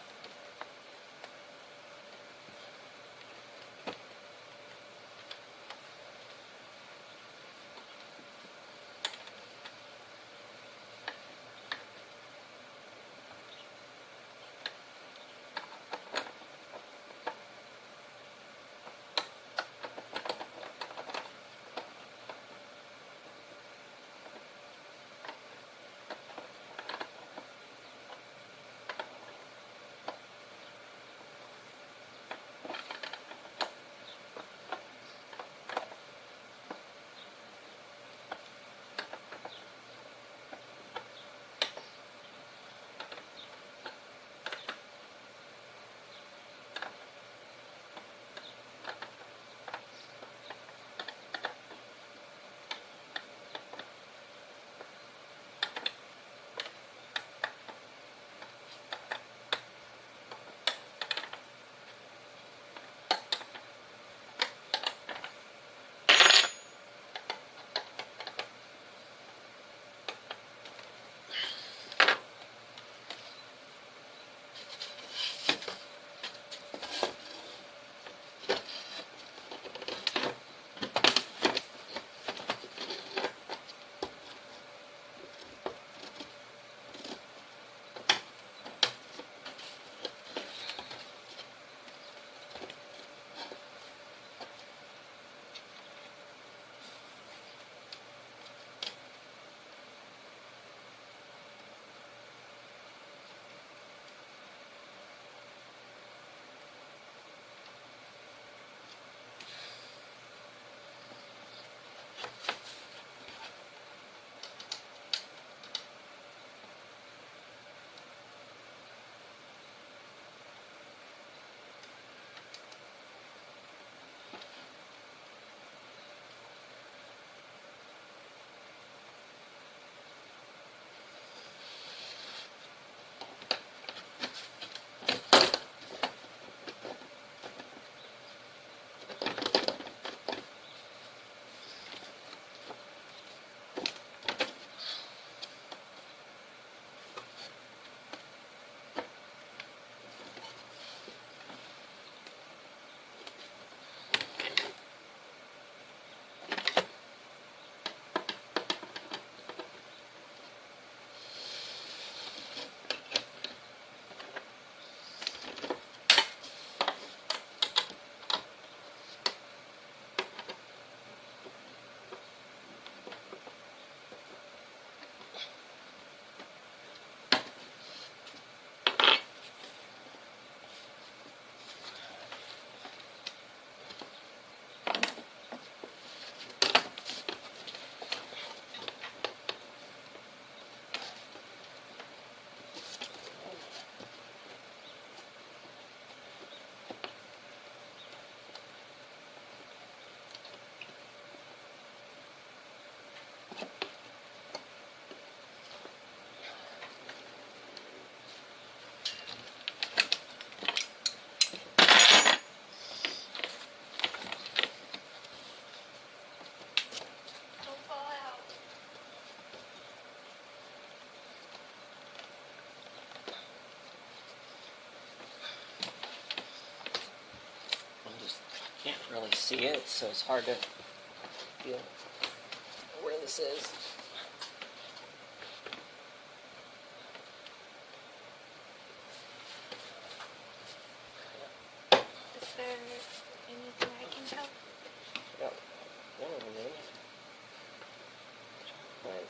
Can't really see it, so it's hard to feel where this is. Is there anything I can help? Got one of them in. Right.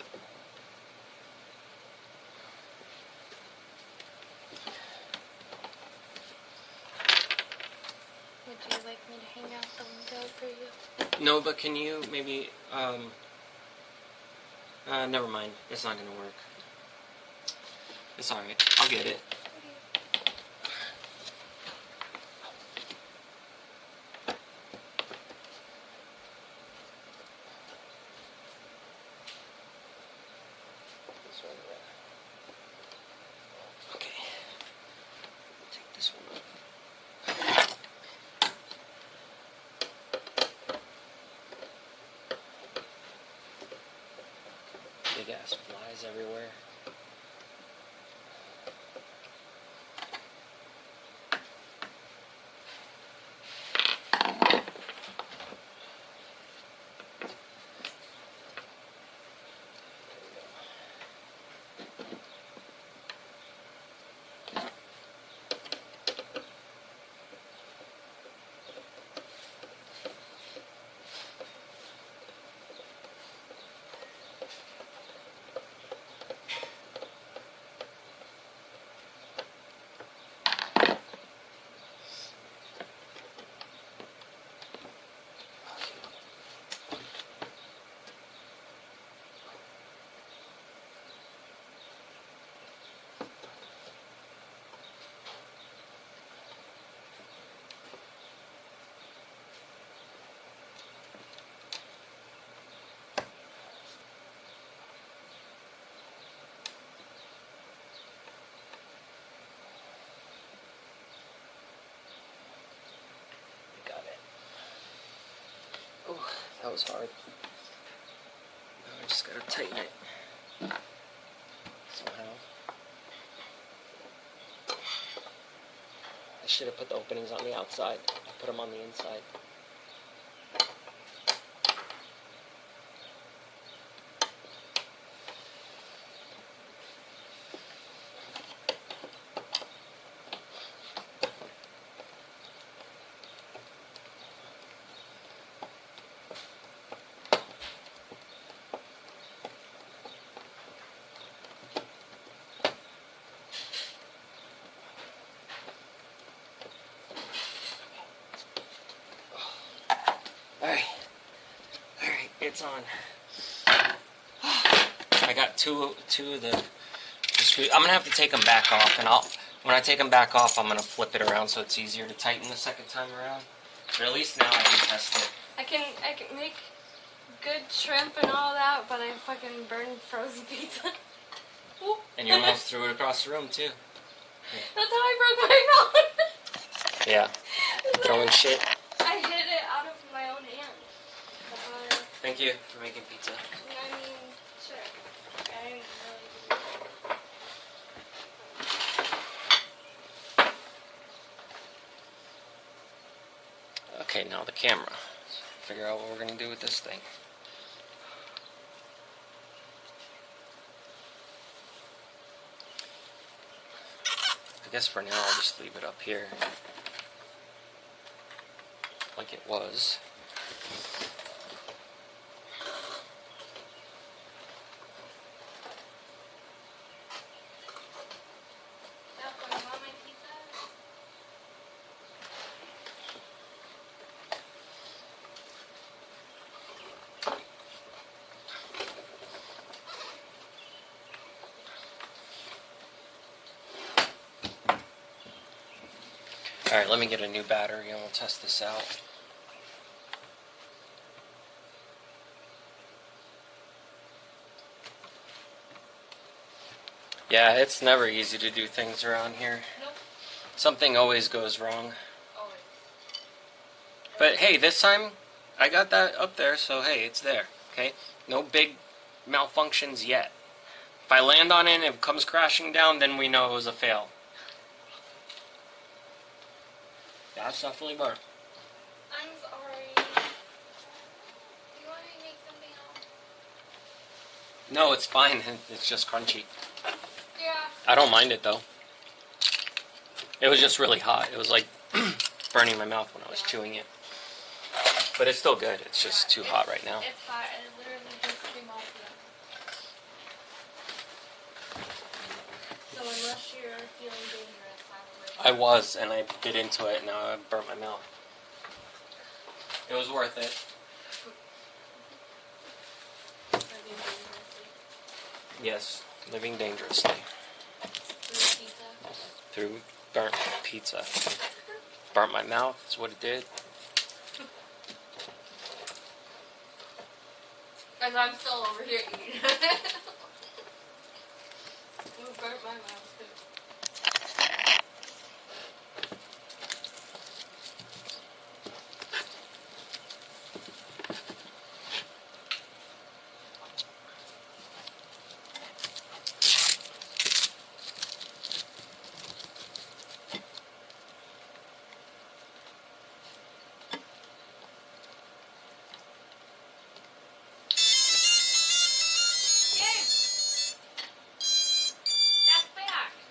hang out the window for you? No, but can you maybe, never mind. It's not gonna work. It's alright. I'll get it. This one, okay. Take this one off. Big ass flies everywhere. Oh, that was hard. Now I just gotta tighten it somehow. I should have put the openings on the outside. I put them on the inside. Alright, it's on. I got two of the screws. I'm gonna have to take them back off, and when I take them back off, I'm gonna flip it around so it's easier to tighten the second time around. But at least now I can test it. I can make good shrimp and all that, but I fucking burned frozen pizza. And you almost threw it across the room too. That's how I broke my phone. Yeah, throwing shit. I hit it out of my own hand. Thank you for making pizza. I mean, sure. I didn't really. Okay, now the camera. Let's figure out what we're gonna do with this thing. I guess for now I'll just leave it up here like it was. Alright, let me get a new battery and we'll test this out. Yeah, it's never easy to do things around here. Nope. Something always goes wrong. Always. But hey, this time I got that up there, so hey, it's there. Okay? No big malfunctions yet. If I land on it and it comes crashing down, then we know it was a fail. That's definitely burnt. I'm sorry. Do you want me to make something else? No, it's fine. It's just crunchy. Yeah. I don't mind it though. It was just really hot. It was like burning my mouth when I was chewing it. But it's still good. It's just too hot right now. It's hot and it literally just came off the oven. So unless you're feeling dangerous, I was, and I bit into it, and now I burnt my mouth. It was worth it. Yes, living dangerously. Through burnt pizza. Burnt my mouth, is what it did. Because I'm still over here eating. It burnt my mouth too.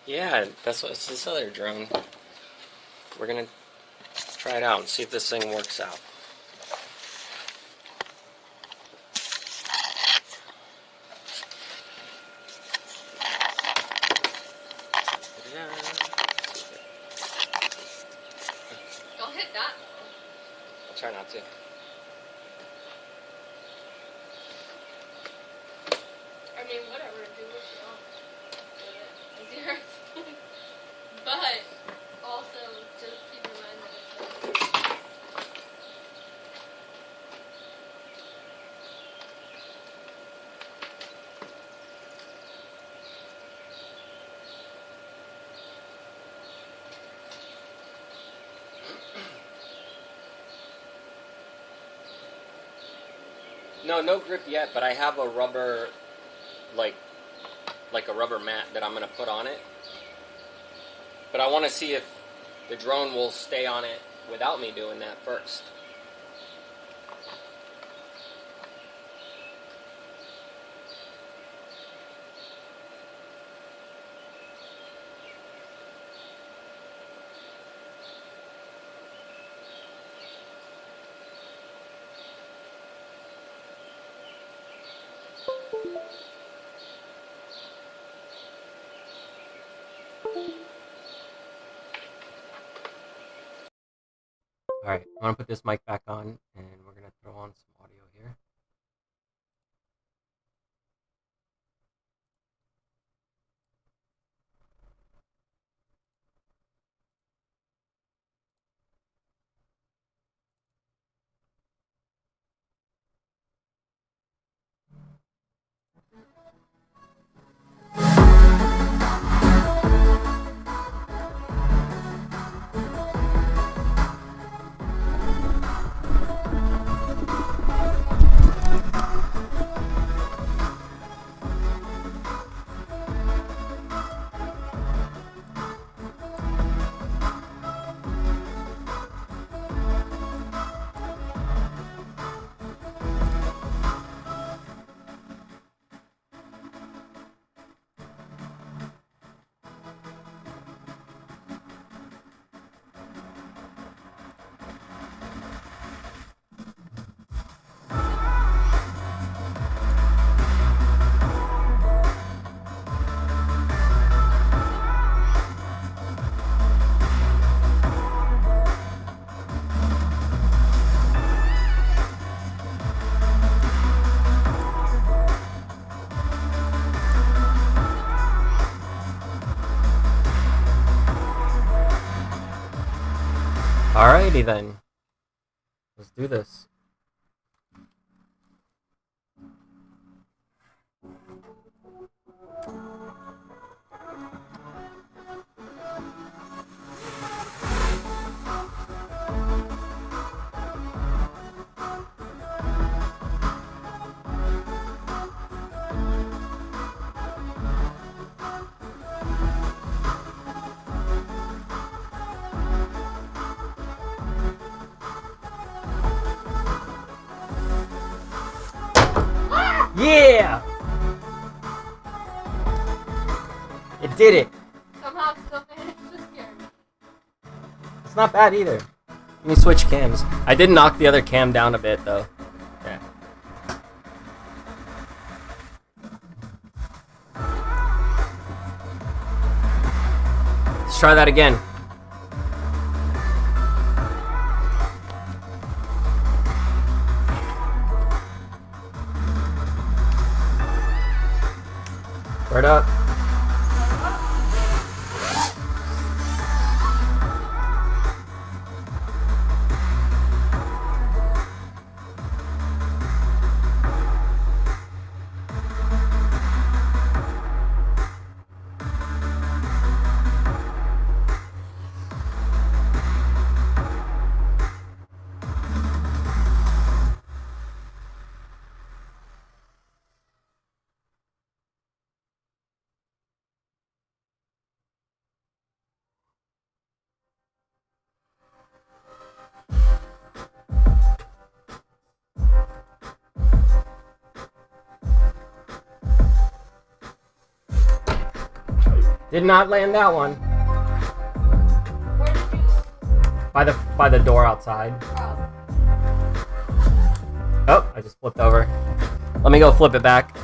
Yeah, that's what it's this other drone. We're gonna try it out and see if this thing works out. Don't hit that. I'll try not to. I mean, whatever, do what you want. It's yours. But also, just keep in mind that it's No grip yet, but I have a rubber, like a rubber mat that I'm gonna put on it. But I want to see if the drone will stay on it without me doing that first. Alright, I'm going to put this mic back on, and we're going to throw on some audio here. Alrighty then. Let's do this. Yeah! It did it. somehow still managed to scare me. It's not bad either. Let me switch cams. I did knock the other cam down a bit though. Yeah. Let's try that again. Did not land that one. Where did you? By the door outside. Oh. Oh, I just flipped over. Let me go flip it back.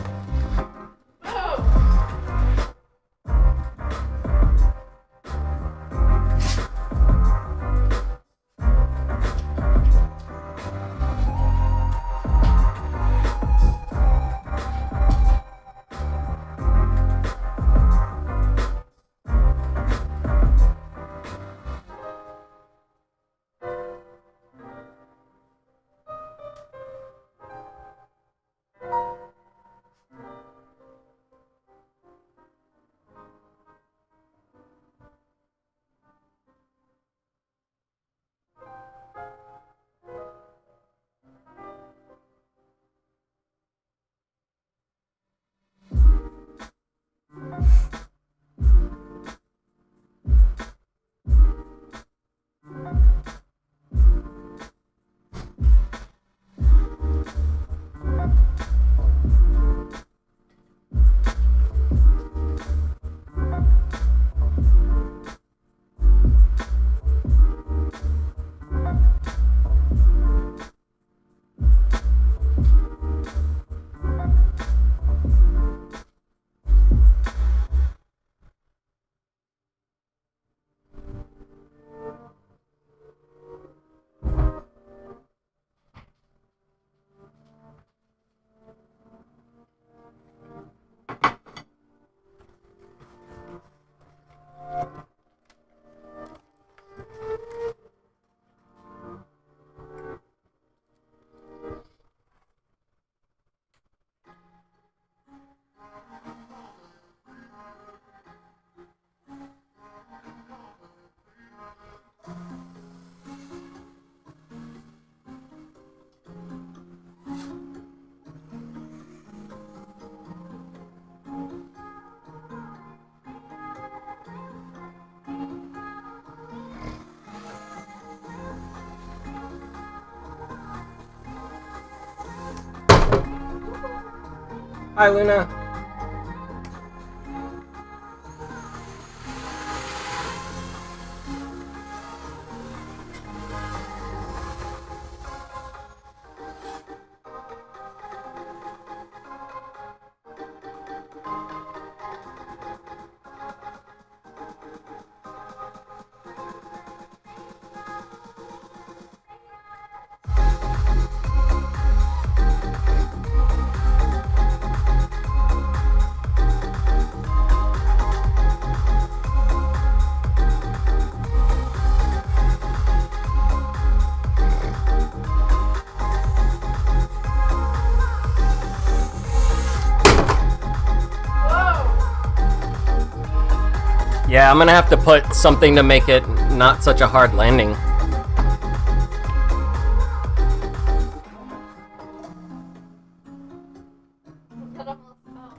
Hi, Luna. Yeah, I'm gonna have to put something to make it not such a hard landing. That almost fell.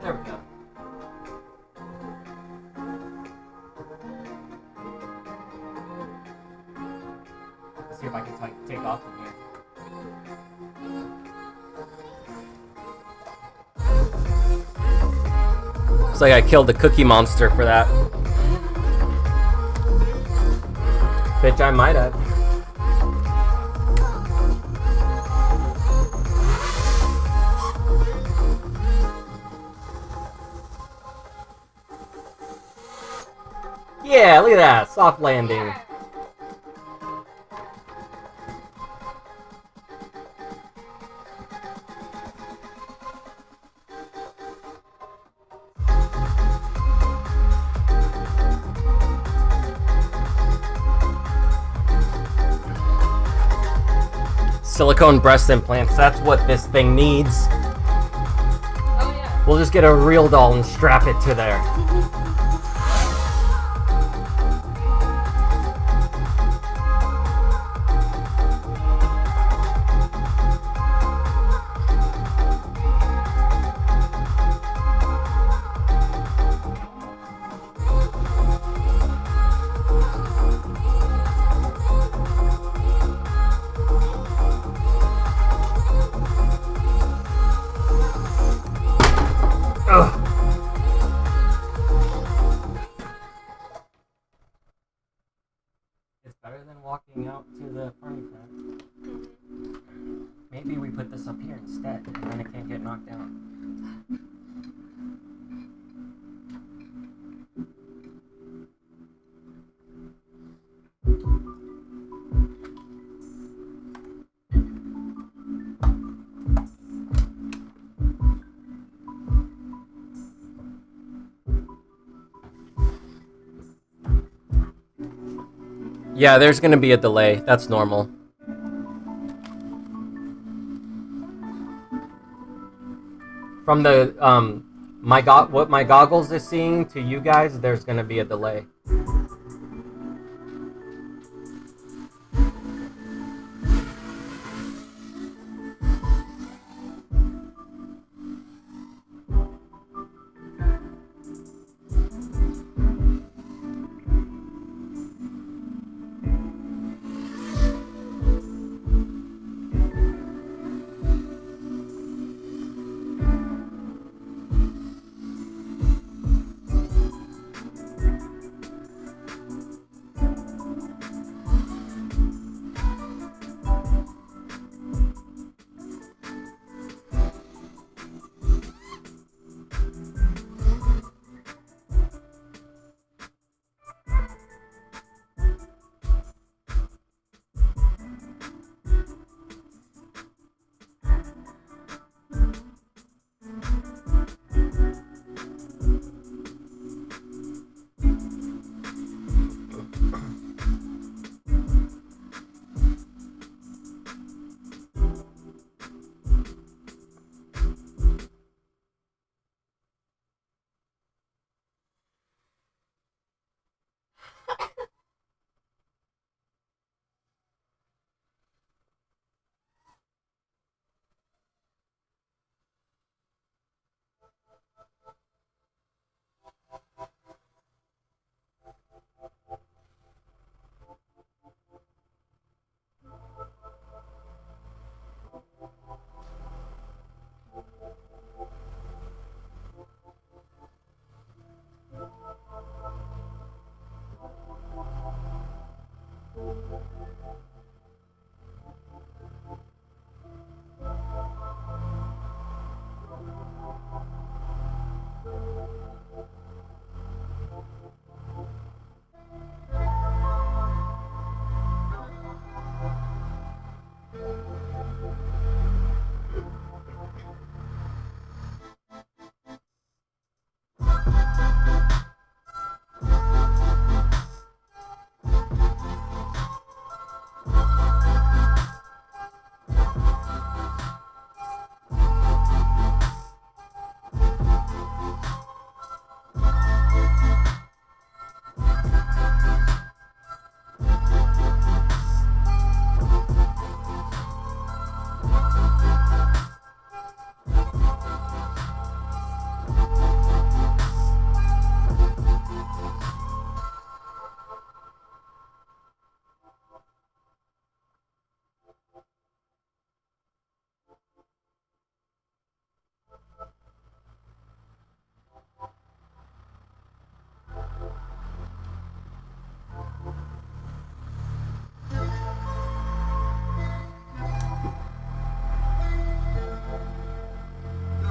There we go. Let's see if I can take off from here. Looks like I killed the Cookie Monster for that. Bitch, I might have. Yeah, look at that. Soft landing. Silicone breast implants, that's what this thing needs. Oh yeah. We'll just get a real doll and strap it to there. Better than walking out to the frying pan. Maybe we put this up here instead, and then it can't get knocked down. Yeah, there's gonna be a delay. That's normal. From the what my goggles is seeing to you guys, there's gonna be a delay.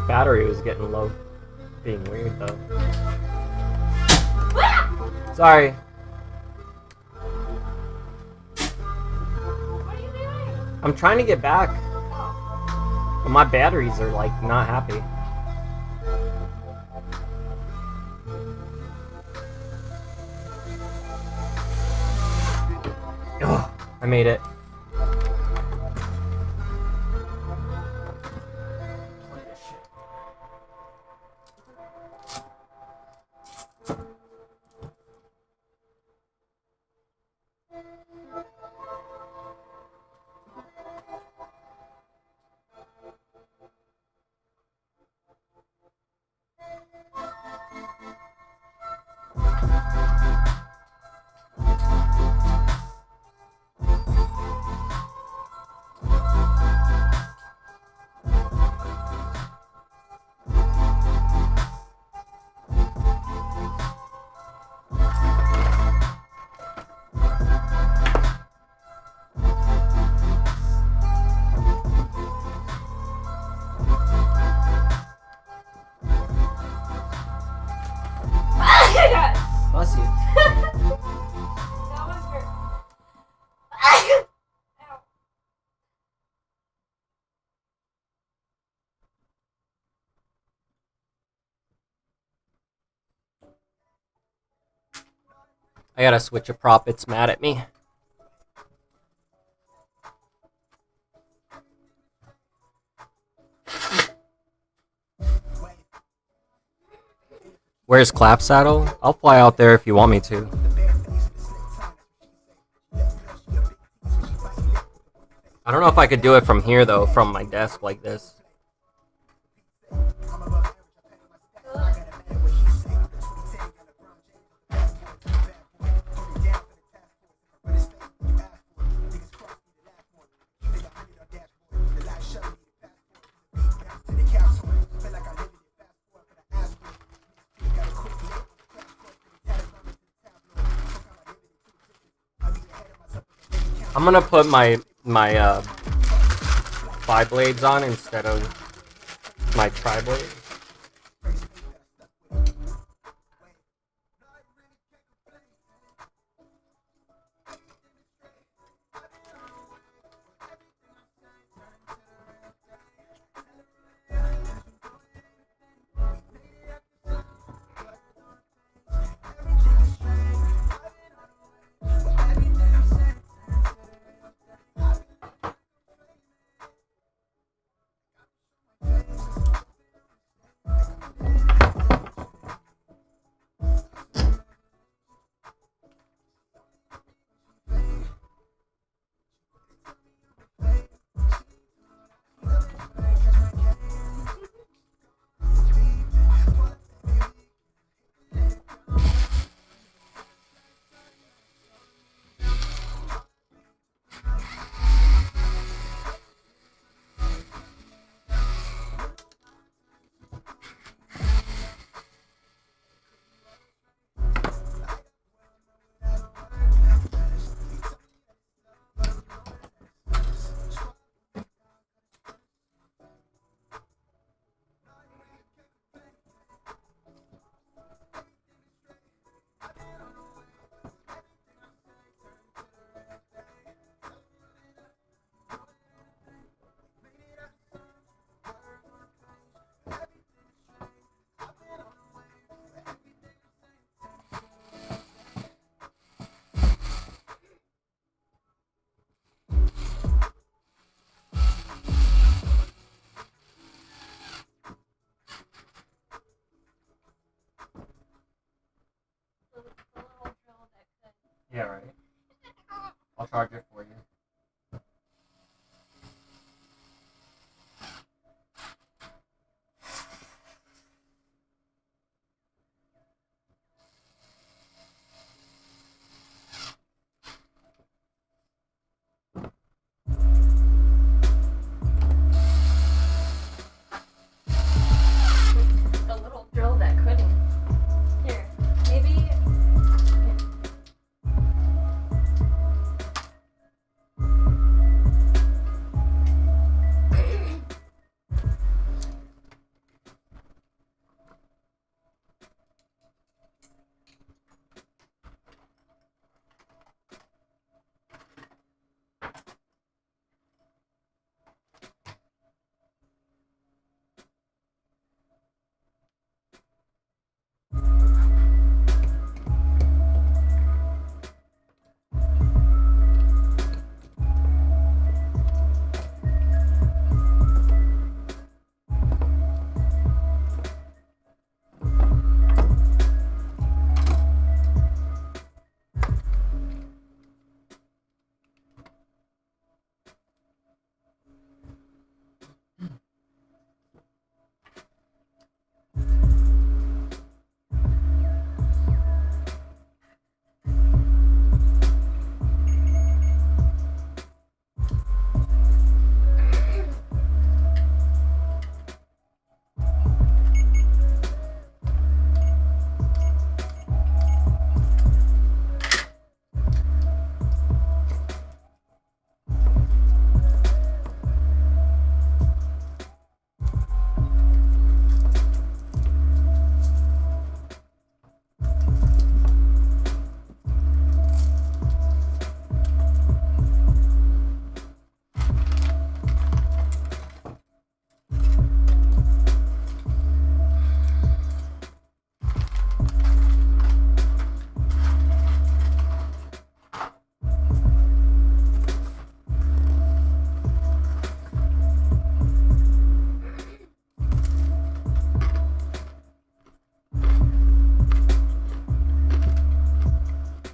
Battery was getting low. Being weird though. Sorry. What are you doing? I'm trying to get back. But my batteries are like not happy. Ugh, I made it. I gotta switch a prop. It's mad at me. Where's Clap Saddle? I'll fly out there if you want me to. I don't know if I could do it from here though, from my desk like this. I'm gonna put my bi-blades on instead of my tri-blades. Yeah, right. I'll charge it for you. The little drill that couldn't. Here, maybe.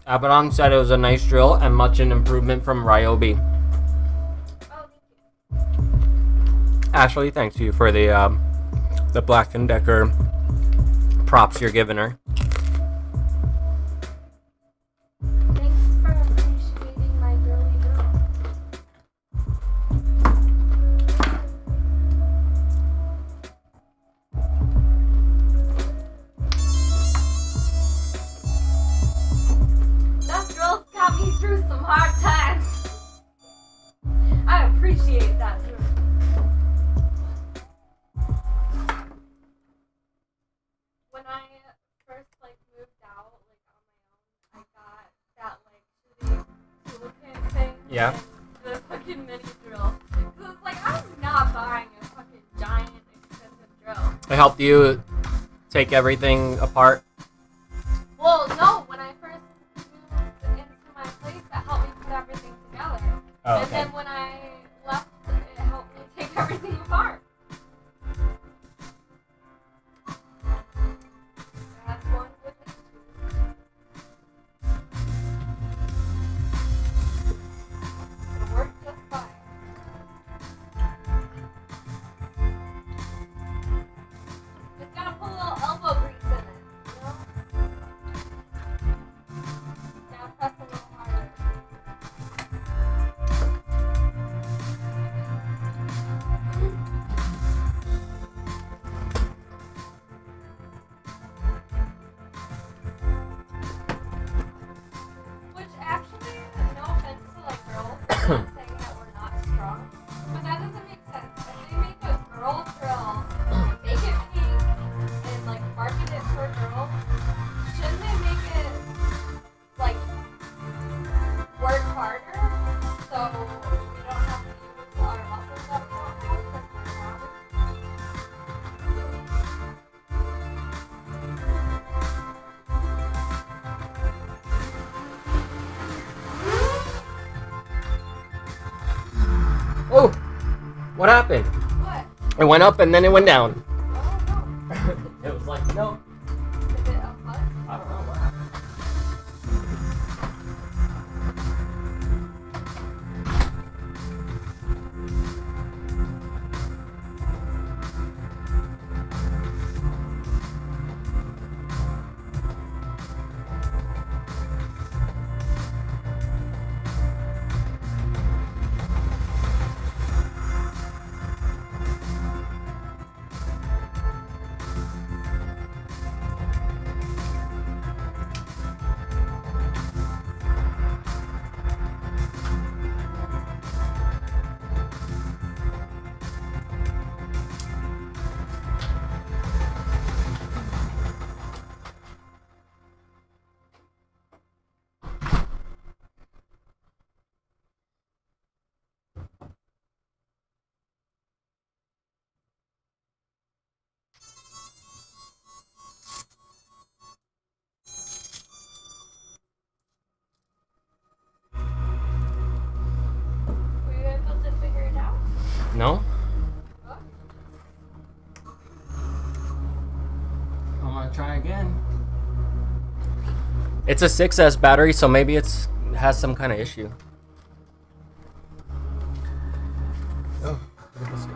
Abaddon said it was a nice drill and much an improvement from Ryobi. Oh, thank you. Ashley, thanks to you for the Black & Decker props you're giving her. Thanks for appreciating my girly girl. That drill's got me through some hard times. I appreciate that, too. When I first moved out on my own, I got that shitty toolkit thing. Yeah. And the fucking mini drill. So it's I'm not buying a fucking giant expensive drill. It helped you take everything apart. Well, no, when I first moved into my place, that helped me put everything together. Oh, And okay. then when I left, it helped me take everything apart. That's one good thing. It worked just fine. Just gotta put a little elbow grease in it, you know? Gotta press a little harder. Which actually, no offense to girls, I'm not saying that we're not strong, but that doesn't make sense. If they make a girl drill and make it pink and market it for girls, shouldn't they make it work harder so we don't have to use our muscles that we don't have because we're not? Oh, what happened? What? It went up and then it went down. Oh It was like, no. no. Did it unplug? I don't know what happened. Were you able to figure it out? No? Huh? I'm gonna try again. It's a 6S battery, so maybe it has some kind of issue. Oh, look at this guy.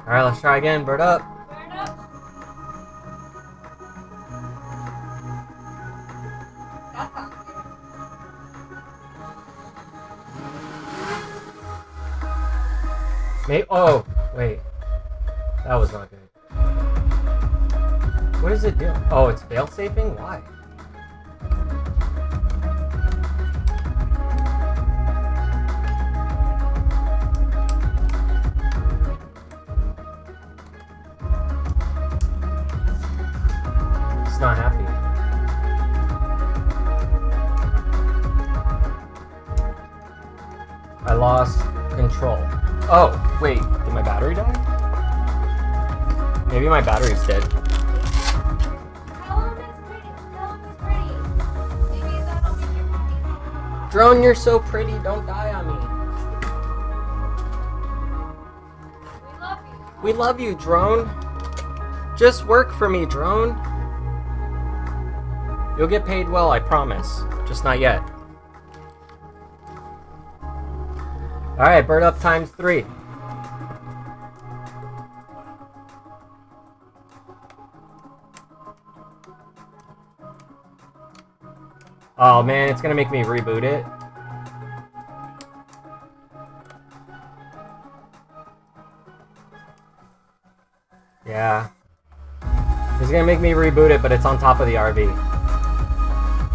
Alright, let's try again. Bird up. Burn up. That sounds good. Oh, wait. That was not good. What is it doing? Oh, it's fail-safing? Why? It's not happy. I lost control. Oh, wait. Did my battery die? Maybe my battery's dead. Tell him it's pretty. Tell him it's pretty. Maybe that'll make your happy. Drone, you're so pretty. Don't die on me. We love you. We love you, Drone. Just work for me, drone. You'll get paid well, I promise. Just not yet. Alright, bird up times 3. Oh man, it's gonna make me reboot it. Yeah. It's gonna make me reboot it, but it's on top of the RV.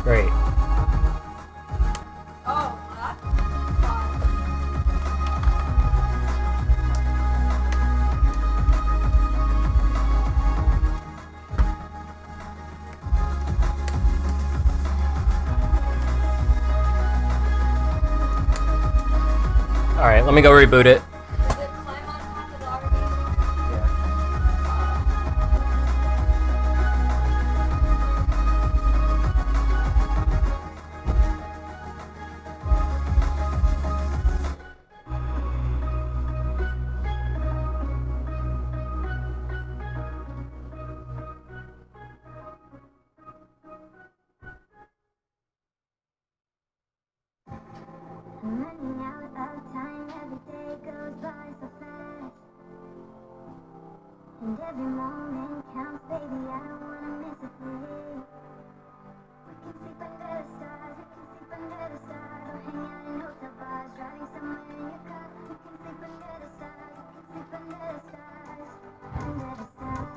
Great. Oh, that's fun. Alright, let me go reboot it. Does it climb on top of the RV? Yeah. I'm running out of time, every day goes by so fast. And every moment counts, baby, I don't wanna miss a thing. We can sleep under the stars, we can sleep under the stars, or hang out in hotel bars, driving somewhere in your car. We can sleep under the stars, we can sleep under the stars, under the stars.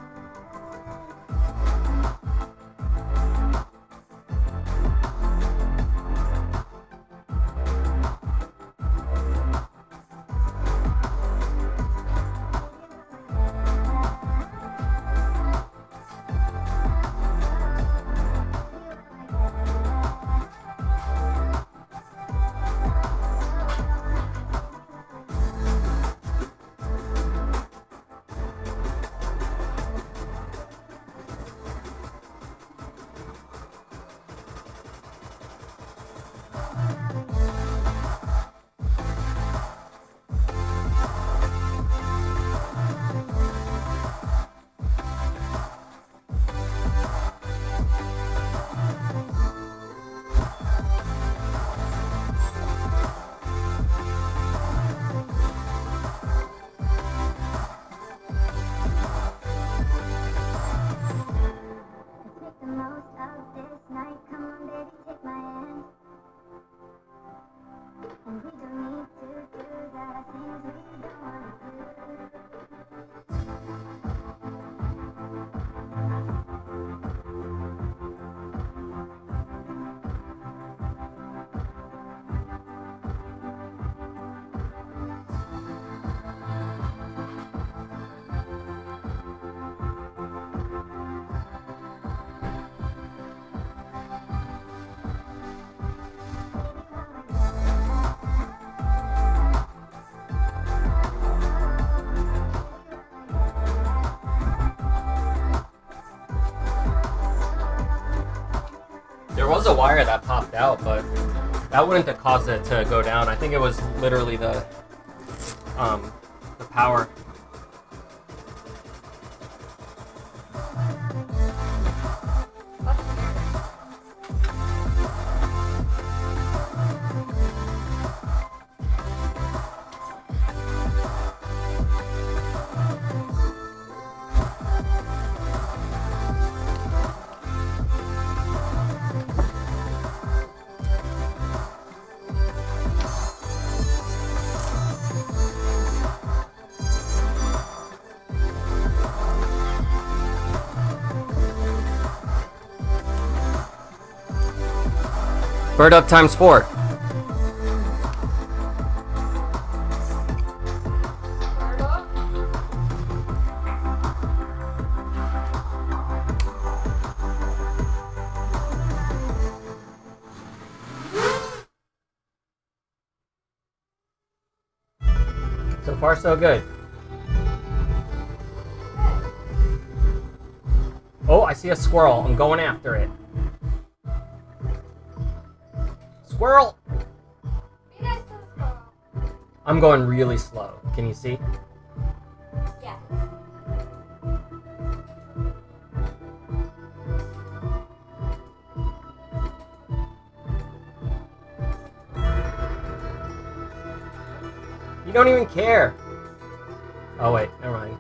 Let's make the most of this night. Come on, baby, take my hand. And we don't need to do the things we don't wanna do. There was a wire that popped out, but that wouldn't have caused it to go down. I think it was literally the power. Bird up times 4. Bird up. So far, so good. Oh, I see a squirrel. I'm going after it. Squirrel! Be nice to the squirrel. I'm going really slow. Can you see? Yes. You don't even care. Oh wait, never mind.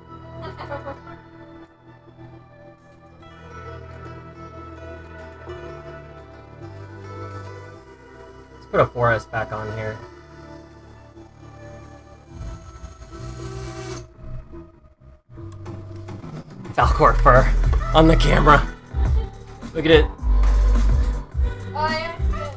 Let's put a forest back on here. Falcor fur on the camera. Look at it. Oh, yeah, I see it.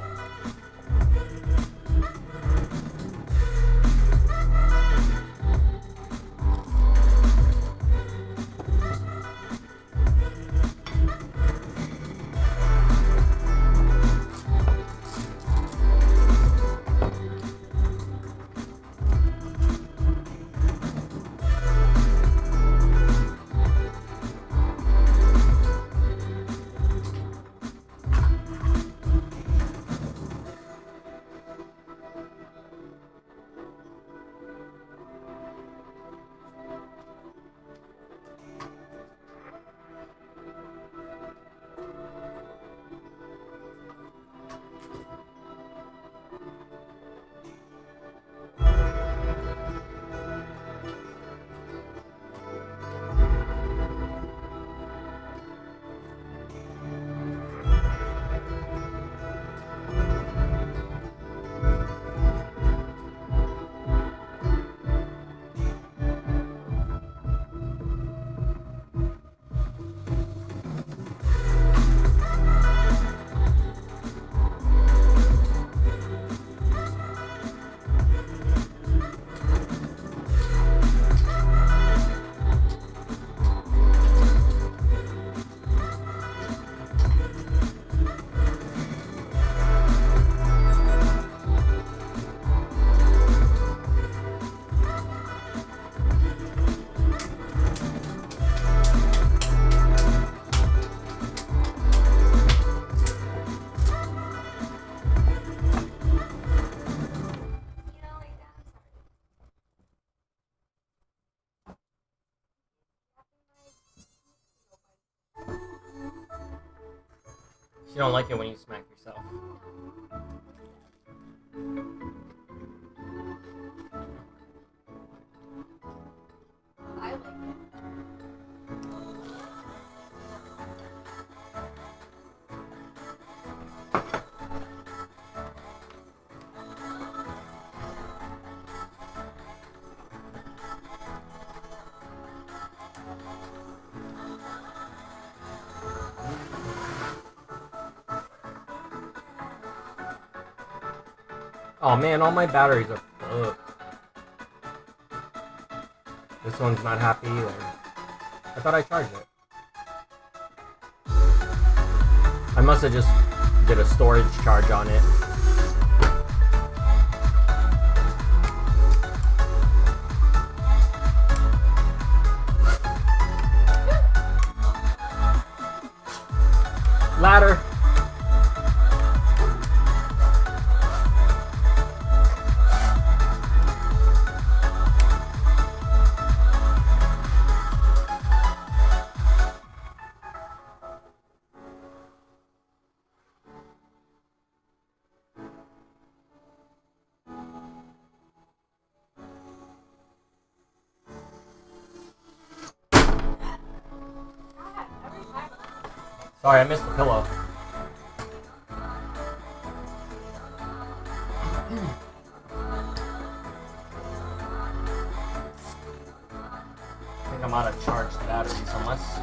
You don't like it when you smack yourself. I like it. Oh man, all my batteries are full. This one's not happy either. I thought I charged it. I must have just did a storage charge on it. Ladder. Sorry, I missed the pillow. I think I'm out of charged batteries, unless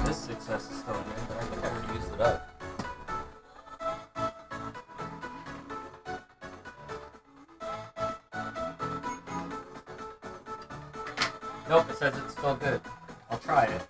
this success is still in there, but I think I already used it up. Nope, it says it's still good. I'll try it.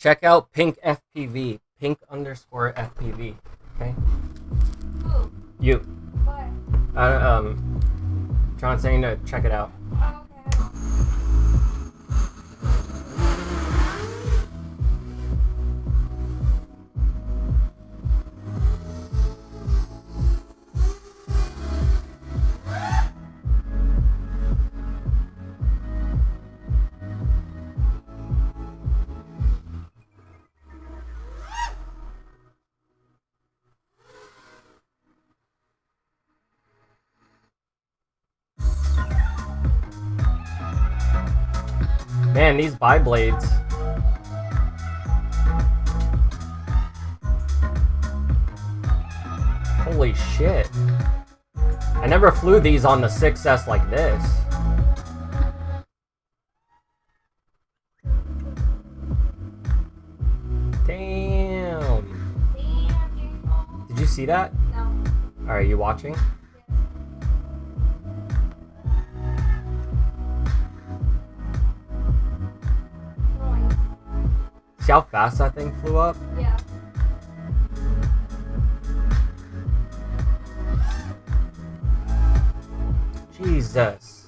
check out Pink FPV. Pink underscore FPV. Okay? Who? You. What? John saying to check it out. Oh, okay. Man, these bi-blades. Holy shit. I never flew these on the 6S like this. Damn. Did you see that? No. Alright, you watching? See how fast that thing flew up? Yeah. Jesus.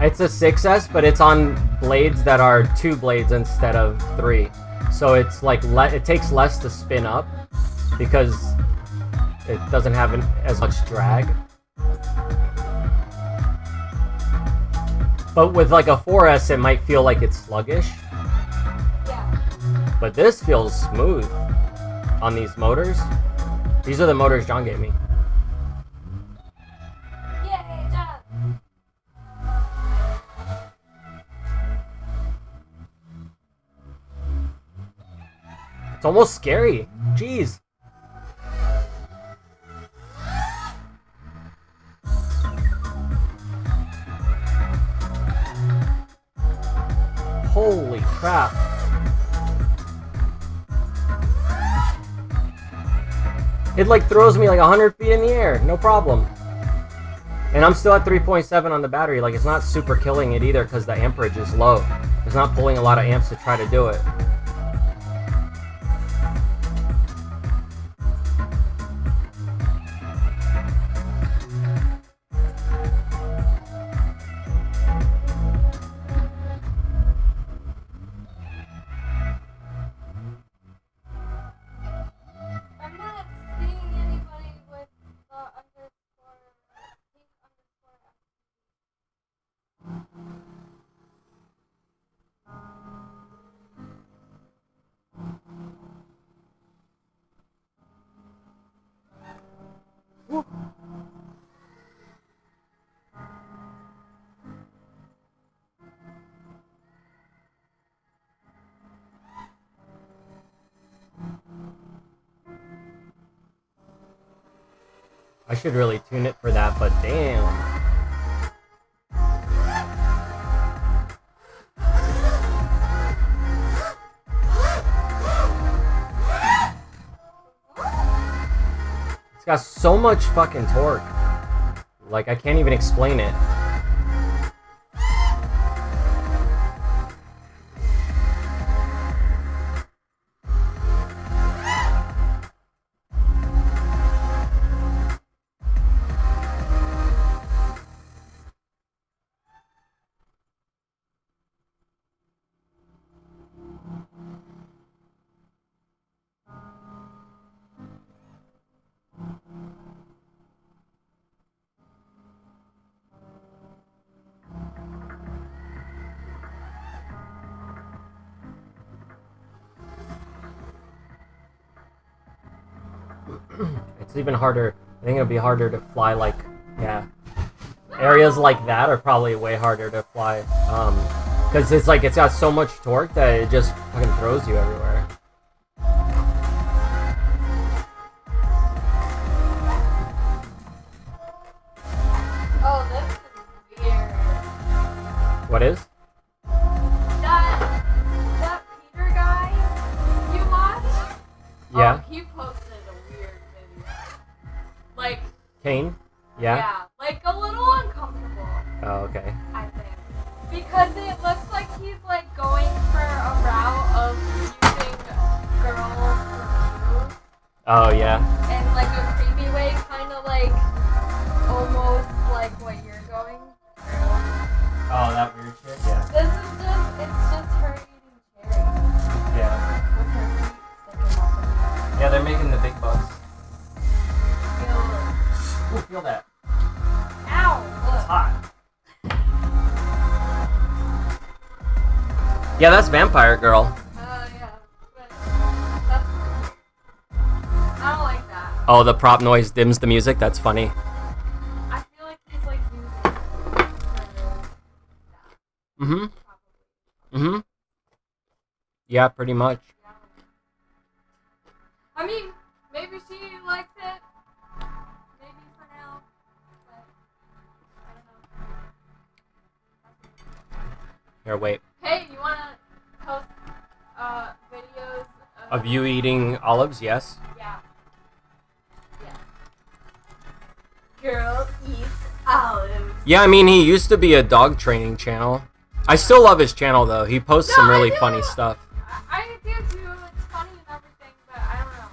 It's a 6S, but it's on blades that are 2 blades instead of 3. So it's like it takes less to spin up because it doesn't have as much drag. But with like a 4S, it might feel like it's sluggish. Yeah. But this feels smooth on these motors. These are the motors John gave me. Yay, John. It's almost scary. Jeez. Holy crap. It like throws me like 100 feet in the air, no problem. And I'm still at 3.7 on the battery. Like, it's not super killing it either because the amperage is low. It's not pulling a lot of amps to try to do it. I'm not seeing anybody with the underscore, pink underscore. I should really tune it for that, but damn. It's got so much fucking torque. Like, I can't even explain it. It's even harder. I think it'll be harder to fly like, yeah. Areas like that are probably way harder to fly. Because it's like, it's got so much torque that it just fucking throws you everywhere. Oh, this is weird. What is? That Oh, okay. I think. Because it looks like he's like going for a route of using girls for views. Oh, yeah. And like a creepy way, kind of like almost like what you're going through. Oh, that weird shit? Yeah. This is just, it's just her eating cherries. Yeah. With her feet sticking up in the air. Yeah, they're making the big bucks. Ew. Ooh, feel that. Ow! It's Look. hot. Yeah, that's Vampire Girl. Yeah. But that's weird. I don't like that. Oh, the prop noise dims the music? That's funny. I feel like he's like using it for Mm-hmm. probably. Mm-hmm. Yeah, pretty much. I mean, maybe she likes it. Maybe for now. But I don't know. Here, wait. Hey, you wanna post videos Of you eating olives? Yes. Yeah. Yeah. Girl eats olives. Yeah, I mean, he used to be a dog training channel. I still love his channel, though. He posts some No, I really do. funny stuff. I do too. It's funny and everything, but I don't know.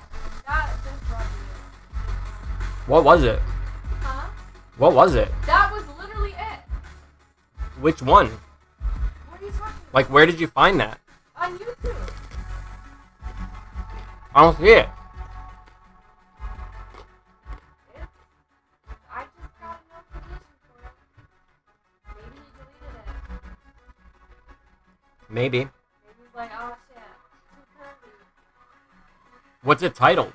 That just rubbed me. What was it? Huh? What was it? That was literally it. Which one? What are you talking about? Like, where did you find that? On YouTube. I don't see it. I just got a notification for it. Maybe he deleted it. Maybe. Maybe he's like, oh shit, too curvy. What's it titled?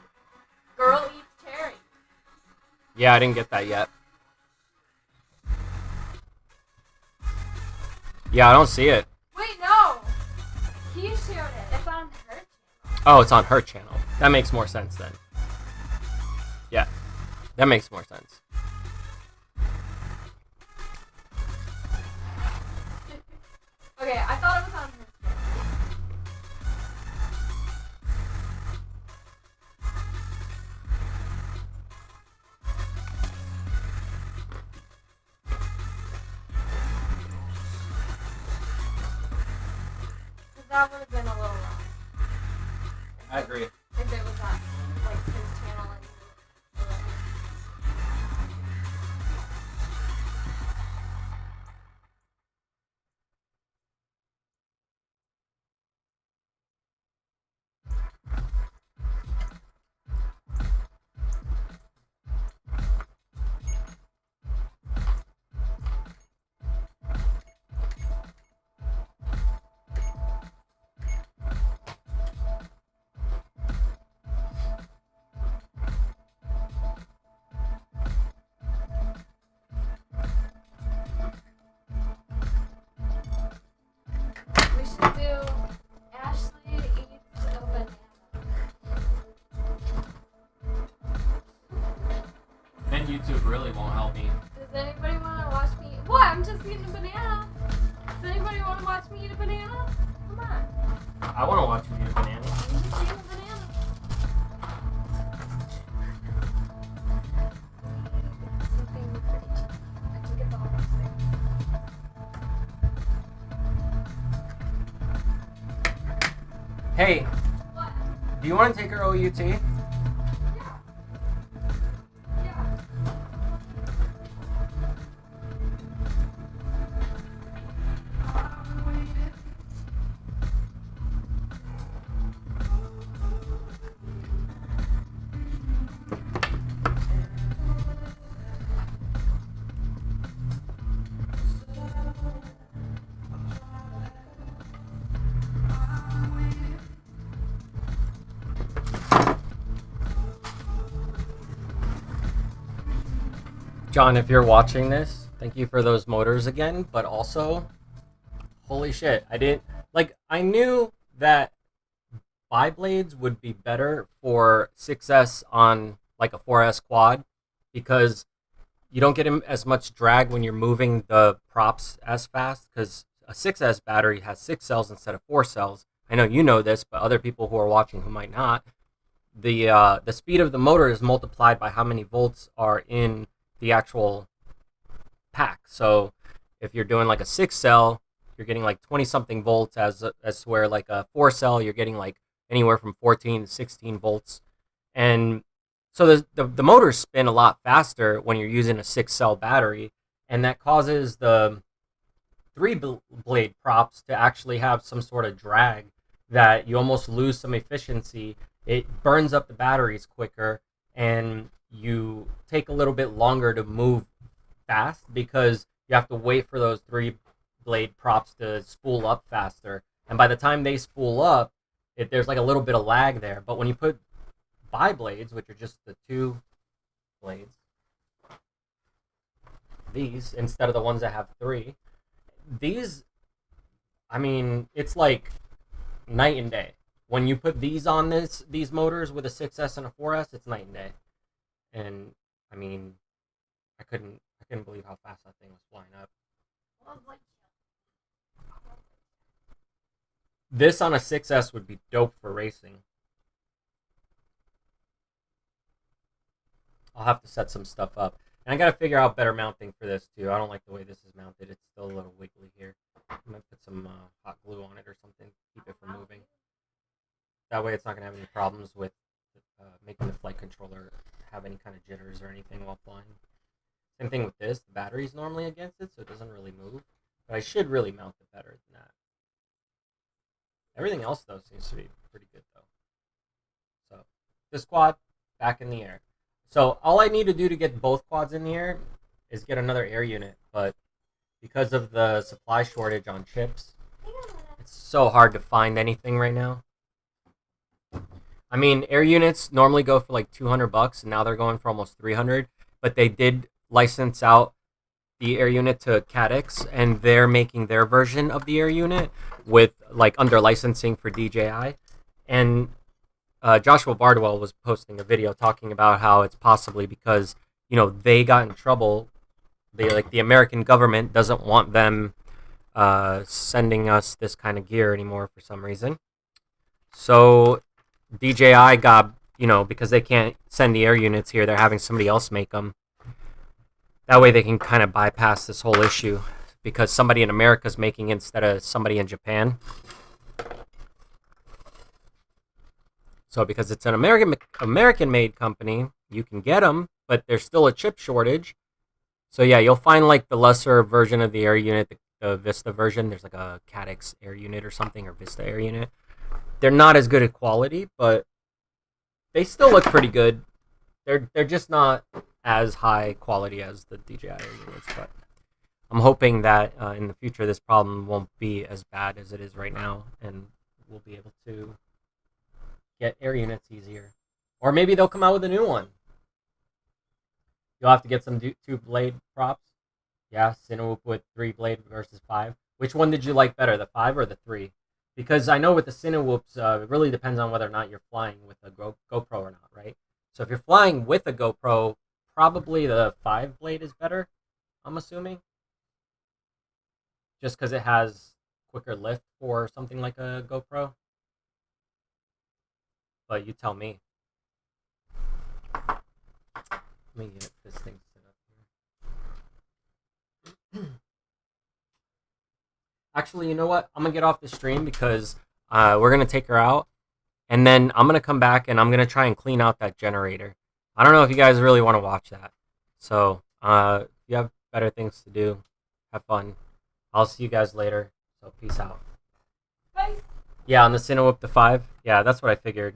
Girl eats cherries. Yeah, I didn't get that yet. Yeah, I don't see it. Wait, no. He shared it. It's on her channel. Oh, it's on her channel. That makes more sense then. Yeah, that makes more sense. Okay, I thought it was on his channel. Because that would have been a little wrong I agree. if it was on like his channel and we should do Ashley eats a banana. Then YouTube really won't help me. Does anybody want to watch me? What? I'm just eating a banana. Does anybody want to watch me eat a banana? Come on. I want to watch you eat a banana. I'm just eating a banana. Something for each. I can get the whole thing. Hey, What? do you want to take her OUT? Yeah. Yeah. John, if you're watching this, thank you for those motors again, but also, holy shit, I knew that bi-blades would be better for 6S on like a 4S quad because you don't get as much drag when you're moving the props as fast because a 6S battery has 6 cells instead of 4 cells. I know you know this, but other people who are watching who might not, the speed of the motor is multiplied by how many volts are in the actual pack. So if you're doing like a 6-cell, you're getting like 20 something volts, as where like a 4-cell, you're getting like anywhere from 14 to 16 volts. And so the motors spin a lot faster when you're using a 6-cell battery, and that causes the 3-blade props to actually have some sort of drag that you almost lose some efficiency. It burns up the batteries quicker, and you take a little bit longer to move fast because you have to wait for those 3-blade props to spool up faster. And by the time they spool up, there's like a little bit of lag there. But when you put bi-blades, which are just the 2 blades, these, instead of the ones that have 3, these, I mean, it's like night and day. When you put these on these motors with a 6S and a 4S, it's night and day. And I mean, I couldn't believe how fast that thing was flying up. This on a 6S would be dope for racing. I'll have to set some stuff up. And I gotta figure out better mounting for this too. I don't like the way this is mounted. It's still a little wiggly here. I'm gonna put some hot glue on it or something to keep it from moving. That way it's not gonna have any problems with making the flight controller have any kind of jitters or anything while flying. Same thing with this. The battery's normally against it, so it doesn't really move. But I should really mount it better than that. Everything else, though, seems to be pretty good, though. So, this quad, back in the air. So, all I need to do to get both quads in the air is get another air unit. But because of the supply shortage on chips, it's so hard to find anything right now. I mean, air units normally go for like $200, and now they're going for almost $300. But they did license out the air unit to Cadix, and they're making their version of the air unit with like under licensing for DJI. And Joshua Bardwell was posting a video talking about how it's possibly because, you know, they got in trouble. The American government doesn't want them sending us this kind of gear anymore for some reason. So DJI got, you know, because they can't send the air units here, they're having somebody else make them. That way they can kind of bypass this whole issue because somebody in America is making it instead of somebody in Japan. So because it's an American-made company, you can get them, but there's still a chip shortage. So yeah, you'll find like the lesser version of the air unit, the Vista version. There's like a Cadix air unit or something, or Vista air unit. They're not as good at quality, but they still look pretty good. They're just not as high quality as the DJI air units, but I'm hoping that in the future this problem won't be as bad as it is right now, and we'll be able to get air units easier. Or maybe they'll come out with a new one. You'll have to get some 2-blade props. Yeah, Cinewoop with 3-blade versus 5. Which one did you like better, the 5 or the 3? Because I know with the Cinewoops, it really depends on whether or not you're flying with a GoPro or not, right? So if you're flying with a GoPro, probably the 5-blade is better, I'm assuming. Just because it has quicker lift for something like a GoPro. But you tell me. Let me get this thing set up here. Actually, you know what? I'm going to get off the stream because we're going to take her out. And then I'm going to come back and I'm going to try and clean out that generator. I don't know if you guys really want to watch that. So, if you have better things to do, have fun. I'll see you guys later. So, peace out. Bye. Yeah, on the Cinewoop, the 5. Yeah, that's what I figured.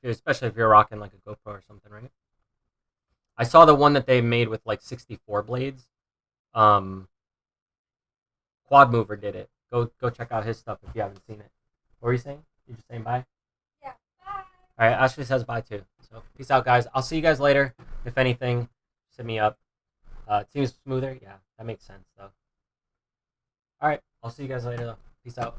Especially if you're rocking like a GoPro or something, right? I saw the one that they made with like 64 blades. Quad Mover did it. Go check out his stuff if you haven't seen it. What were you saying? You just saying bye? Yeah, bye. All right, Ashley says bye too. So peace out, guys. I'll see you guys later. If anything, hit me up. It seems smoother. Yeah, that makes sense though. All right, I'll see you guys later though. Peace out.